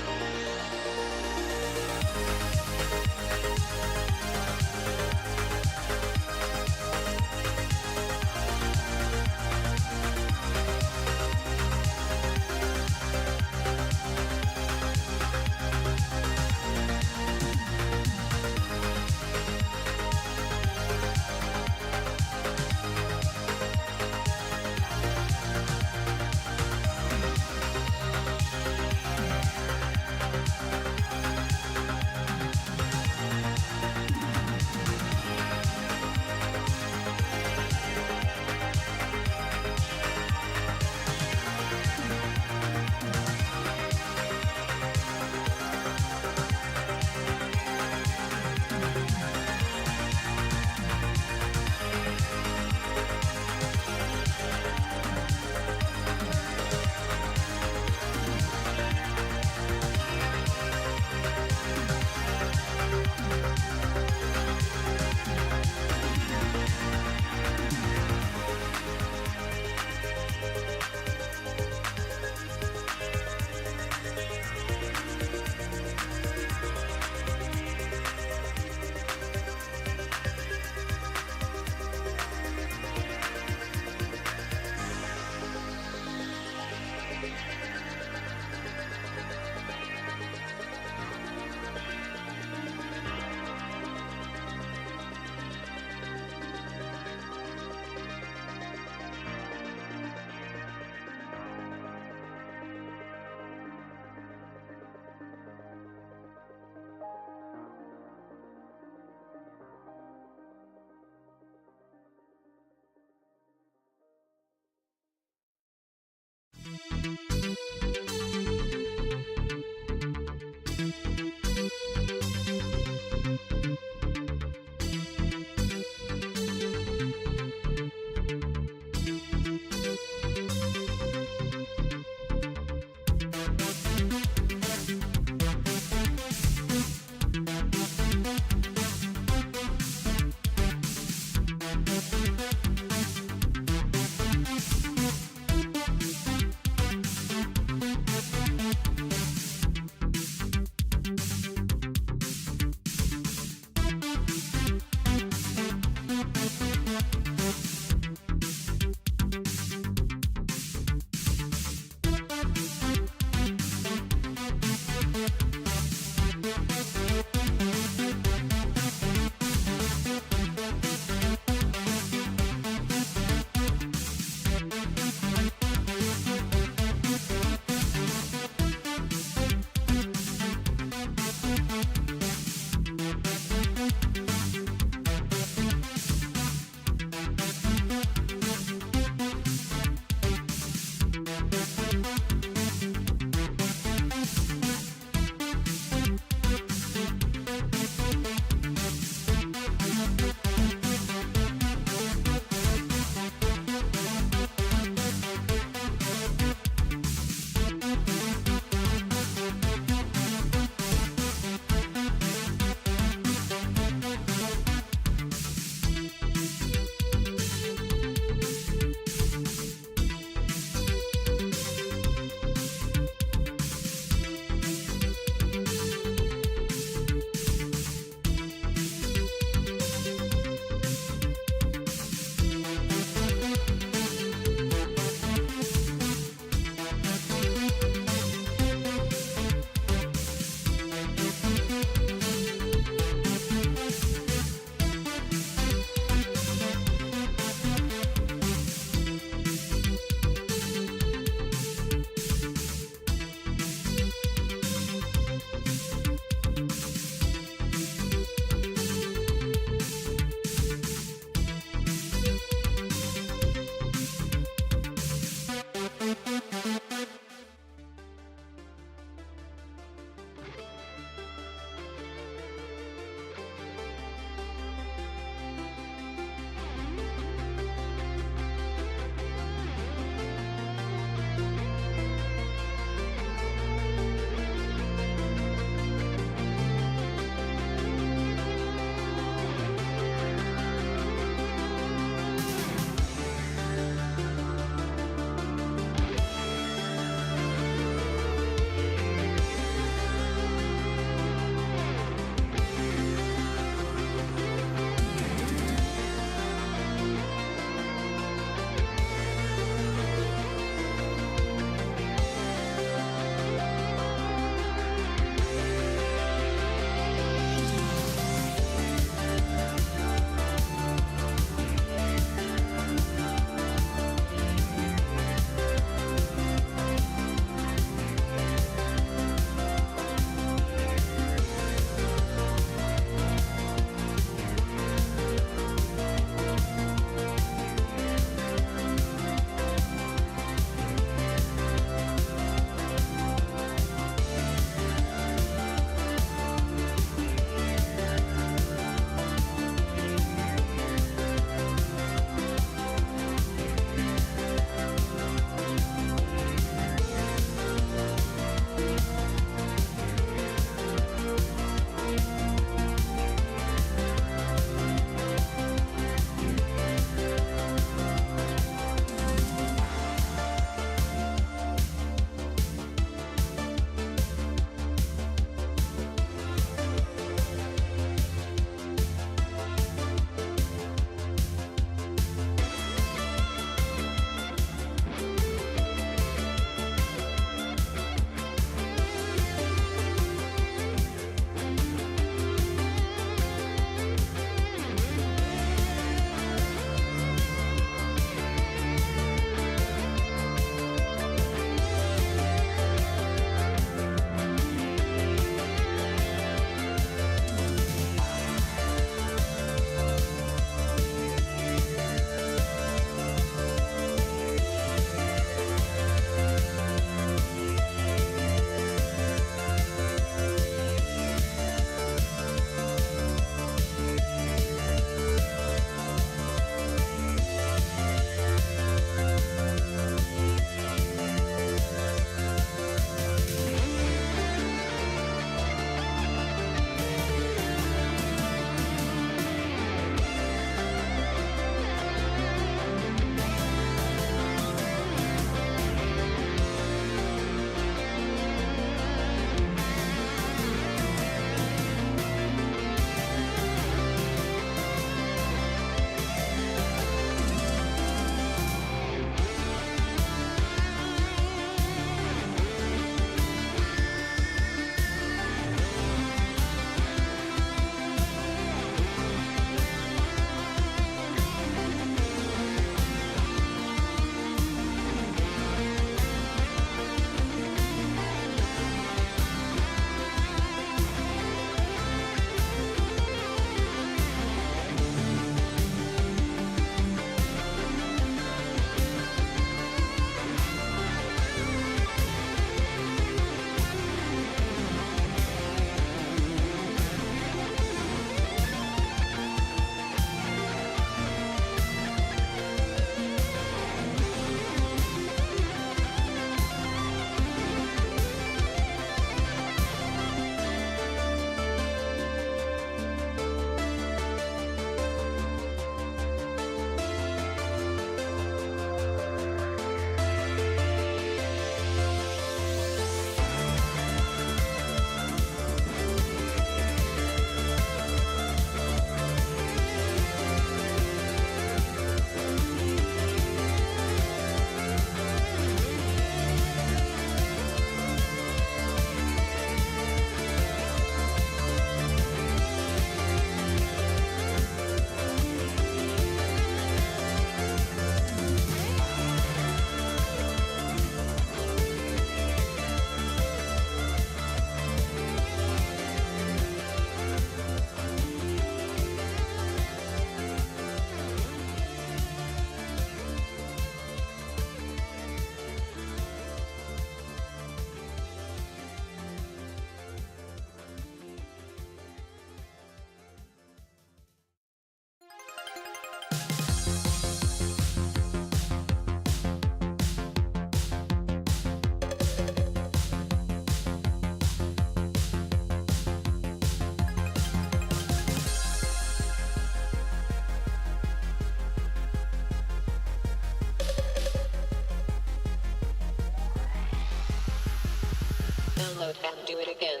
Download and do it again.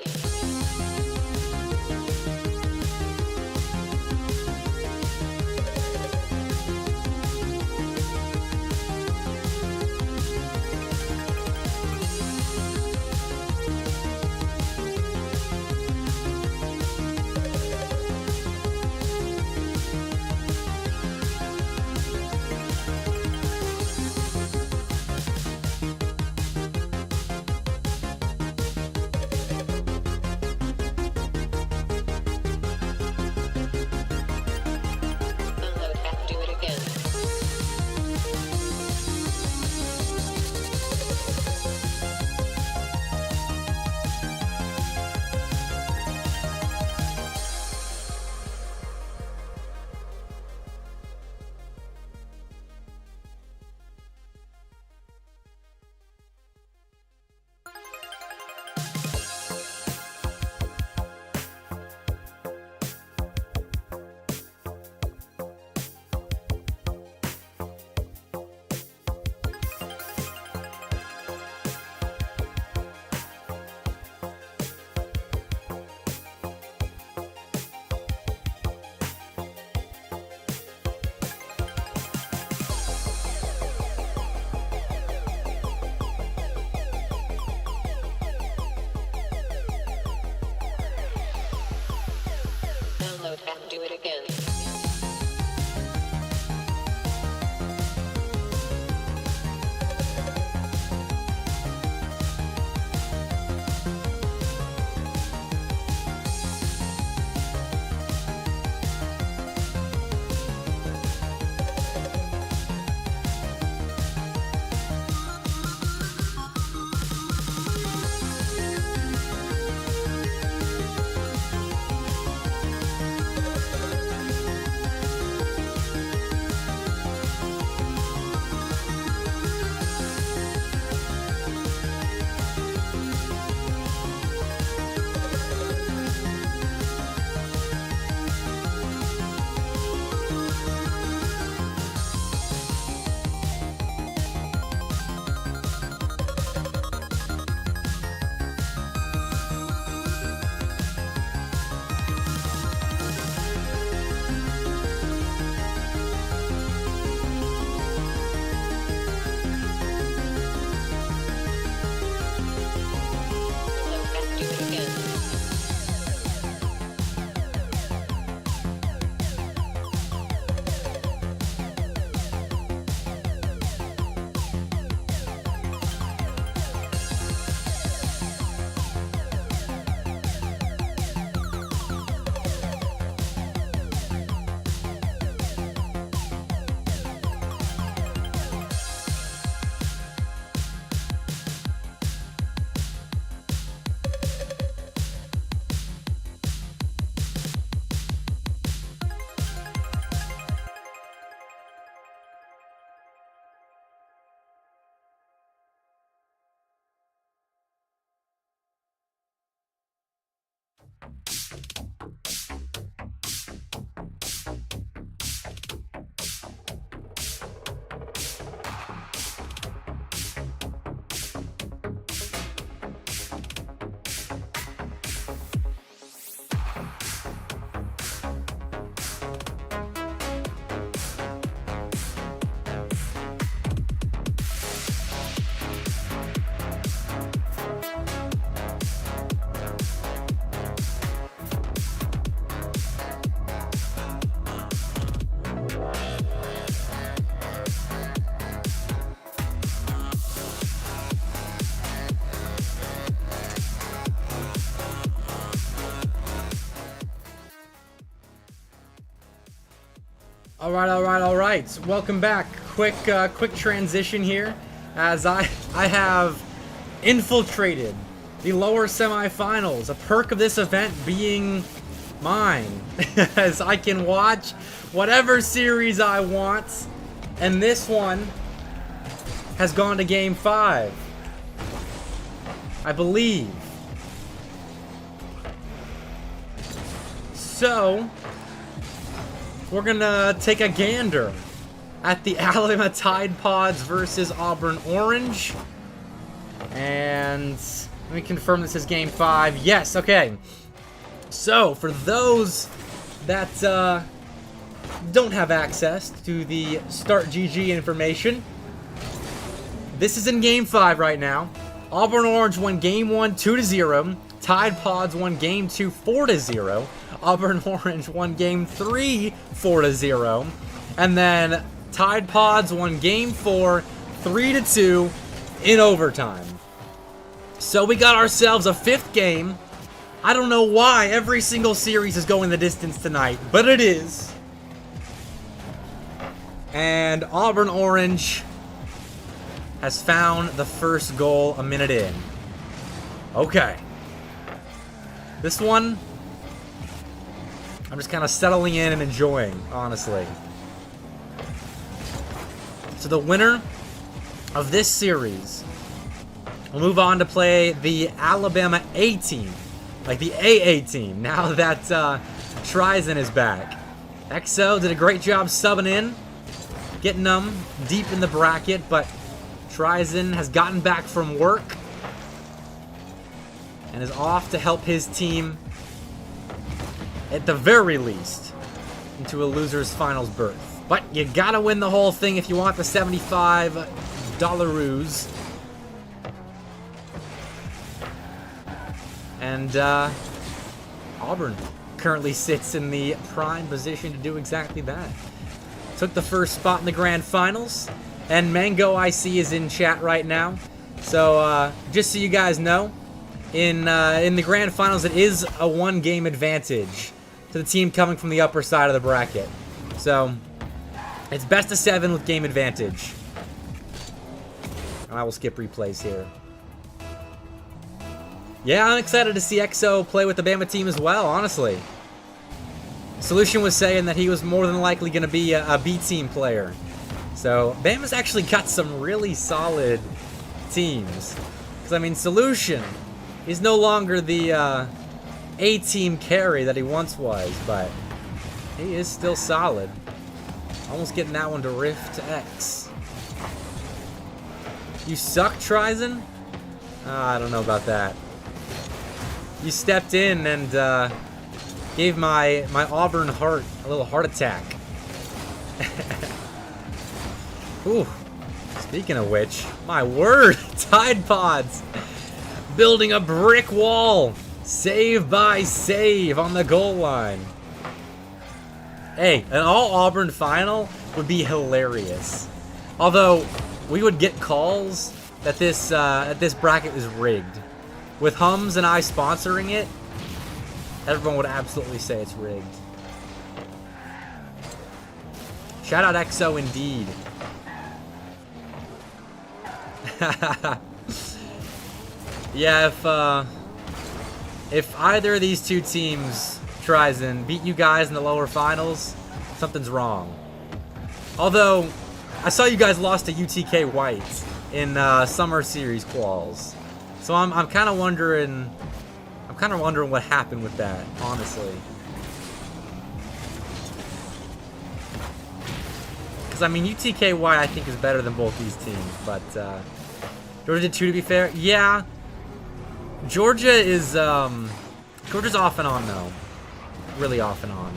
Download and do it again. Download and do it again. Download and do it again. All right. Welcome back. Quick transition here, as I have infiltrated the lower semifinals. A perk of this event being mine, as I can watch whatever series I want, and this one has gone to Game 5, I believe. So we're gonna take a gander at the Alabama Tide Pods versus Auburn Orange. And Let me confirm this is game 5. Yes, okay. So, for those that don't have access to the Start GG information, this is in game 5 right now. Auburn Orange won game 1 2-0. Tide Pods won game 2 4-0. Auburn Orange won game 3 4-0. And then Tide Pods won game 4 3-2 in overtime. So we got ourselves a 5th game. I don't know why every single series is going the distance tonight, but it is. And Auburn Orange has found the first goal a minute in. Okay. This one, I'm just kind of settling in and enjoying, honestly. So the winner of this series will move on to play the Alabama A team, like the AA team, now that Trizen is back. XO did a great job subbing in, getting them deep in the bracket, but Trizen has gotten back from work and is off to help his team, at the very least, into a loser's finals berth. But you gotta win the whole thing if you want the $75-roos. And Auburn currently sits in the prime position to do exactly that. Took the first spot in the grand finals, and Mango IC is in chat right now. So just so you guys know, in the grand finals, it is a 1-game advantage to the team coming from the upper side of the bracket. So it's best of 7 with game advantage. And I will skip replays here. Yeah, I'm excited to see XO play with the Bama team as well, honestly. Solution was saying that he was more than likely going to be a B-team player. So, Bama's actually got some really solid teams. Because, I mean, Solution is no longer the A-team carry that he once was, but he is still solid. Almost getting that one to Rift X. You suck, Trizen? I don't know about that. You stepped in and gave my Auburn heart a little heart attack. Ooh. Speaking of which, my word, Tide Pods building a brick wall. Save by save on the goal line. Hey, an all-Auburn final would be hilarious. Although, we would get calls that this bracket is rigged. With Humbz and I sponsoring it, everyone would absolutely say it's rigged. Shout out XO indeed. Yeah, if either of these two teams tries and beat you guys in the lower finals, something's wrong. Although, I saw you guys lost to UTK White in Summer Series quals. So I'm kind of wondering what happened with that, honestly. Because I mean, UTKY I think is better than both these teams, but Georgia did 2 to be fair. Yeah, Georgia is Georgia's off and on though, really off and on.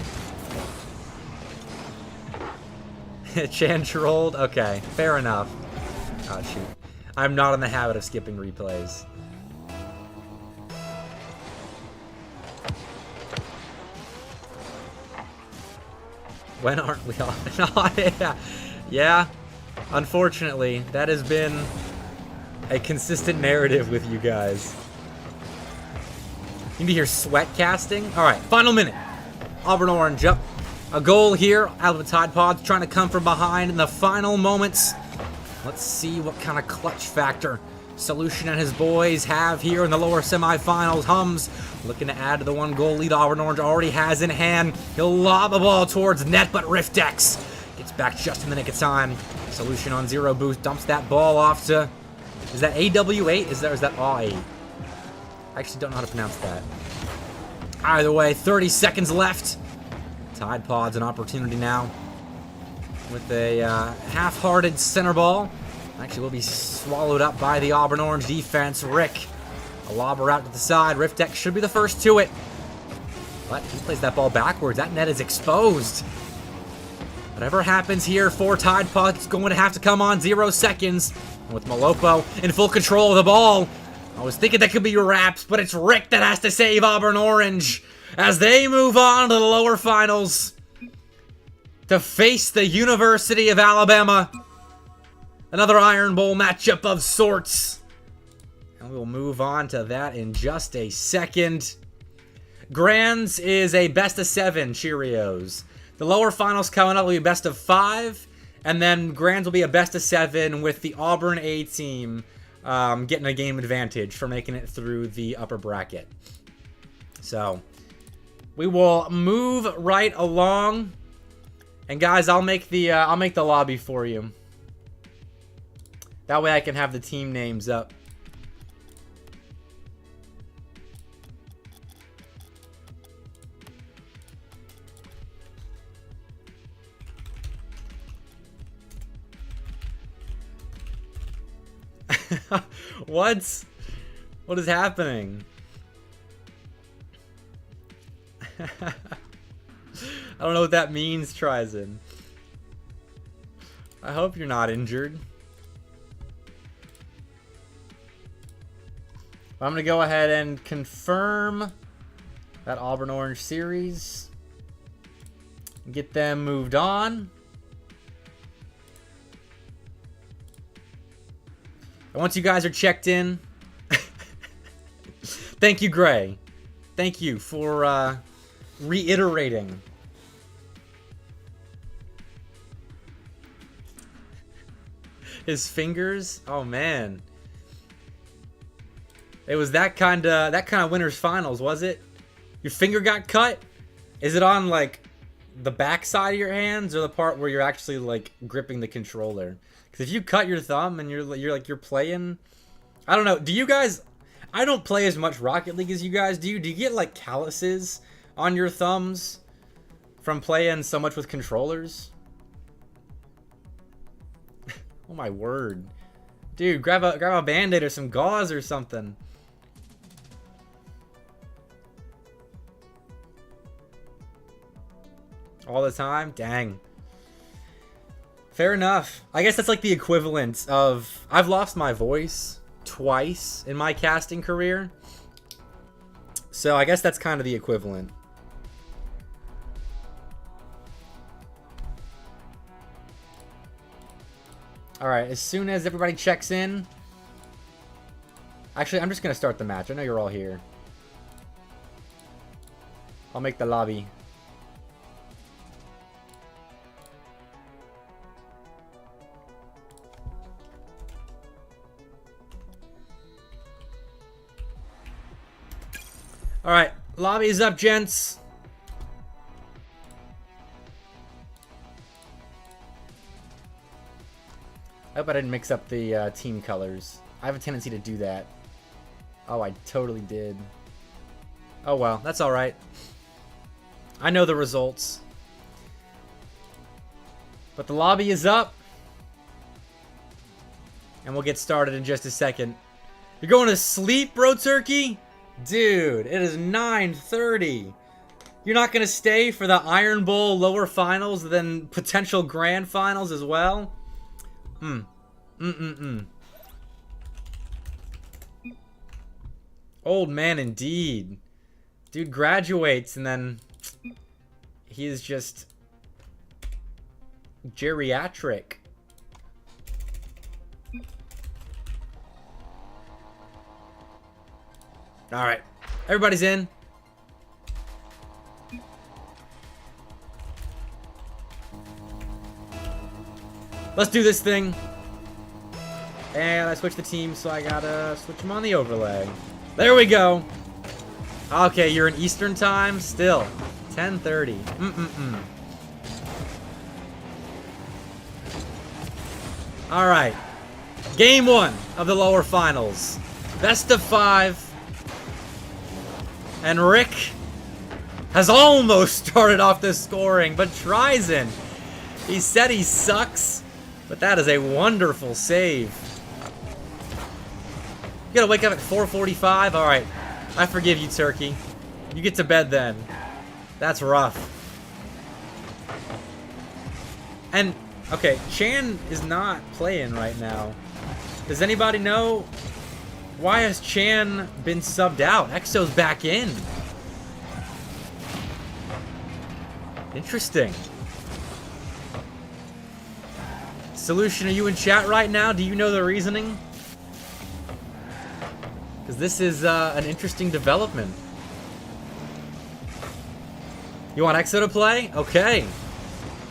Chan trolled. Okay, fair enough. Oh shoot, I'm not in the habit of skipping replays. When aren't we off and on? Yeah, unfortunately, that has been a consistent narrative with you guys. You need to hear sweat casting? Alright, final minute. Auburn Orange up. A goal here out of the Tide Pods, trying to come from behind in the final moments. Let's see what kind of clutch factor Solution and his boys have here in the lower semifinals. Humbz looking to add to the 1-goal lead Auburn Orange already has in hand. He'll lob the ball towards net, but Riftex gets back just in the nick of time. Solution on 0 boost, dumps that ball off to... Is that AW8? Is that A8? I actually don't know how to pronounce that. Either way, 30 seconds left. Tide Pods an opportunity now with a half-hearted center ball. Actually will be swallowed up by the Auburn Orange defense. Rick A lobber out to the side. Rift Deck should be the first to it. But he plays that ball backwards. That net is exposed. Whatever happens here, 4 Tide Pods going to have to come on 0 seconds. And with Malopo in full control of the ball, I was thinking that could be your Raps, but it's Rick that has to save Auburn Orange as they move on to the lower finals to face the University of Alabama. Another Iron Bowl matchup of sorts. And we'll move on to that in just a second. Grands is a best of 7 Cheerios. The lower finals coming up will be best of 5. And then Grands will be a best of 7 with the Auburn A team getting a game advantage for making it through the upper bracket. So we will move right along. And guys, I'll make the lobby for you. That way I can have the team names up. What? What is happening? I don't know what that means, Trizin. I hope you're not injured. I'm going to go ahead and confirm that Auburn Orange series. Get them moved on. And once you guys are checked in, thank you, Gray. Thank you for reiterating. His fingers? Oh man. It was that kind of winners finals, was it? Your finger got cut? Is it on like the back side of your hands or the part where you're actually like gripping the controller? Because if you cut your thumb and you're playing, I don't know. Do you guys? I don't play as much Rocket League as you guys do. Do you get like calluses on your thumbs from playing so much with controllers? Oh my word, dude! Grab a Band-Aid or some gauze or something. All the time? Dang. Fair enough. I guess that's like the equivalent of... I've lost my voice twice in my casting career. So I guess that's kind of the equivalent. Alright, as soon as everybody checks in... Actually, I'm just going to start the match. I know you're all here. I'll make the lobby. Alright, lobby is up, gents. I hope I didn't mix up the team colors. I have a tendency to do that. Oh, I totally did. Oh well, that's alright. I know the results. But the lobby is up. And we'll get started in just a second. You're going to sleep, Bro Turkey? Dude, it is 9:30. You're not going to stay for the Iron Bowl lower finals, then potential grand finals as well? Old man indeed. Dude graduates and then he is just geriatric. Alright, everybody's in. Let's do this thing. And I switched the team, so I gotta switch them on the overlay. There we go. Okay, you're in Eastern time? Still. 10:30. Alright. Game 1 of the lower finals. Best of 5. And Rick has almost started off the scoring, but Trizin, he said he sucks, but that is a wonderful save. gotta wake up at 4:45? Alright. I forgive you, Turkey. You get to bed then. That's rough. And, okay, Chan is not playing right now. Does anybody know why has Chan been subbed out? Exo's back in. Interesting. Solution, are you in chat right now? Do you know the reasoning? Because this is an interesting development. You want Exo to play? Okay.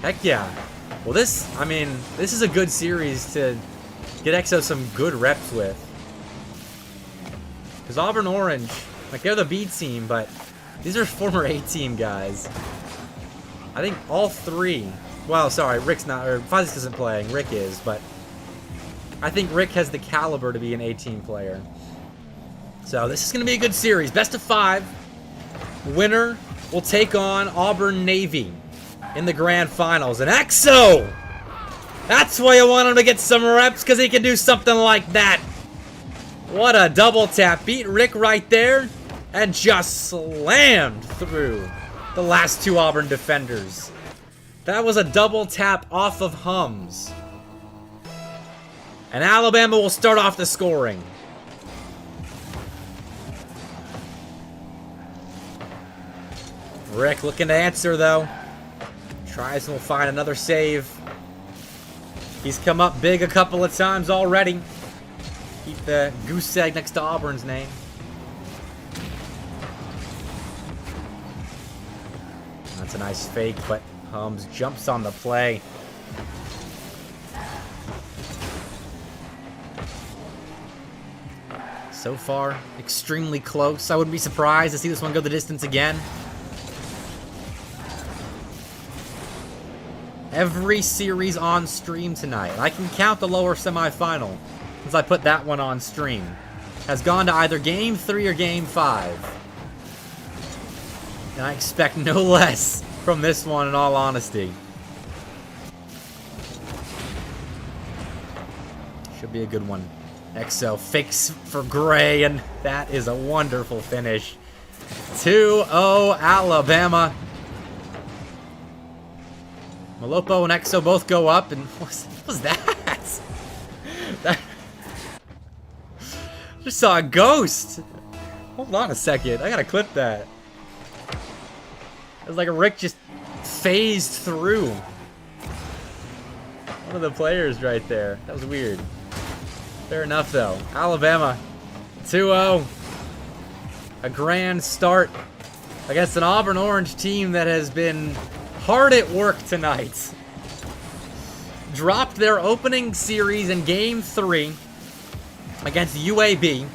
Heck yeah. Well, this is a good series to get Exo some good reps with. Because Auburn Orange, like, they're the B team, but these are former A team guys. I think all three. Well, sorry, Rick's not, or Fuzz isn't playing. Rick is, but I think Rick has the caliber to be an A-team player. So this is going to be a good series. Best of 5. Winner will take on Auburn Navy in the grand finals. And Exo! That's why you want him to get some reps, because he can do something like that. What a double tap. Beat Rick right there and just slammed through the last 2 Auburn defenders. That was a double tap off of Humbz. And Alabama will start off the scoring. Rick looking to answer, though. Tries and will find another save. He's come up big a couple of times already. Keep the goose egg next to Auburn's name. That's a nice fake, but Humbz jumps on the play. So far, extremely close. I wouldn't be surprised to see this one go the distance again. Every series on stream tonight, I can count the lower semifinal, since I put that one on stream, has gone to either Game 3 or Game 5. And I expect no less from this one, in all honesty. Should be a good one. Exo fakes for Gray, and that is a wonderful finish. 2-0 Alabama. Malopo and Exo both go up, and what was that? That just saw a ghost. Hold on a second, I gotta clip that. It was like a Rick just phased through one of the players right there. That was weird. Fair enough, though. Alabama, 2-0. A grand start against an Auburn Orange team that has been hard at work tonight. Dropped their opening series in Game 3 against UAB.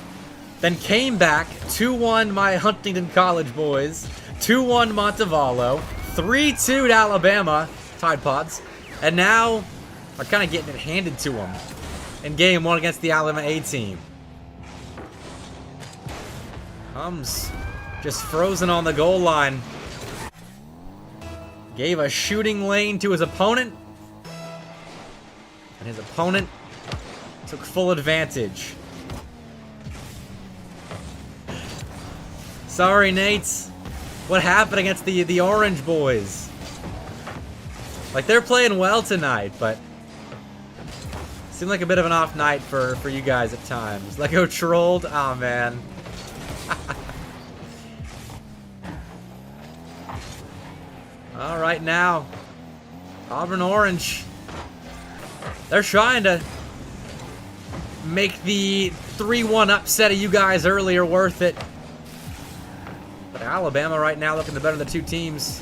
Then came back, 2-1 my Huntington College boys. 2-1 Montevallo, 3-2 to Alabama, Tide Pods, and now are kind of getting it handed to them in Game 1 against the Alabama A team. Humbz just frozen on the goal line. Gave a shooting lane to his opponent, and his opponent took full advantage. Sorry, Nate. What happened against the Orange boys? Like, they're playing well tonight, but seemed like a bit of an off night for you guys at times. Lego trolled? Oh, man. All right, now, Auburn Orange. They're trying to make the 3-1 upset of you guys earlier worth it. But Alabama right now looking the better of the two teams.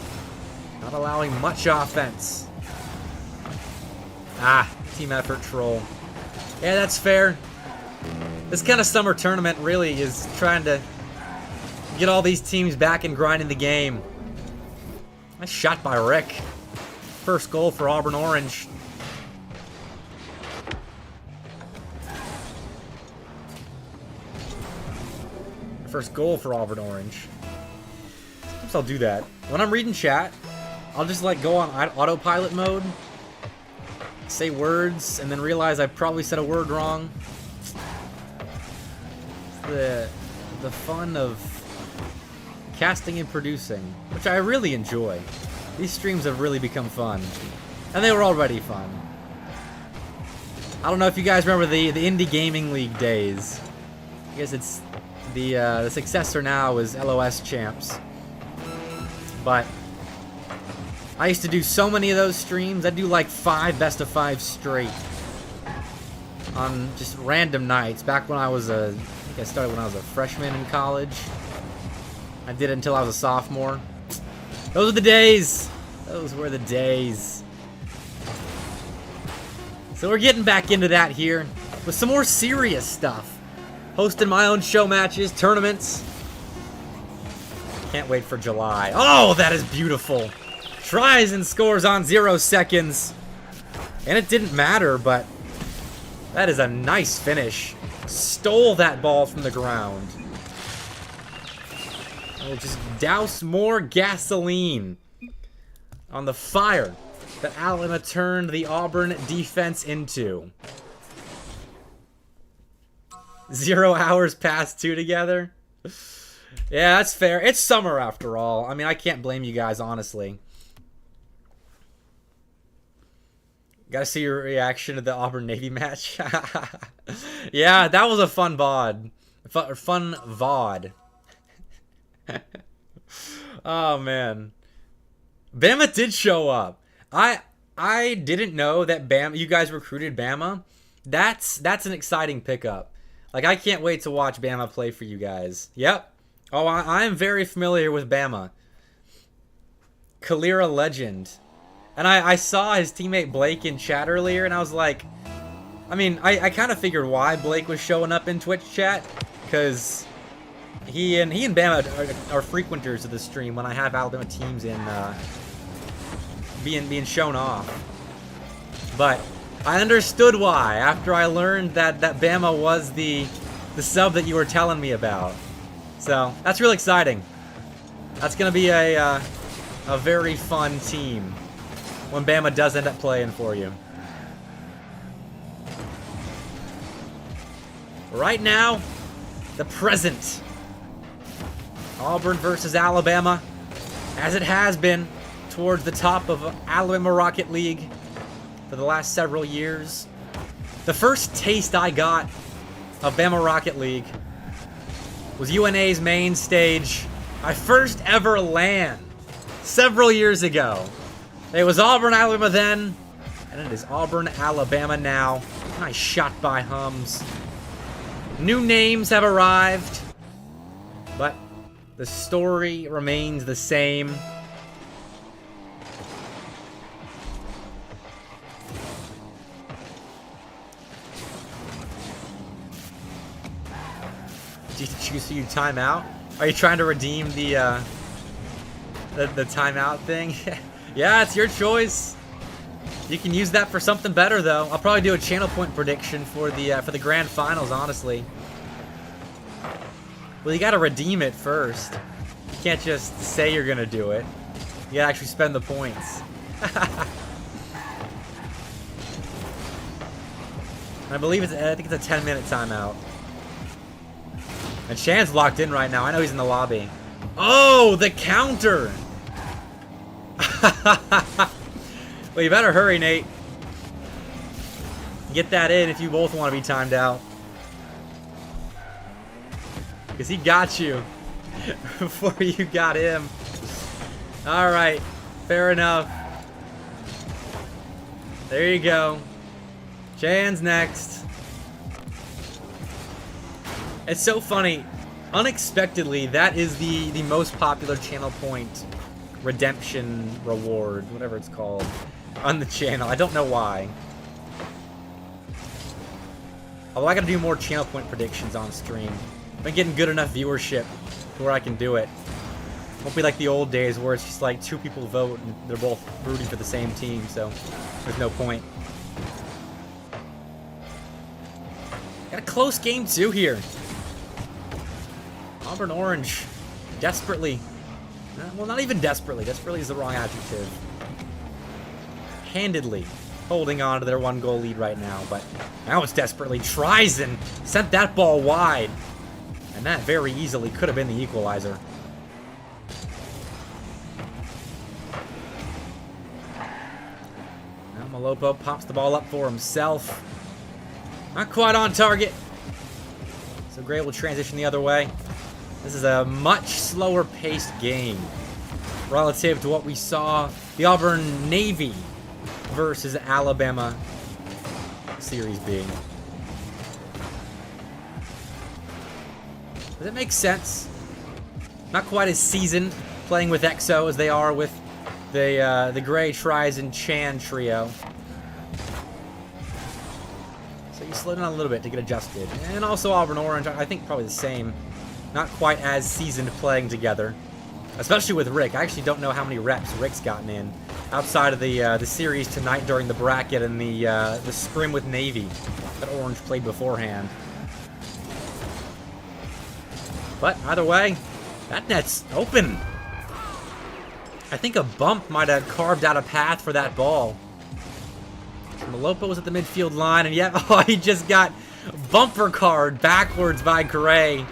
Not allowing much offense. Ah, team effort troll. Yeah, that's fair. This kind of summer tournament really is trying to get all these teams back and grinding the game. Nice shot by Rick. First goal for Auburn Orange. First goal for Auburn Orange. Sometimes I'll do that. When I'm reading chat, I'll just like go on autopilot mode, say words, and then realize I probably said a word wrong. the fun of casting and producing, which I really enjoy. These streams have really become fun, and they were already fun. I don't know if you guys remember the Indie Gaming League days. I guess it's the successor now is LOS Champs, but I used to do so many of those streams. I'd do like 5 best of 5 straight on just random nights. Back when I was I think I started when I was a freshman in college. I did it until I was a sophomore. Those were the days. Those were the days. So we're getting back into that here with some more serious stuff. Hosting my own show matches, tournaments. Can't wait for July. Oh, that is beautiful. Tries and scores on 0 seconds. And it didn't matter, but that is a nice finish. Stole that ball from the ground. We'll just douse more gasoline on the fire that Alabama turned the Auburn defense into. 0 hours past 2 together. Yeah, that's fair. It's summer after all. I mean, I can't blame you guys, honestly. Gotta see your reaction to the Auburn-Navy match. Yeah, that was a fun VOD. Fun VOD. Oh, man. Bama did show up. I didn't know that Bama, you guys recruited Bama. That's an exciting pickup. Like, I can't wait to watch Bama play for you guys. Yep. Oh, I am very familiar with Bama. Kalira legend. And I saw his teammate Blake in chat earlier, and I was like, I mean, I kind of figured why Blake was showing up in Twitch chat, because he and Bama are frequenters of the stream when I have Alabama teams in being shown off. But I understood why after I learned that Bama was the sub that you were telling me about. So that's real exciting. That's gonna be a very fun team when Bama does end up playing for you. Right now, the present. Auburn versus Alabama, as it has been towards the top of Alabama Rocket League for the last several years. The first taste I got of Bama Rocket League was UNA's main stage. My first ever LAN several years ago. It was Auburn, Alabama then, and it is Auburn, Alabama now. Nice shot by Humbz. New names have arrived, but the story remains the same. Did you choose to time out? Are you trying to redeem the timeout thing? Yeah, it's your choice. You can use that for something better, though. I'll probably do a channel point prediction for the grand finals, honestly. Well, you gotta redeem it first. You can't just say you're gonna do it. You gotta actually spend the points. I think it's a 10-minute timeout. And Shan's locked in right now. I know he's in the lobby. Oh, the counter! Well, you better hurry, Nate. Get that in if you both want to be timed out. Because he got you before you got him. Alright, fair enough. There you go. Shan's next. It's so funny. Unexpectedly, that is the most popular channel point redemption reward, whatever it's called, on the channel. I don't know why. Although I gotta do more channel point predictions on stream. I've been getting good enough viewership to where I can do it. Won't be like the old days where it's just like 2 people vote and they're both rooting for the same team, so there's no point. Got a close game too here. Auburn Orange desperately, well, not even desperately. Desperately is the wrong adjective. Handedly holding on to their 1-goal lead right now, but now it's desperately. Tries and sent that ball wide. And that very easily could have been the equalizer. Now Malopo pops the ball up for himself. Not quite on target. So Gray will transition the other way. This is a much slower paced game relative to what we saw the Auburn Navy versus Alabama series being. Does it make sense? Not quite as seasoned playing with EXO as they are with the Gray, Tries, and Chan trio. So you slow down a little bit to get adjusted. And also Auburn Orange, I think probably the same. Not quite as seasoned playing together. Especially with Rick. I actually don't know how many reps Rick's gotten in outside of the series tonight during the bracket and the scrim with Navy that Orange played beforehand. But either way, that net's open. I think a bump might have carved out a path for that ball. Malopo was at the midfield line, and yet, oh, he just got bumper card backwards by Gray.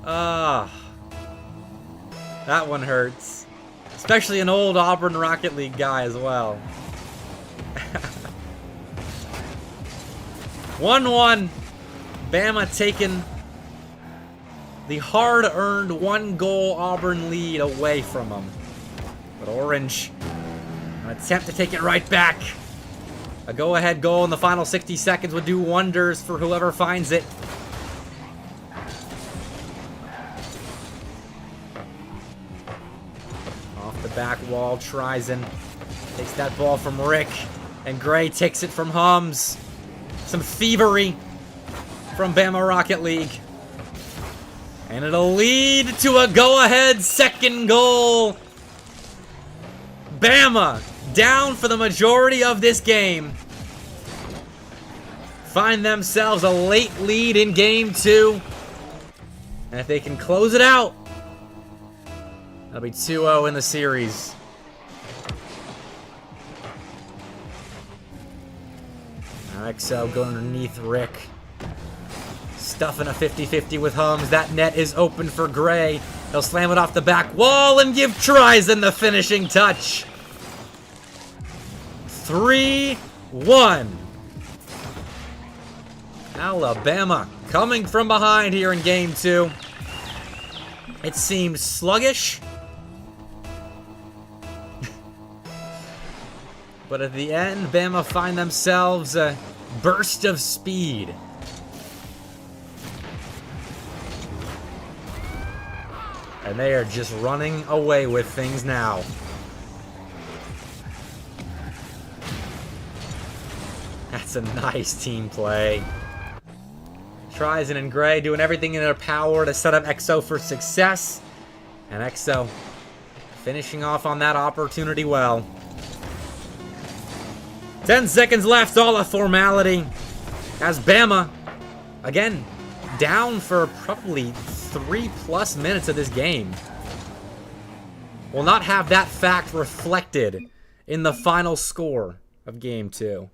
Ah, that one hurts. Especially an old Auburn Rocket League guy as well. 1-1. Bama taking the hard-earned one-goal Auburn lead away from them. But Orange, an attempt to take it right back. A go-ahead goal in the final 60 seconds would do wonders for whoever finds it. Off the back wall, Trisen takes that ball from Rick, and Gray takes it from Humbz. Some thievery from Bama Rocket League. And it'll lead to a go-ahead second goal. Bama down for the majority of this game. Find themselves a late lead in game 2. And if they can close it out, that'll be 2-0 in the series. Now XO going underneath Rick. Stuffing a 50-50 with Humbz. That net is open for Gray. He'll slam it off the back wall and give Trisen the finishing touch. 3-1. Alabama coming from behind here in game 2. It seemed sluggish. But at the end, Bama find themselves a burst of speed. And they are just running away with things now. That's a nice team play. Trisen and Gray doing everything in their power to set up EXO for success. And EXO finishing off on that opportunity well. 10 seconds left, all a formality. As Bama, again, down for probably 3+ minutes of this game, will not have that fact reflected in the final score of game 2.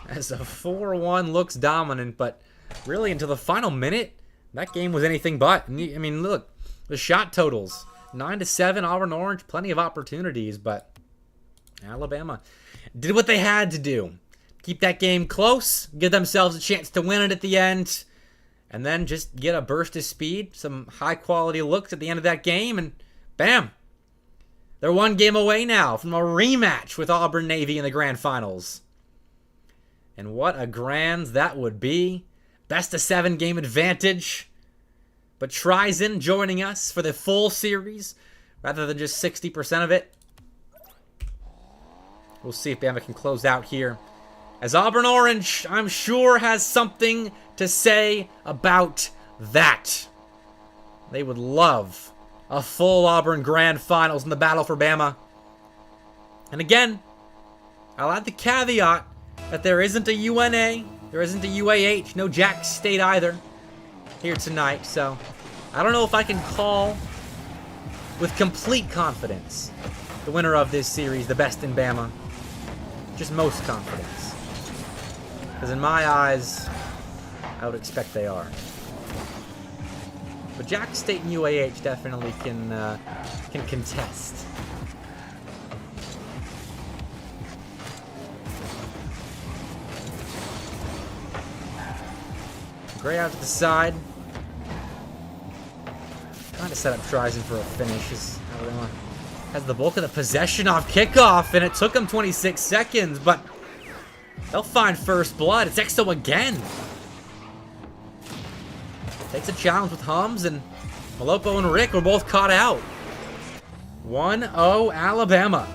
As a 4-1 looks dominant, but really until the final minute, that game was anything but. I mean, look, the shot totals, 9-7, Auburn Orange, plenty of opportunities, but Alabama did what they had to do. Keep that game close, give themselves a chance to win it at the end, and then just get a burst of speed, some high-quality looks at the end of that game, and bam! They're one game away now from a rematch with Auburn Navy in the grand finals. And what a grand that would be. Best of 7 game advantage. But Trisen joining us for the full series rather than just 60% of it. We'll see if Bama can close out here. As Auburn Orange, I'm sure, has something to say about that. They would love a full Auburn Grand Finals in the battle for Bama. And again, I'll add the caveat that there isn't a UNA, there isn't a UAH, no Jack State either here tonight. So I don't know if I can call with complete confidence the winner of this series the best in Bama. Just most confidence. Because in my eyes, I would expect they are. But Jack State and UAH definitely can contest. Gray out to the side. Trying to set up Trizen for a finish. Alabama has the bulk of the possession off kickoff, and it took them 26 seconds, but they'll find first blood. It's Exo again. Takes a challenge with Humbz, and Malopo and Rick were both caught out. 1-0 Alabama.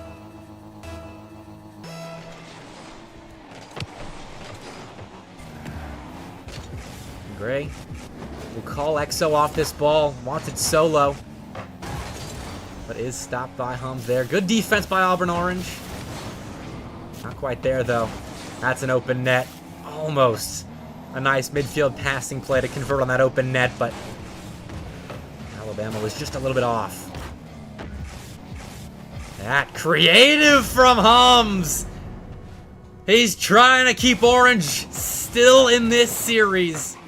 Gray will call Exo off this ball. Wants it solo, but is stopped by Humbz there. Good defense by Auburn Orange. Not quite there, though. That's an open net. Almost. A nice midfield passing play to convert on that open net, but Alabama was just a little bit off. That creative from Humbz. He's trying to keep Orange still in this series.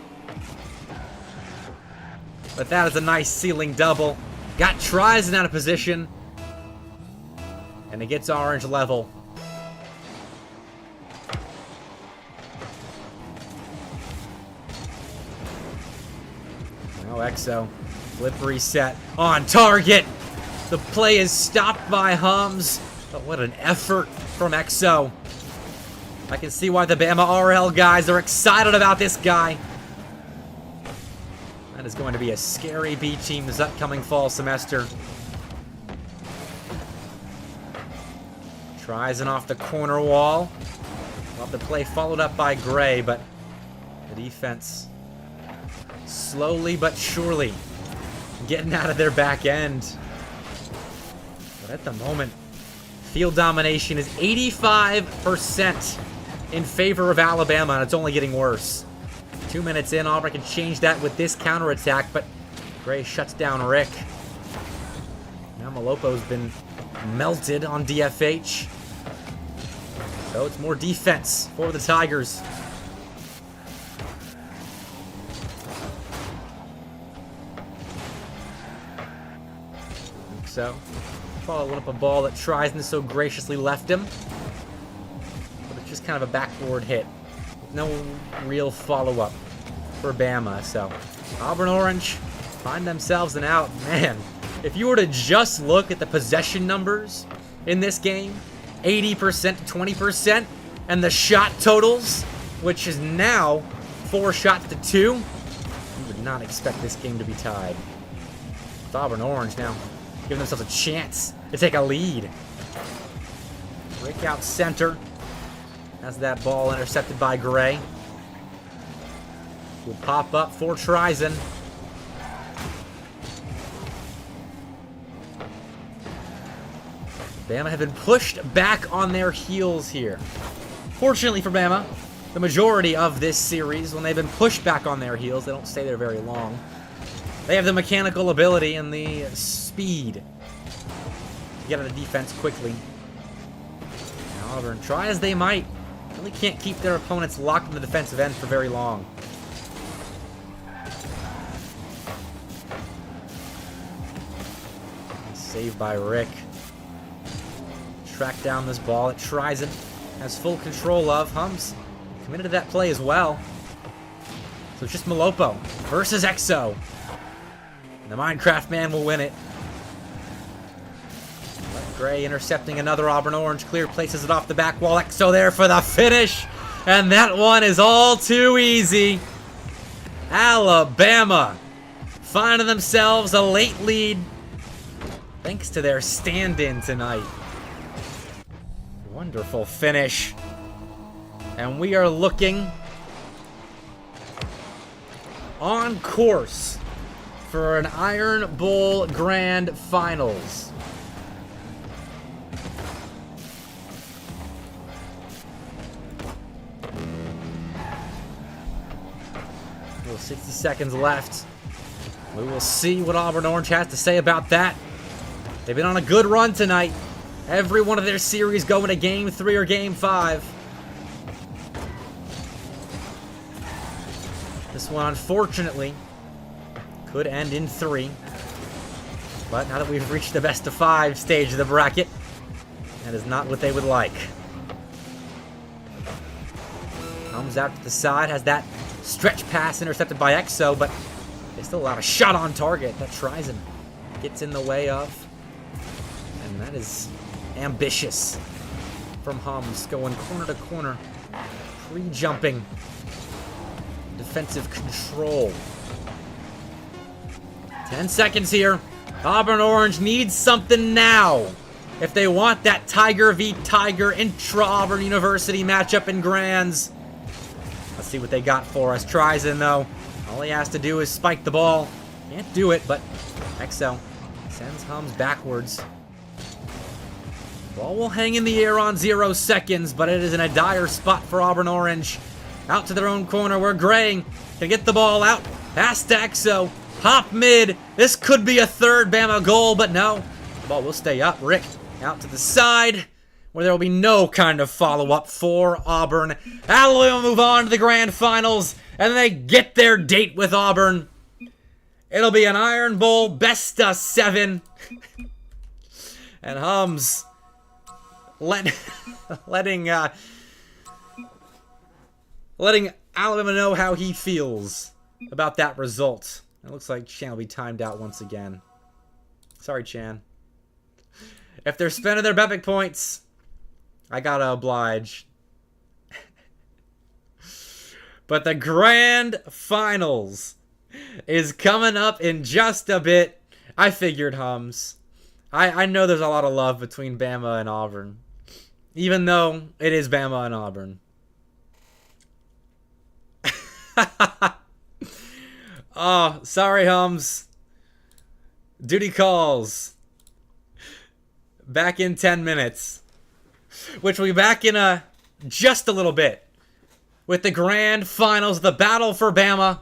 But that is a nice ceiling double. Got Trizen out of position. And it gets Orange level. Now Exo. Flip reset. On target. The play is stopped by Humbz. But what an effort from Exo. I can see why the Bama RL guys are excited about this guy. That is going to be a scary B team this upcoming fall semester. Trizen off the corner wall. We'll have the play followed up by Gray, but the defense slowly but surely getting out of their back end. But at the moment, field domination is 85% in favor of Alabama, and it's only getting worse. 2 minutes in, Auburn can change that with this counterattack, but Gray shuts down Rick. Now Malopo's been melted on DFH. So it's more defense for the Tigers. So, following up a ball that Trizen so graciously left him. But it's just kind of a backboard hit. No real follow-up for Bama. So, Auburn Orange find themselves an out. Man, if you were to just look at the possession numbers in this game, 80% to 20%, and the shot totals, which is now 4 shots to 2, you would not expect this game to be tied. With Auburn Orange now giving themselves a chance to take a lead. Rick out center. Has that ball intercepted by Gray. Will pop up for Trizen. Bama have been pushed back on their heels here. Fortunately for Bama, the majority of this series, when they've been pushed back on their heels, they don't stay there very long. They have the mechanical ability and the speed to get out of defense quickly. Now Auburn, try as they might, really can't keep their opponents locked in the defensive end for very long. Saved by Rick. Track down this ball that Trizen has full control of. Humbz committed to that play as well. So it's just Malopo versus Exo. And the Minecraft man will win it. Gray intercepting another Auburn Orange. Clear places it off the back wall. Exo there for the finish. And that one is all too easy. Alabama finding themselves a late lead thanks to their stand-in tonight. Wonderful finish. And we are looking on course for an Iron Bowl Grand Finals. Well, 60 seconds left. We will see what Auburn Orange has to say about that. They've been on a good run tonight. Every one of their series going to Game 3 or Game 5. This one, unfortunately, could end in 3. But now that we've reached the best of 5 stage of the bracket, that is not what they would like. Comes out to the side, has that stretch pass intercepted by Exo, but they still allow a shot on target that tries and gets in the way of. And that is ambitious from Humbz, going corner to corner, pre-jumping, defensive control. 10 seconds here. Auburn Orange needs something now if they want that Tiger v Tiger intra-Auburn University matchup in Grands. Let's see what they got for us. Trizin, though, all he has to do is spike the ball. Can't do it, but Exo sends Humbz backwards. Ball will hang in the air on 0 seconds, but it is in a dire spot for Auburn Orange. Out to their own corner where Gray can get the ball out. Pass to Exo. Hop mid. This could be a 3rd Bama goal, but no. The ball will stay up. Rick out to the side where there will be no kind of follow-up for Auburn. Alabama will move on to the grand finals, and they get their date with Auburn. It'll be an Iron Bowl best of 7. And Humbz letting Alabama know how he feels about that result. It looks like Chan will be timed out once again. Sorry, Chan. If they're spending their Bepic points, I gotta oblige. But the grand finals is coming up in just a bit. I figured, Humbz. I know there's a lot of love between Bama and Auburn, even though it is Bama and Auburn. Oh, sorry, Humbz. Duty calls. Back in 10 minutes. Which will be back in just a little bit. With the grand finals, the battle for Bama.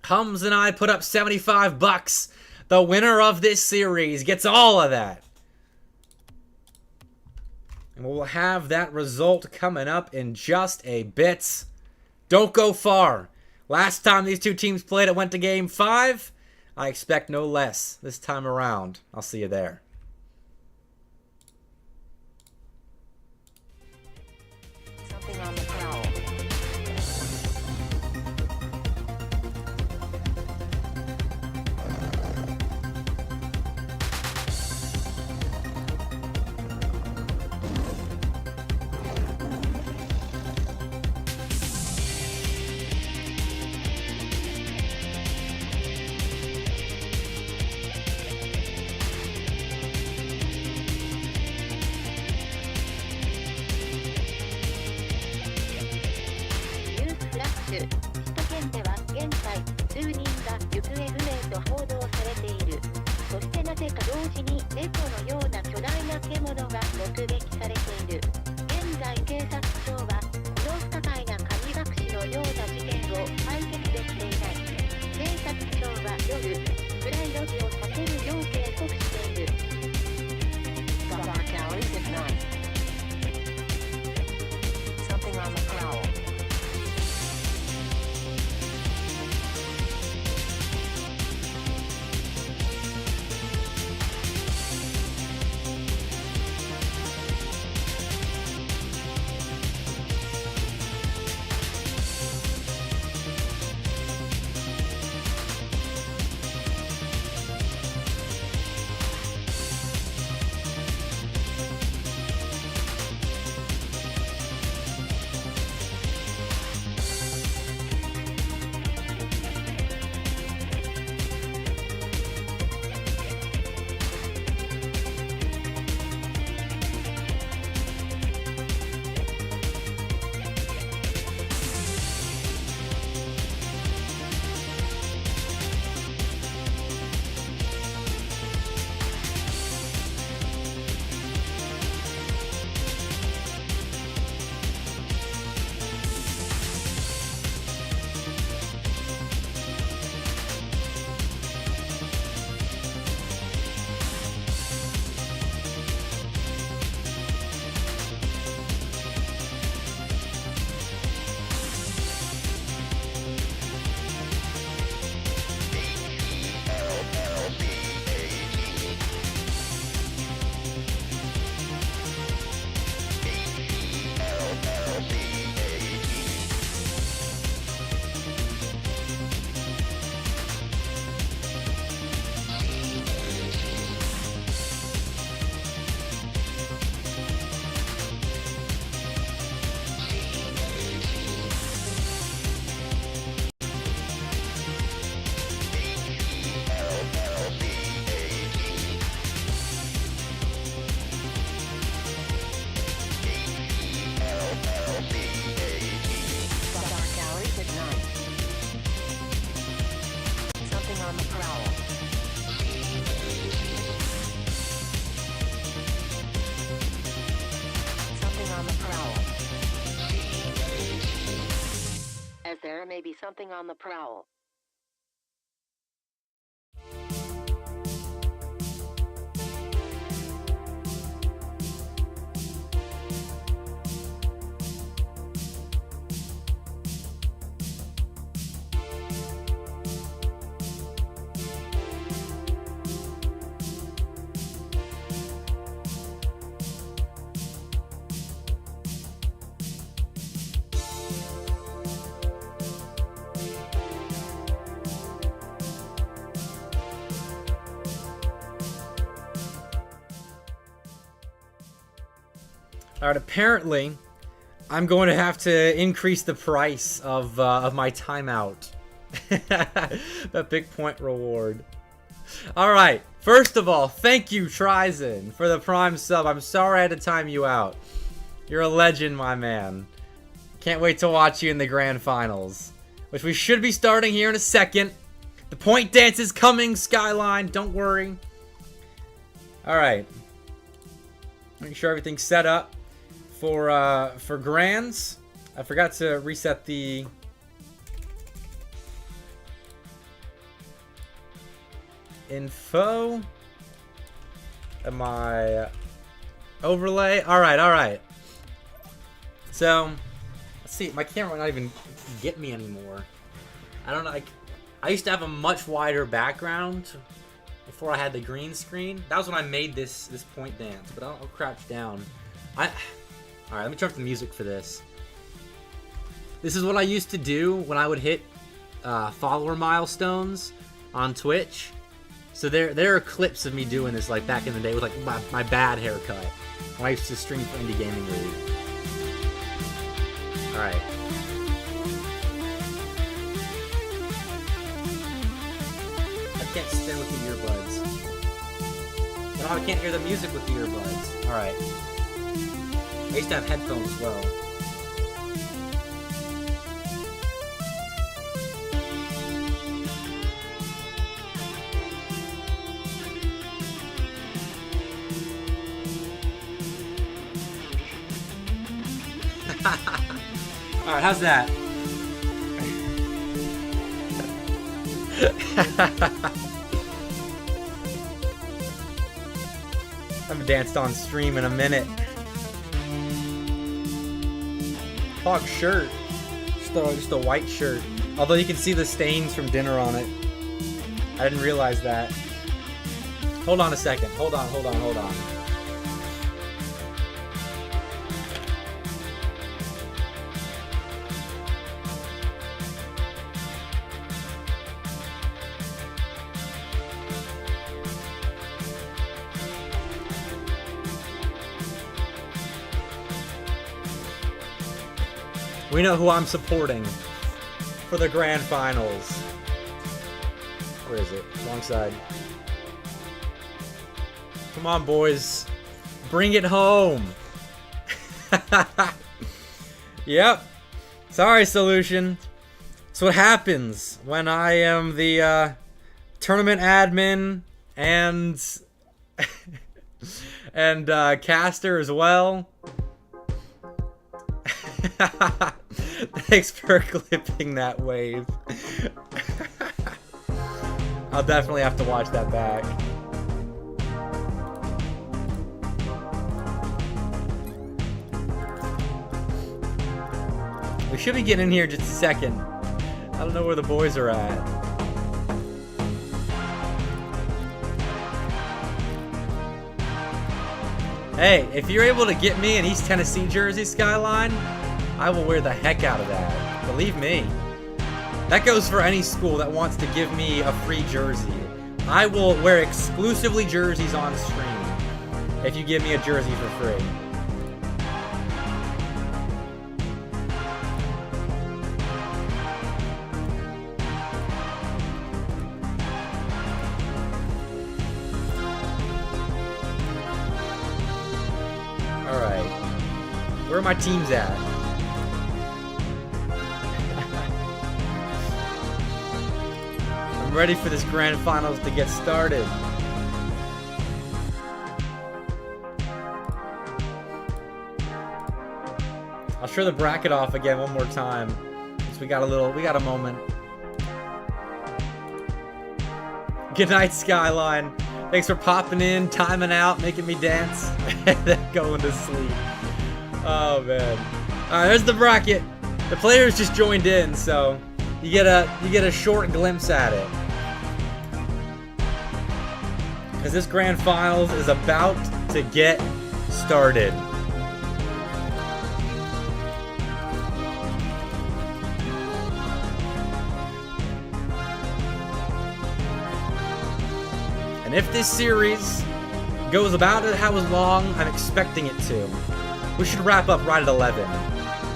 Humbz and I put up $75. The winner of this series gets all of that. And we'll have that result coming up in just a bit. Don't go far. Last time these two teams played, it went to Game 5. I expect no less this time around. I'll see you there. Something on the prowl.首都圏では現在数人が行方不明と報道されている。そしてなぜか同時に猫のような巨大な獣が目撃されている。現在警察庁はこの不可解な神隠しのような事件を解決できていない。警察庁は夜暗い路地を避けるよう警告している。Dark alleys at night. Something on the prowl. There may be something on the prowl. Alright, apparently, I'm going to have to increase the price of my timeout. That big point reward. Alright, first of all, thank you, Trizen, for the Prime sub. I'm sorry I had to time you out. You're a legend, my man. Can't wait to watch you in the grand finals, which we should be starting here in a second. The point dance is coming, Skyline. Don't worry. Alright. Make sure everything's set up for grands. I forgot to reset the info and my overlay. Alright. So, let's see. My camera might not even get me anymore. I don't know. I used to have a much wider background before I had the green screen. That was when I made this point dance, but I'll crouch down. Alright, let me turn up the music for this. This is what I used to do when I would hit follower milestones on Twitch. So there are clips of me doing this like back in the day with like my bad haircut when I used to stream for Indie Gaming League. Alright. I can't stand with the earbuds. I can't hear the music with the earbuds. Alright. I used to have headphones as well. Alright, how's that? I haven't danced on stream in a minute. Hog shirt. Just a white shirt. Although you can see the stains from dinner on it. I didn't realize that. Hold on a second. Hold on. We know who I'm supporting for the grand finals. Where is it? Wrong side. Come on, boys. Bring it home. Yep. Sorry, Solution. That's what happens when I am the tournament admin and caster as well. Thanks for clipping that wave. I'll definitely have to watch that back. We should be getting in here just a second. I don't know where the boys are at. Hey, if you're able to get me an East Tennessee jersey, Skyline, I will wear the heck out of that. Believe me. That goes for any school that wants to give me a free jersey. I will wear exclusively jerseys on stream if you give me a jersey for free. Alright. Where are my teams at? I'm ready for this grand finals to get started. I'll show the bracket off again one more time. It's We got a moment. Good night, Skyline. Thanks for popping in, timing out, making me dance, and then going to sleep. Oh man. Alright, there's the bracket. The players just joined in, so you get a short glimpse at it. Because this grand finals is about to get started. And if this series goes about how long I'm expecting it to, we should wrap up right at 11,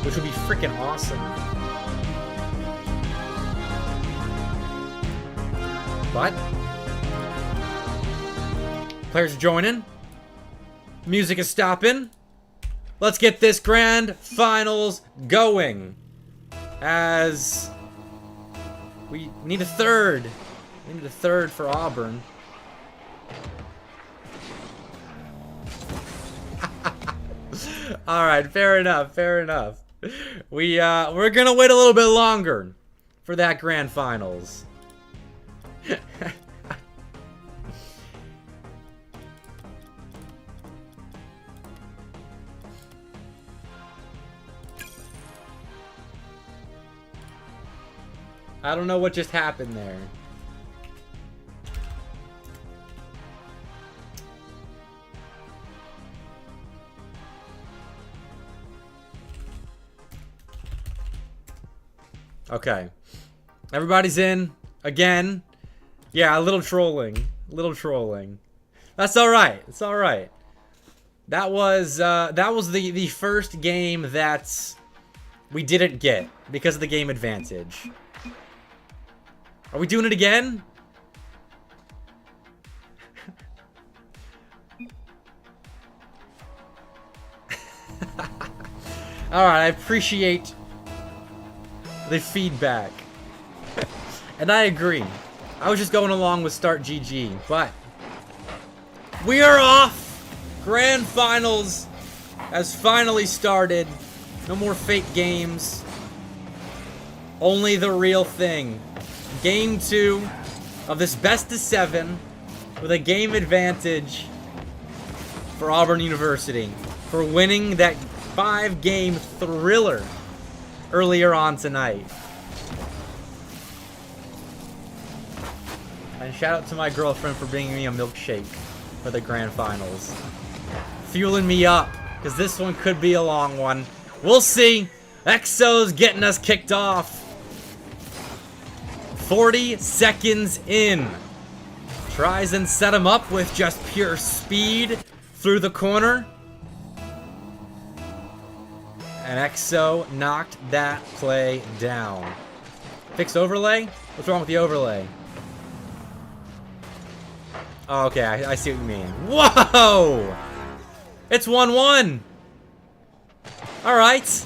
which would be freaking awesome. But players are joining. Music is stopping. Let's get this grand finals going. As we need a third. We need a third for Auburn. All right, fair enough, fair enough. We're gonna wait a little bit longer for that grand finals. I don't know what just happened there. Okay. Everybody's in again. Yeah, a little trolling. A little trolling. That's alright. It's alright. That was the first game that we didn't get because of the game advantage. Are we doing it again? Alright, I appreciate the feedback. And I agree. I was just going along with Start GG, but we are off! Grand Finals has finally started. No more fake games. Only the real thing. Game 2 of this best of 7 with a game advantage for Auburn University for winning that 5-game thriller earlier on tonight. And shout out to my girlfriend for bringing me a milkshake for the grand finals. Fueling me up, because this one could be a long one. We'll see. EXO's getting us kicked off. 40 seconds in. Tries and set him up with just pure speed through the corner. And EXO knocked that play down. Fixed overlay? What's wrong with the overlay? Oh, okay, I see what you mean. Whoa! It's 1-1. Alright.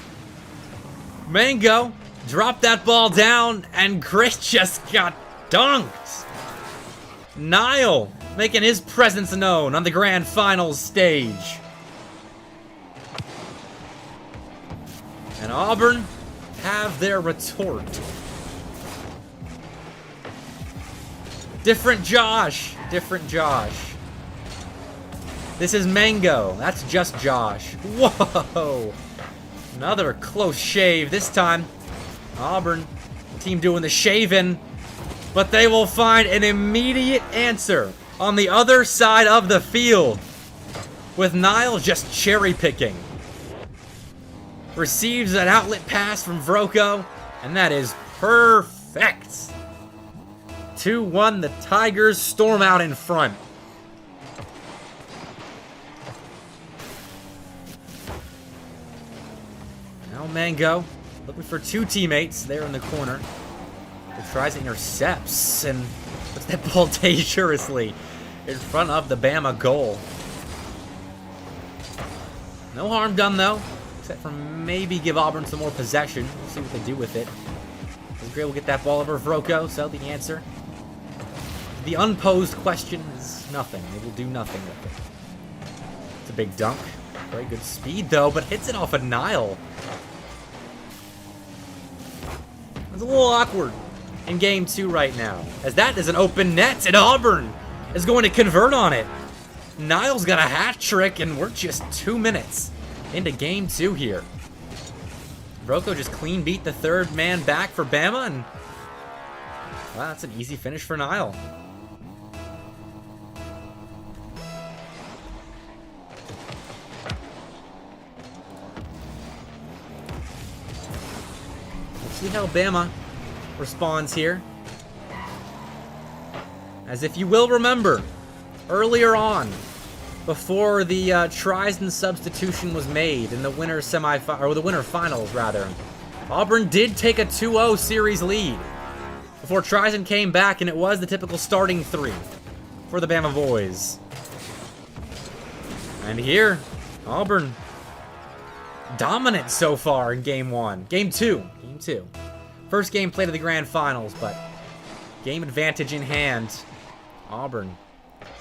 Mango dropped that ball down, and Grit just got dunked. Niall making his presence known on the grand finals stage. And Auburn have their retort. Different Josh. Different Josh. This is Mango. That's just Josh. Whoa. Another close shave. This time, Auburn, the team doing the shaving. But they will find an immediate answer on the other side of the field. With Niall just cherry picking. Receives an outlet pass from Vroko. And that is perfect. 2-1, the Tigers storm out in front. Now Mango looking for two teammates there in the corner. He tries and intercepts and puts that ball dangerously in front of the Bama goal. No harm done though, except for maybe give Auburn some more possession. We'll see what they do with it. Great, we'll get that ball over Vroko, so the answer. The unposed question is nothing. They will do nothing with it. It's a big dunk. Very good speed, though, but hits it off a Niall. It's a little awkward in game 2 right now, as that is an open net, and Auburn is going to convert on it. Niall's got a hat trick, and we're just 2 minutes into game 2 here. Rocco just clean beat the third man back for Bama, and wow, that's an easy finish for Niall. Let's see how Bama responds here. As if you will remember, earlier on, before the tries and substitution was made in the winter or the winter finals rather, Auburn did take a 2-0 series lead before Trison came back, and it was the typical starting 3 for the Bama boys. And here, Auburn dominant so far in game 1. Game 2. First game played of the grand finals, but game advantage in hand. Auburn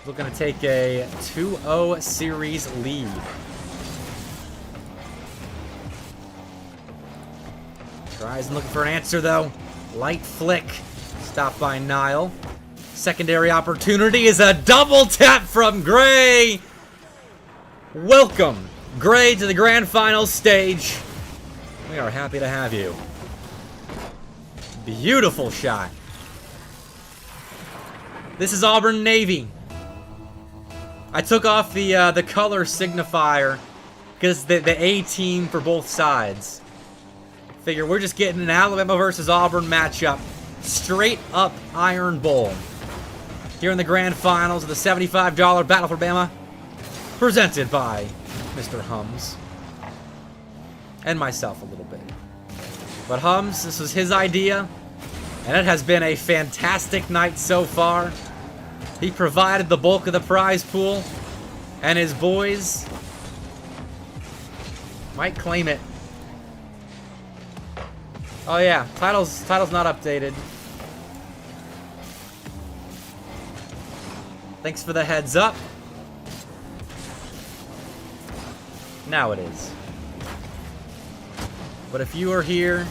looking to take a 2-0 series lead. Tries and looking for an answer though. Light flick. Stopped by Niall. Secondary opportunity is a double tap from Gray. Welcome, Gray, to the grand finals stage. We are happy to have you. Beautiful shot. This is Auburn Navy. I took off the color signifier because the A team for both sides. Figure we're just getting an Alabama versus Auburn matchup. Straight up Iron Bowl. Here in the grand finals of the $75 Battle for Bama. Presented by Mr. Humbz. And myself a little bit. But Humbz, this was his idea. And it has been a fantastic night so far. He provided the bulk of the prize pool. And his boys might claim it. Oh yeah, title's not updated. Thanks for the heads up. Now it is. But if you are here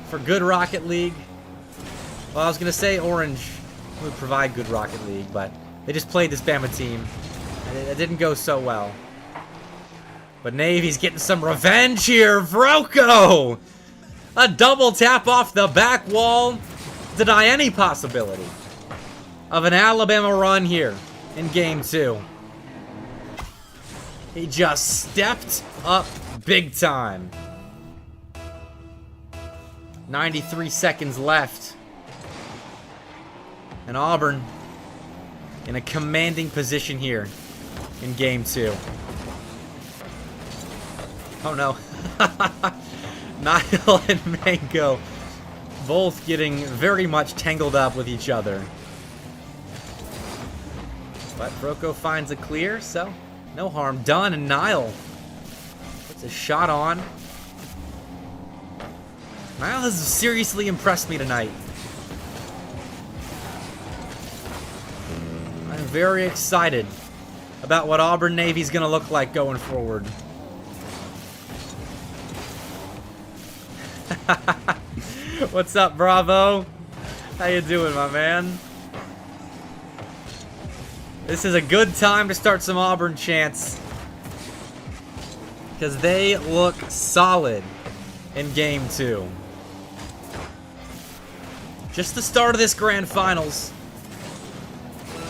for good Rocket League, well, I was gonna say Orange would provide good Rocket League, but they just played this Bama team, and it didn't go so well. But Navy's getting some revenge here. Vroko! A double tap off the back wall. Deny any possibility of an Alabama run here in game 2. He just stepped up big time. 93 seconds left. And Auburn in a commanding position here in game 2. Oh no. Niall and Mango both getting very much tangled up with each other. But Vroko finds a clear, so no harm done. And Niall puts a shot on. Niall has seriously impressed me tonight. I'm very excited about what Auburn Navy's going to look like going forward. What's up, Bravo? How you doing, my man? This is a good time to start some Auburn chants, because they look solid in game 2. Just the start of this grand finals,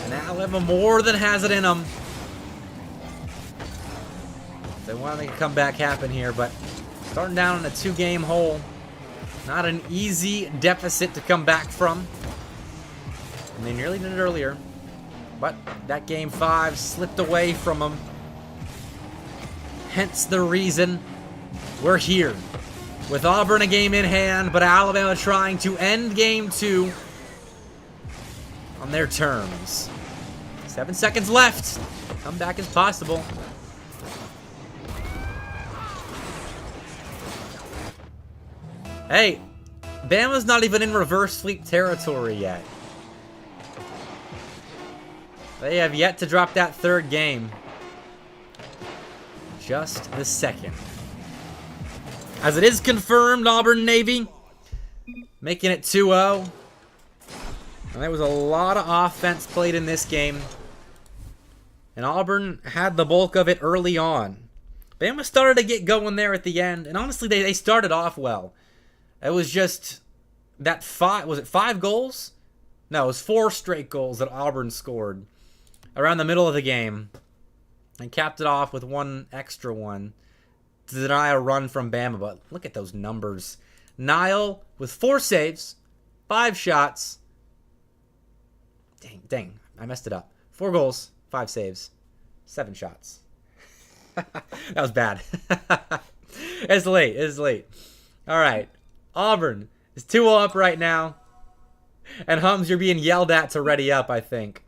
and Alabama more than has it in them. They want to make a comeback happen here, but starting down in a 2-game hole. Not an easy deficit to come back from. And they nearly did it earlier. But that game 5 slipped away from them. Hence the reason we're here. With Auburn a game in hand, but Alabama trying to end game 2 on their terms. 7 seconds left. Comeback is possible. Hey, Bama's not even in reverse sweep territory yet. They have yet to drop that 3rd game. Just the 2nd. As it is confirmed, Auburn Navy making it 2-0. And there was a lot of offense played in this game. And Auburn had the bulk of it early on. Bama started to get going there at the end. And honestly, they started off well. It was just that was it 5 goals? No, it was 4 straight goals that Auburn scored around the middle of the game. And capped it off with one extra one to deny a run from Bama. But look at those numbers. Nile with 4 saves, 5 shots. Dang, I messed it up. 4 goals, 5 saves, 7 shots. That was bad. It's late. All right. Auburn is 2-0 up right now. And Humbz, you're being yelled at to ready up, I think.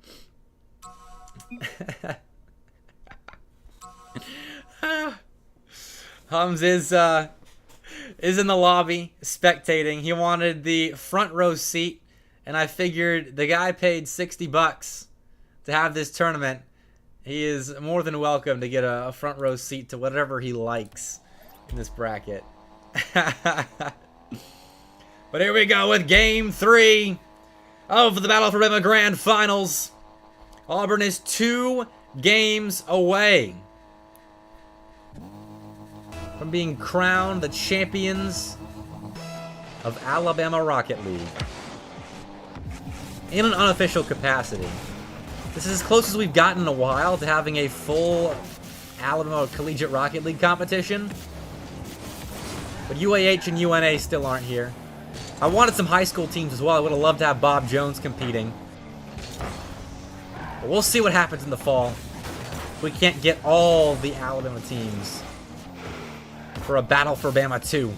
Humbz is in the lobby spectating. He wanted the front row seat, and I figured the guy paid $60 to have this tournament. He is more than welcome to get a front row seat to whatever he likes in this bracket. But here we go with Game 3 of the Battle for Bama Grand Finals. Auburn is 2 games away from being crowned the champions of Alabama Rocket League in an unofficial capacity. This is as close as we've gotten in a while to having a full Alabama Collegiate Rocket League competition. But UAH and UNA still aren't here. I wanted some high school teams as well. I would have loved to have Bob Jones competing. But we'll see what happens in the fall. We can't get all the Alabama teams for a Battle for Bama 2.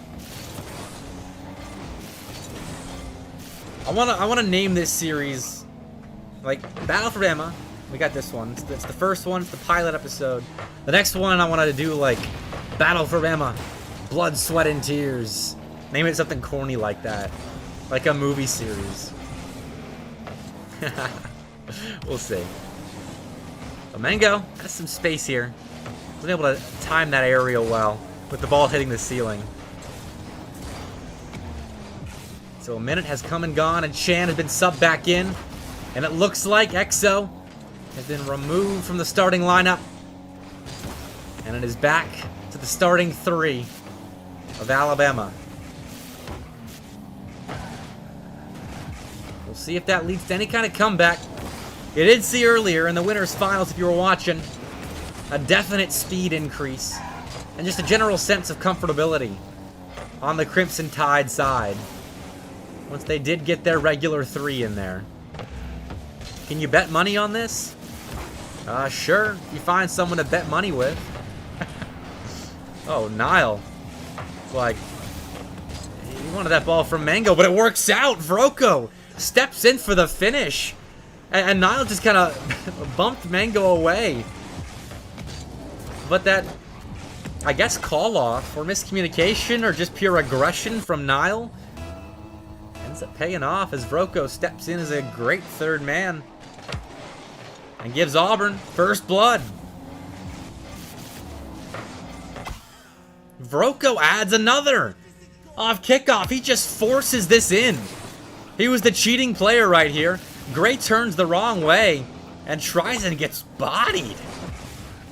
I wanna name this series like Battle for Bama. We got this one. It's the first one. It's the pilot episode. The next one I wanted to do like Battle for Bama, Blood, Sweat, and Tears. Name it something corny like that, like a movie series. We'll see. But Mango has some space here. Wasn't able to time that aerial well with the ball hitting the ceiling. So a minute has come and gone, and Chan has been subbed back in. And it looks like EXO has been removed from the starting lineup. And it is back to the starting 3 of Alabama. We'll see if that leads to any kind of comeback. You did see earlier in the winners finals, if you were watching, a definite speed increase and just a general sense of comfortability on the Crimson Tide side once they did get their regular 3 in there. Can you bet money on this? Sure. You find someone to bet money with. Oh, Nile. Like, he wanted that ball from Mango, but it works out. Vroko steps in for the finish. And Nile just kind of bumped Mango away. But that, I guess, call-off or miscommunication or just pure aggression from Nile ends up paying off as Vroko steps in as a great third man and gives Auburn first blood. Vroko adds another off kickoff. He just forces this in. He was the cheating player right here. Gray turns the wrong way and tries and gets bodied.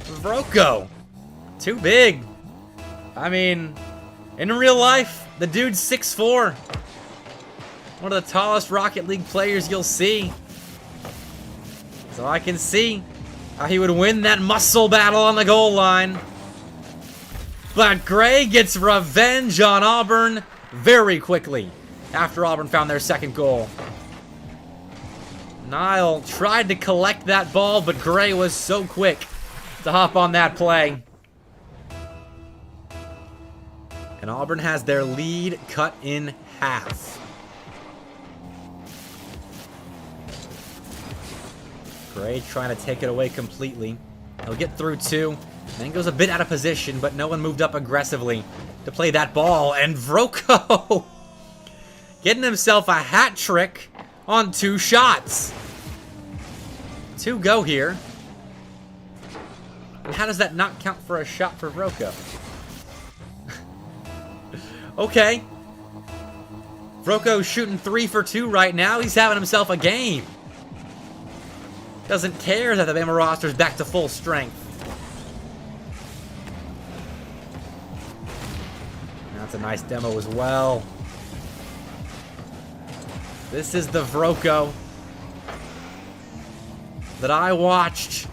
Vroko, too big. I mean, in real life, the dude's 6'4". One of the tallest Rocket League players you'll see. So I can see how he would win that muscle battle on the goal line. But Gray gets revenge on Auburn very quickly after Auburn found their second goal. Nile tried to collect that ball, but Gray was so quick to hop on that play. And Auburn has their lead cut in half. Gray trying to take it away completely. He'll get through 2. Mango's a bit out of position, but no one moved up aggressively to play that ball. And Vroko getting himself a hat trick on 2 shots. 2 go here. And how does that not count for a shot for Vroko? Okay. Vroko's shooting 3 for 2 right now. He's having himself a game. Doesn't care that the Bama roster's back to full strength. That's a nice demo as well. This is the Vroko that I watched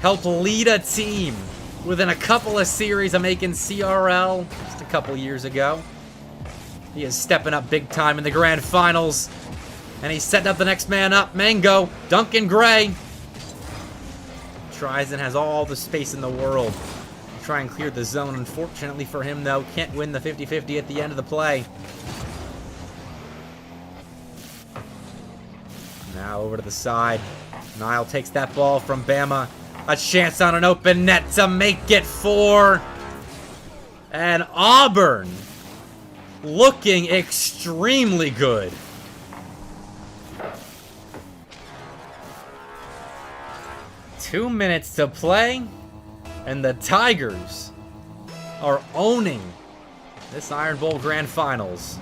help lead a team within a couple of series of making CRL just a couple years ago. He is stepping up big time in the grand finals. And he's setting up the next man up. Mango, Duncan Gray. Tries and has all the space in the world to try and clear the zone. Unfortunately for him, though, can't win the 50-50 at the end of the play. Now over to the side. Nile takes that ball from Bama. A chance on an open net to make it 4. And Auburn looking extremely good. Two minutes to play, and the Tigers are owning this Iron Bowl Grand Finals.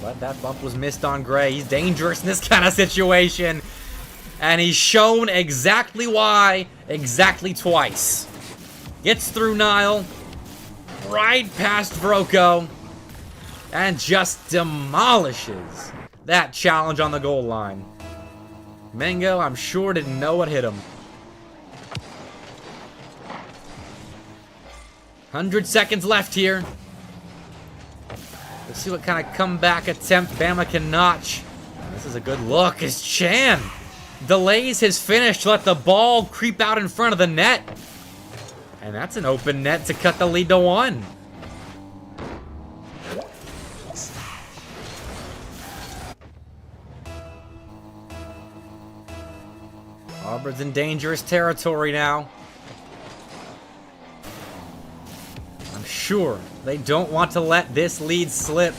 But that bump was missed on Gray. He's dangerous in this kind of situation. And he's shown exactly why, exactly twice. Gets through Nile, right past Vroko, and just demolishes that challenge on the goal line. Mango, I'm sure, didn't know what hit him. 100 seconds left here. Let's see what kind of comeback attempt Bama can notch. This is a good look as Chan delays his finish to let the ball creep out in front of the net. And that's an open net to cut the lead to 1. Auburn's in dangerous territory now. I'm sure they don't want to let this lead slip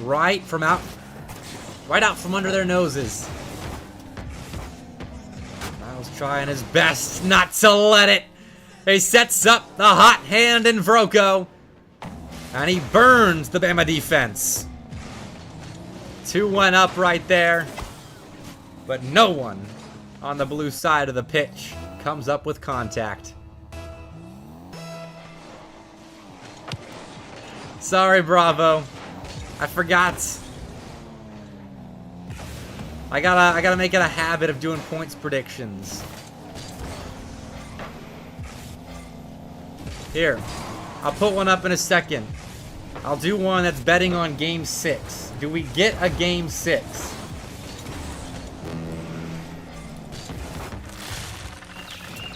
right out from under their noses. Miles trying his best not to let it. He sets up the hot hand in Vroko, and he burns the Bama defense. 2 went up right there, but no one on the blue side of the pitch comes up with contact. Sorry, Bravo. I forgot. I gotta make it a habit of doing points predictions. Here, I'll put one up in a second. I'll do one that's betting on Game 6. Do we get a Game 6?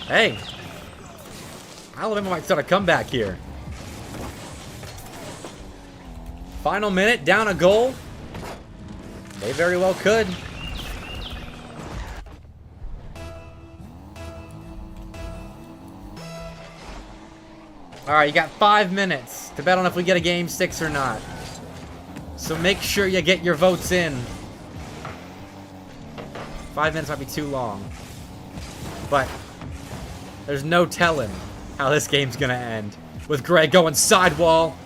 Hey, Alabama might start a comeback here. Final minute, down a goal. They very well could. All right, you got 5 minutes to bet on if we get a Game 6 or not. So make sure you get your votes in. 5 minutes might be too long. But there's no telling how this game's gonna end. With Greg going sidewall.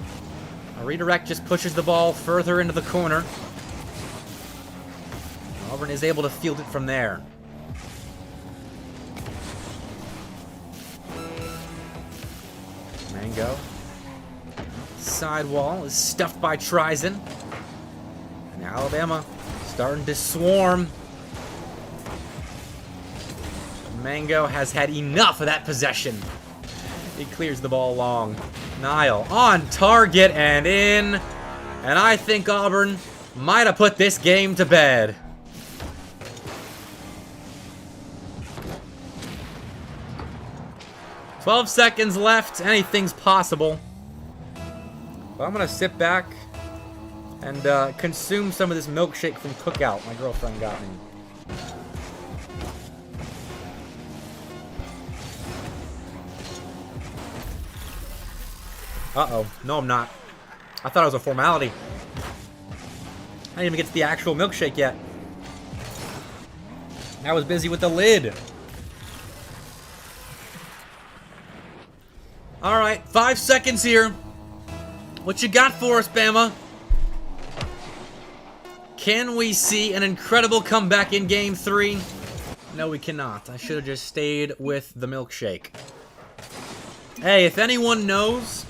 A redirect just pushes the ball further into the corner. Auburn is able to field it from there. Mango. Sidewall is stuffed by Trizen. And Alabama starting to swarm. Mango has had enough of that possession. He clears the ball long. Nile on target and in. And I think Auburn might have put this game to bed. "12 seconds left. Anything's possible." But I'm going to sit back and consume some of this milkshake from Cookout my girlfriend got me. Uh-oh. No, I'm not. I thought it was a formality. I didn't even get to the actual milkshake yet. I was busy with the lid. Alright, 5 seconds here. What you got for us, Bama? Can we see an incredible comeback in Game 3? No, we cannot. I should have just stayed with the milkshake. Hey, if anyone knows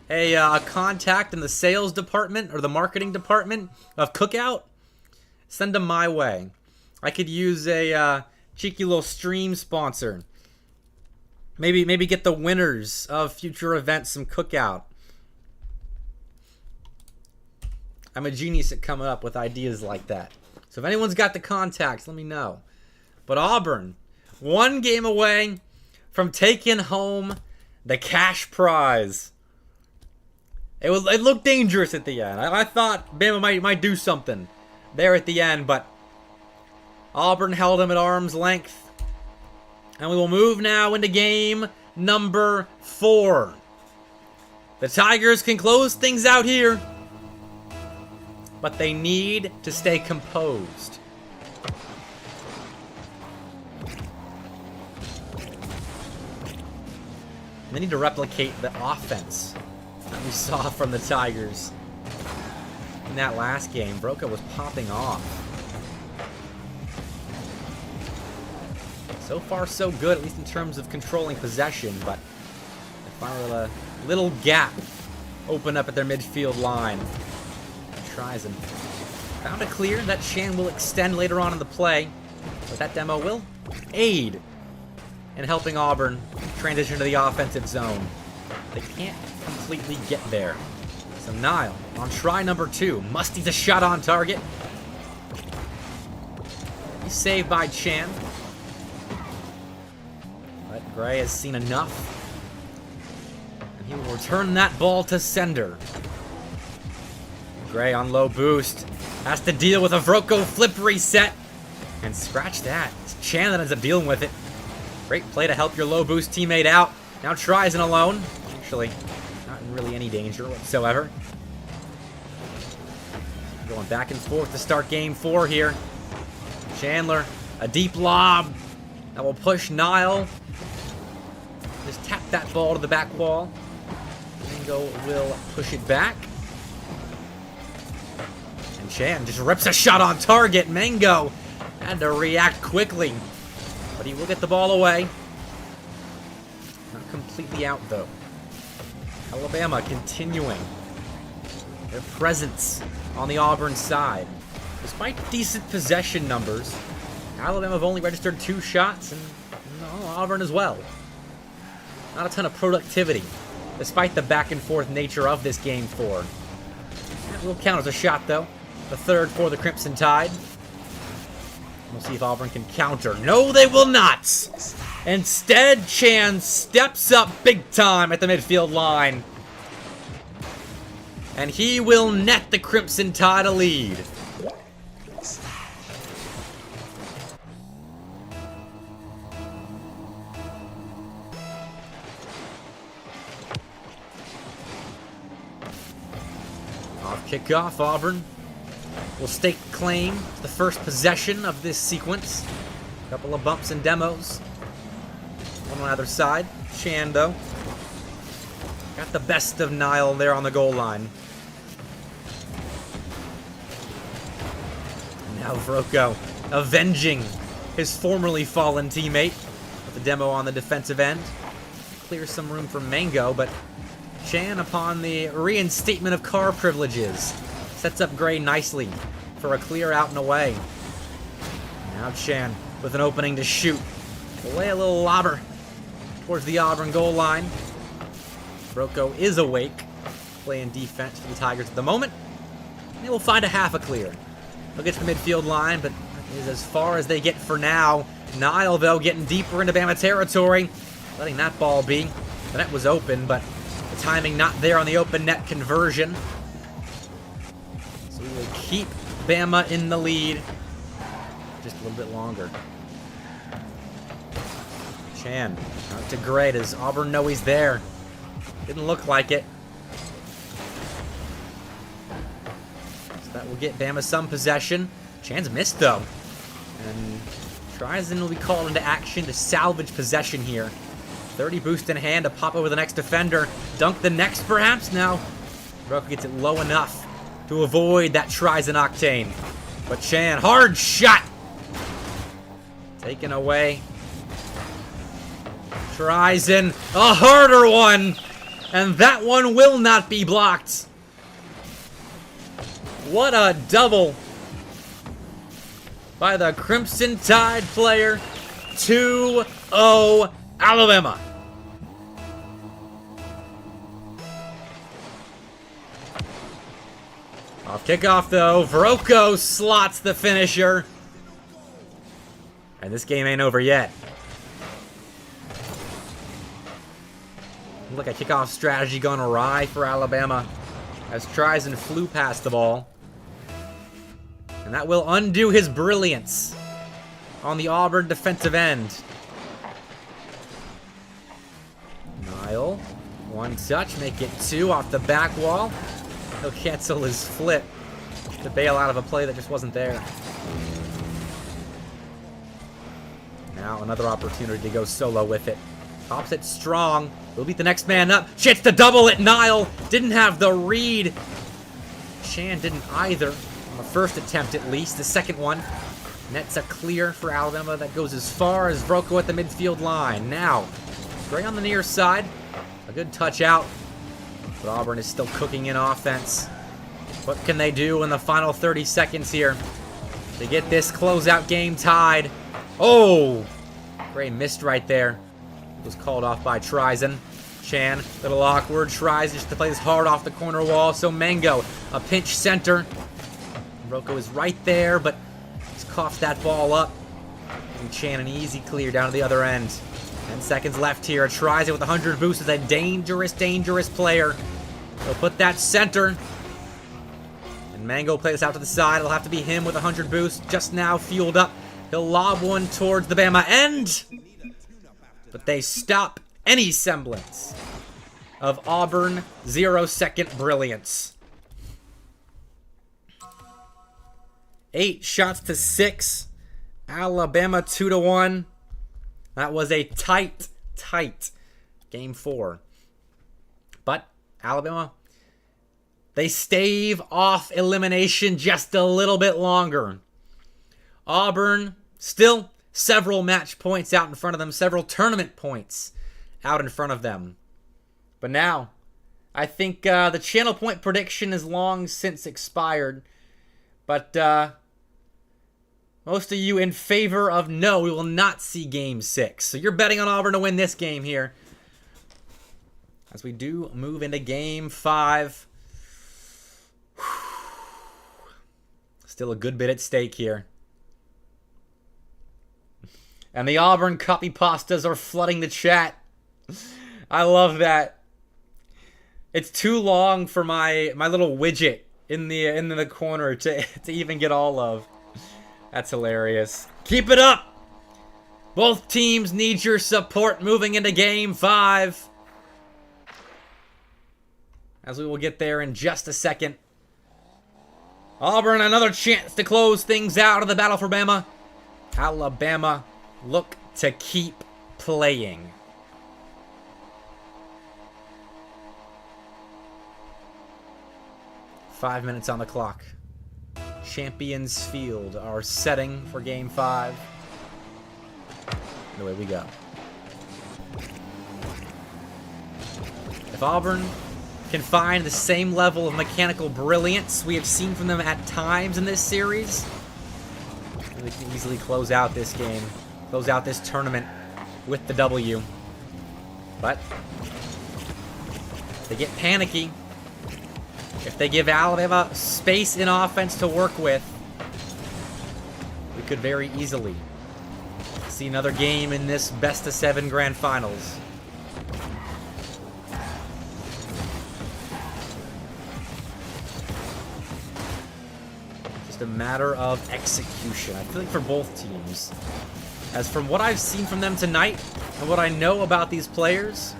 a contact in the sales department or the marketing department of Cookout, send them my way. I could use a cheeky little stream sponsor. Maybe get the winners of future events some Cookout. I'm a genius at coming up with ideas like that. So if anyone's got the contacts, let me know. But Auburn, one game away from taking home the cash prize. It looked dangerous at the end. I thought Bama might do something there at the end, but Auburn held him at arm's length. And we will move now into game number 4. The Tigers can close things out here, but they need to stay composed. They need to replicate the offense that we saw from the Tigers in that last game. Broca was popping off. So far, so good, at least in terms of controlling possession, but they found a little gap open up at their midfield line. Tries and found a clear. That Chan will extend later on in the play, but that demo will aid in helping Auburn transition to the offensive zone. They can't completely get there. So Nile on try number 2. Musty's a shot on target. He's saved by Chan. But Gray has seen enough. And he will return that ball to sender. Gray on low boost. Has to deal with a Vroko flip reset. And scratch that. It's Chan that ends up dealing with it. Great play to help your low boost teammate out. Now tries an alone. Actually, not in really any danger whatsoever. Going back and forth to start game 4 here. Chandler, a deep lob. That will push Nile. Just tap that ball to the back wall. Mango will push it back. And Chan just rips a shot on target. Mango had to react quickly, but he will get the ball away. Not completely out, though. Alabama continuing their presence on the Auburn side. Despite decent possession numbers, Alabama have only registered 2 shots, and Auburn as well. Not a ton of productivity, despite the back-and-forth nature of this Game 4. That will count as a shot, though. The 3rd for the Crimson Tide. We'll see if Auburn can counter. No, they will not! Instead, Chan steps up big time at the midfield line. And he will net the Crimson Tide a lead. Off kickoff, Auburn will stake claim to the first possession of this sequence. A couple of bumps and demos. One on either side. Chan, though, got the best of Nile there on the goal line. And now Vroko avenging his formerly fallen teammate with the demo on the defensive end. Clears some room for Mango, but Chan, upon the reinstatement of car privileges, sets up Gray nicely for a clear out and away. Now Chan with an opening to shoot. Will lay a little lobber towards the Auburn goal line. Vroko is awake, playing defense for the Tigers at the moment. They will find a half a clear. They'll get to the midfield line, but that is as far as they get for now. Nile, though, getting deeper into Bama territory, letting that ball be. The net was open, but the timing not there on the open net conversion. So we will keep Bama in the lead just a little bit longer. Chan out to Gray. Does Auburn know he's there? Didn't look like it. So that will get Bama some possession. Chan's missed, though. And tries and will be called into action to salvage possession here 30 boost in hand to pop over the next defender. Dunk the next, perhaps? Now, Roku gets it low enough to avoid that Tries and Octane. But Chan, hard shot! Taken away. Tries in a harder one! And that one will not be blocked. What a double by the Crimson Tide player. 2-0 Alabama. Off kickoff though, Vroko slots the finisher. And this game ain't over yet. Look like a kickoff strategy gone awry for Alabama as Tries and flew past the ball. And that will undo his brilliance on the Auburn defensive end. Nile, one touch, make it 2 off the back wall. He'll cancel his flip to bail out of a play that just wasn't there. Now another opportunity to go solo with it. Pops it strong. Will beat the next man up. Chance to double it. Nile didn't have the read. Chan didn't either. On the first attempt at least. The second one. Nets a clear for Alabama that goes as far as Vroko at the midfield line. Now, Gray on the near side. A good touch out. But Auburn is still cooking in offense. What can they do in the final 30 seconds here to get this closeout game tied? Oh! Gray missed right there. Was called off by Trisen. Chan, little awkward, tries just to play this hard off the corner wall. So Mango, a pinch center. Rocco is right there, but he's coughed that ball up. And Chan an easy clear down to the other end. 10 seconds left here. Tries it with 100 boost. Is a dangerous, dangerous player. He'll put that center. And Mango plays this out to the side. It'll have to be him with 100 boost. Just now fueled up. He'll lob one towards the Bama end. But they stop any semblance of Auburn 0-second brilliance. 8 shots to 6. Alabama 2-1. That was a tight game 4. But Alabama, they stave off elimination just a little bit longer. Auburn still several match points out in front of them, several tournament points out in front of them. But now, I think the channel point prediction is long since expired. But most of you in favor of no, we will not see Game 6. So you're betting on Auburn to win this game here. As we do move into Game 5. Still a good bit at stake here. And the Auburn copy pastas are flooding the chat. I love that. It's too long for my little widget in the corner to even get all of. That's hilarious. Keep it up. Both teams need your support moving into Game 5. As we will get there in just a second. Auburn, another chance to close things out of the battle for Bama. Alabama look to keep playing. Five minutes on the clock. Champions Field, our setting for Game 5. And away we go. If Auburn can find the same level of mechanical brilliance we have seen from them at times in this series, they can easily close out this game. Close out this tournament with the W. But if they get panicky, if they give Alabama space in offense to work with, we could very easily see another game in this best-of-7 grand finals. Just a matter of execution, I feel like, for both teams. As from what I've seen from them tonight, and what I know about these players,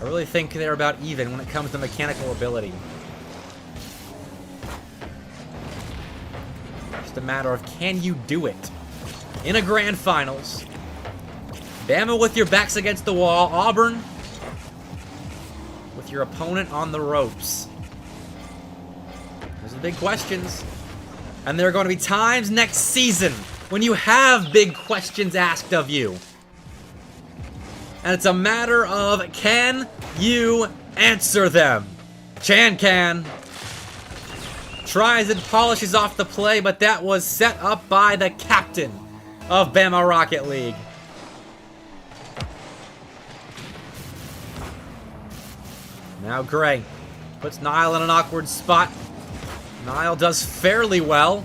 I really think they're about even when it comes to mechanical ability. Just a matter of, can you do it in a grand finals Bama with your backs against the wall. Auburn with your opponent on the ropes. Those are the big questions. And there are going to be times next season when you have big questions asked of you. And it's a matter of, can you answer them? Chan can. Tries and polishes off the play, but that was set up by the captain of Bama Rocket League. Now Gray puts Niall in an awkward spot. Niall does fairly well.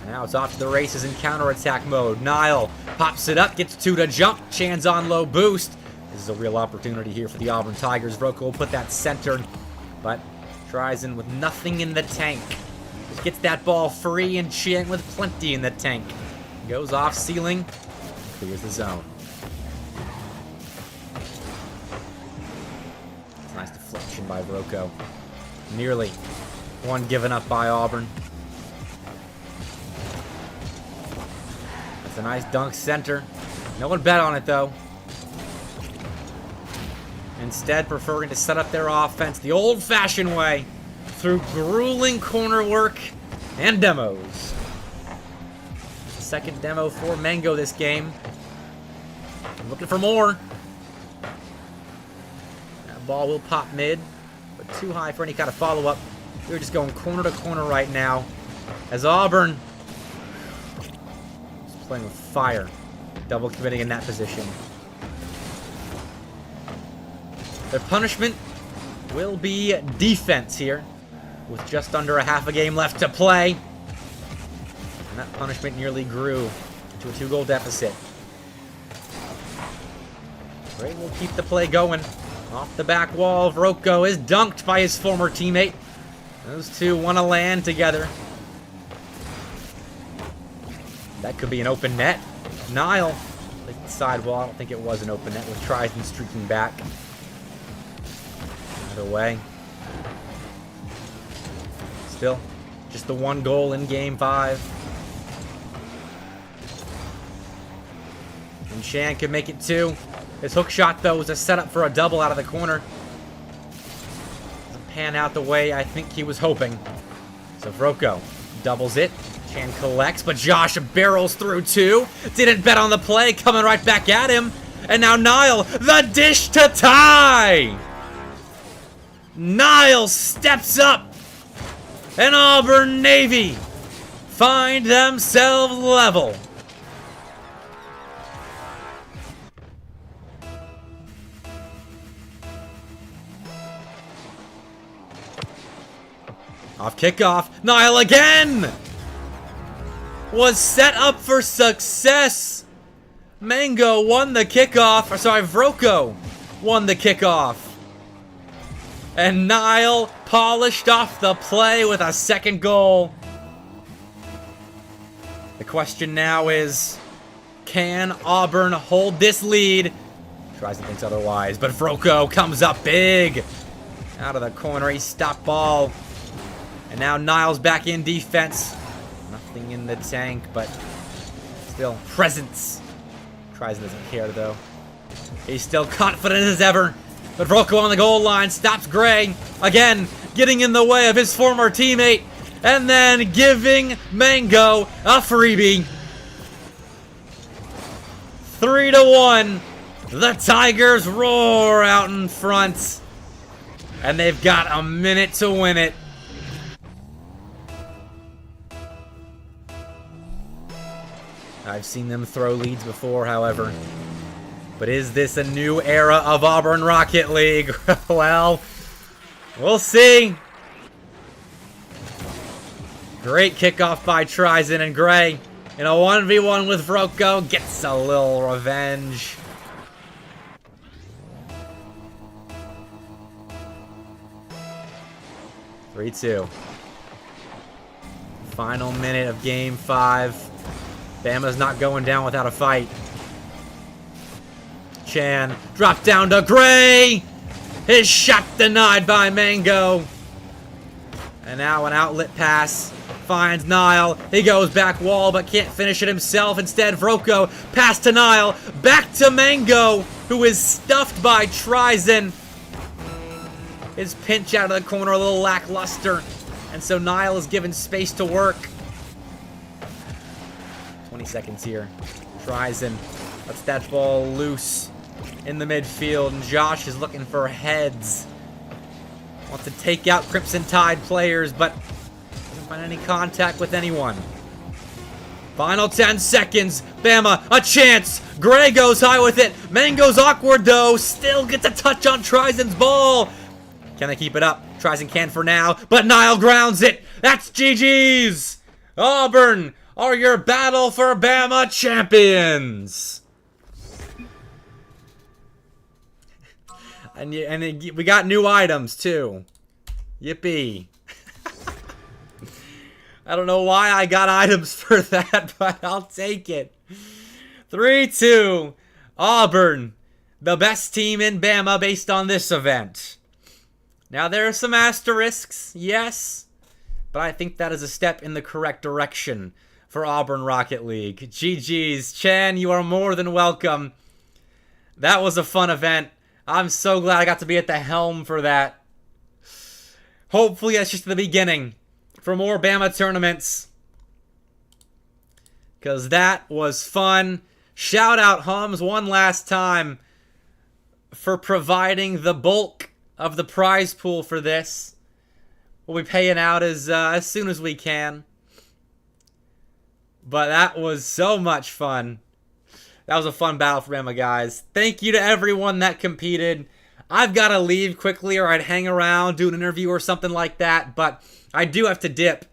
Now it's off to the races in counterattack mode. Niall pops it up, gets two to jump. Chan's on low boost. This is a real opportunity here for the Auburn Tigers. Vroko will put that centered, but tries in with nothing in the tank. Just gets that ball free, and Chan with plenty in the tank. Goes off ceiling, clears the zone. Nice deflection by Vroko. Nearly one given up by Auburn. That's a nice dunk center. No one bet on it though. Instead, preferring to set up their offense the old-fashioned way through grueling corner work and demos. Second demo for Mango this game. I'm looking for more. Ball will pop mid, but too high for any kind of follow-up. We're just going corner to corner right now as Auburn is playing with fire, double committing in that position. Their punishment will be defense here with just under a half a game left to play. And that punishment nearly grew to a 2-goal deficit. Gray will keep the play going. Off the back wall, Vroko is dunked by his former teammate. Those two want to land together. That could be an open net. Niall, like the sidewall. I don't think it was an open net with Tristan streaking back. Either way. Still, just the one goal in Game 5. And Chan could make it 2. His hook shot, though, was a setup for a double out of the corner. Doesn't pan out the way I think he was hoping. So Vroko doubles it. Chan collects, but Josh barrels through 2. Didn't bet on the play, coming right back at him. And now Niall, the dish to tie! Niall steps up. And Auburn Navy find themselves level. Off kickoff, Niall again! Was set up for success! Mango won the kickoff, or sorry, Vroko won the kickoff. And Niall polished off the play with a second goal. The question now is, can Auburn hold this lead? Tries to think otherwise, but Vroko comes up big. Out of the corner, he stopped ball. And now Niall's back in defense. Nothing in the tank, but still presence. Tries and doesn't care though. He's still confident as ever. But Vroko on the goal line stops Gray. Again, getting in the way of his former teammate. And then giving Mango a freebie. 3-1. The Tigers roar out in front. And they've got a minute to win it. I've seen them throw leads before, however. But is this a new era of Auburn Rocket League? Well, we'll see. Great kickoff by Trizin, and Gray in a 1v1 with Vroko gets a little revenge. Three, 2. Final minute of Game 5. Bama's not going down without a fight. Chan dropped down to Gray. His shot denied by Mango. And now an outlet pass Finds Niall. He goes back wall, but can't finish it himself. Instead, Vroko. Pass to Niall. Back to Mango, who is stuffed by Trizen. His pinch out of the corner a little lackluster. And so Niall is given space to work. 20 seconds here. Trizen lets that ball loose in the midfield. And Josh is looking for heads. Wants to take out Crimson Tide players, but doesn't find any contact with anyone. Final 10 seconds. Bama, a chance. Gray goes high with it. Mango's awkward, though. Still gets a touch on Trizen's ball. Can they keep it up? Trizen can for now, but Niall grounds it. That's GG's. Auburn are your Battle for Bama champions. And we got new items, too. Yippee. I don't know why I got items for that, but I'll take it. 3-2. Auburn, the best team in Bama based on this event. Now, there are some asterisks, yes, but I think that is a step in the correct direction for Auburn Rocket League. GG's. Chan, you are more than welcome. That was a fun event. I'm so glad I got to be at the helm for that. Hopefully that's just the beginning for more Bama tournaments, because that was fun. Shout out Humbz one last time for providing the bulk of the prize pool for this. We'll be paying out as soon as we can. But that was so much fun. That was a fun battle for Bama, guys. Thank you to everyone that competed. I've got to leave quickly, or I'd hang around, do an interview or something like that. But I do have to dip,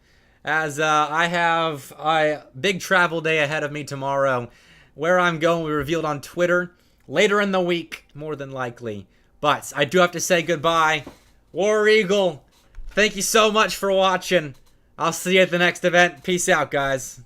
as I have a big travel day ahead of me tomorrow. Where I'm going will be revealed on Twitter later in the week, more than likely. But I do have to say goodbye. War Eagle, thank you so much for watching. I'll see you at the next event. Peace out, guys.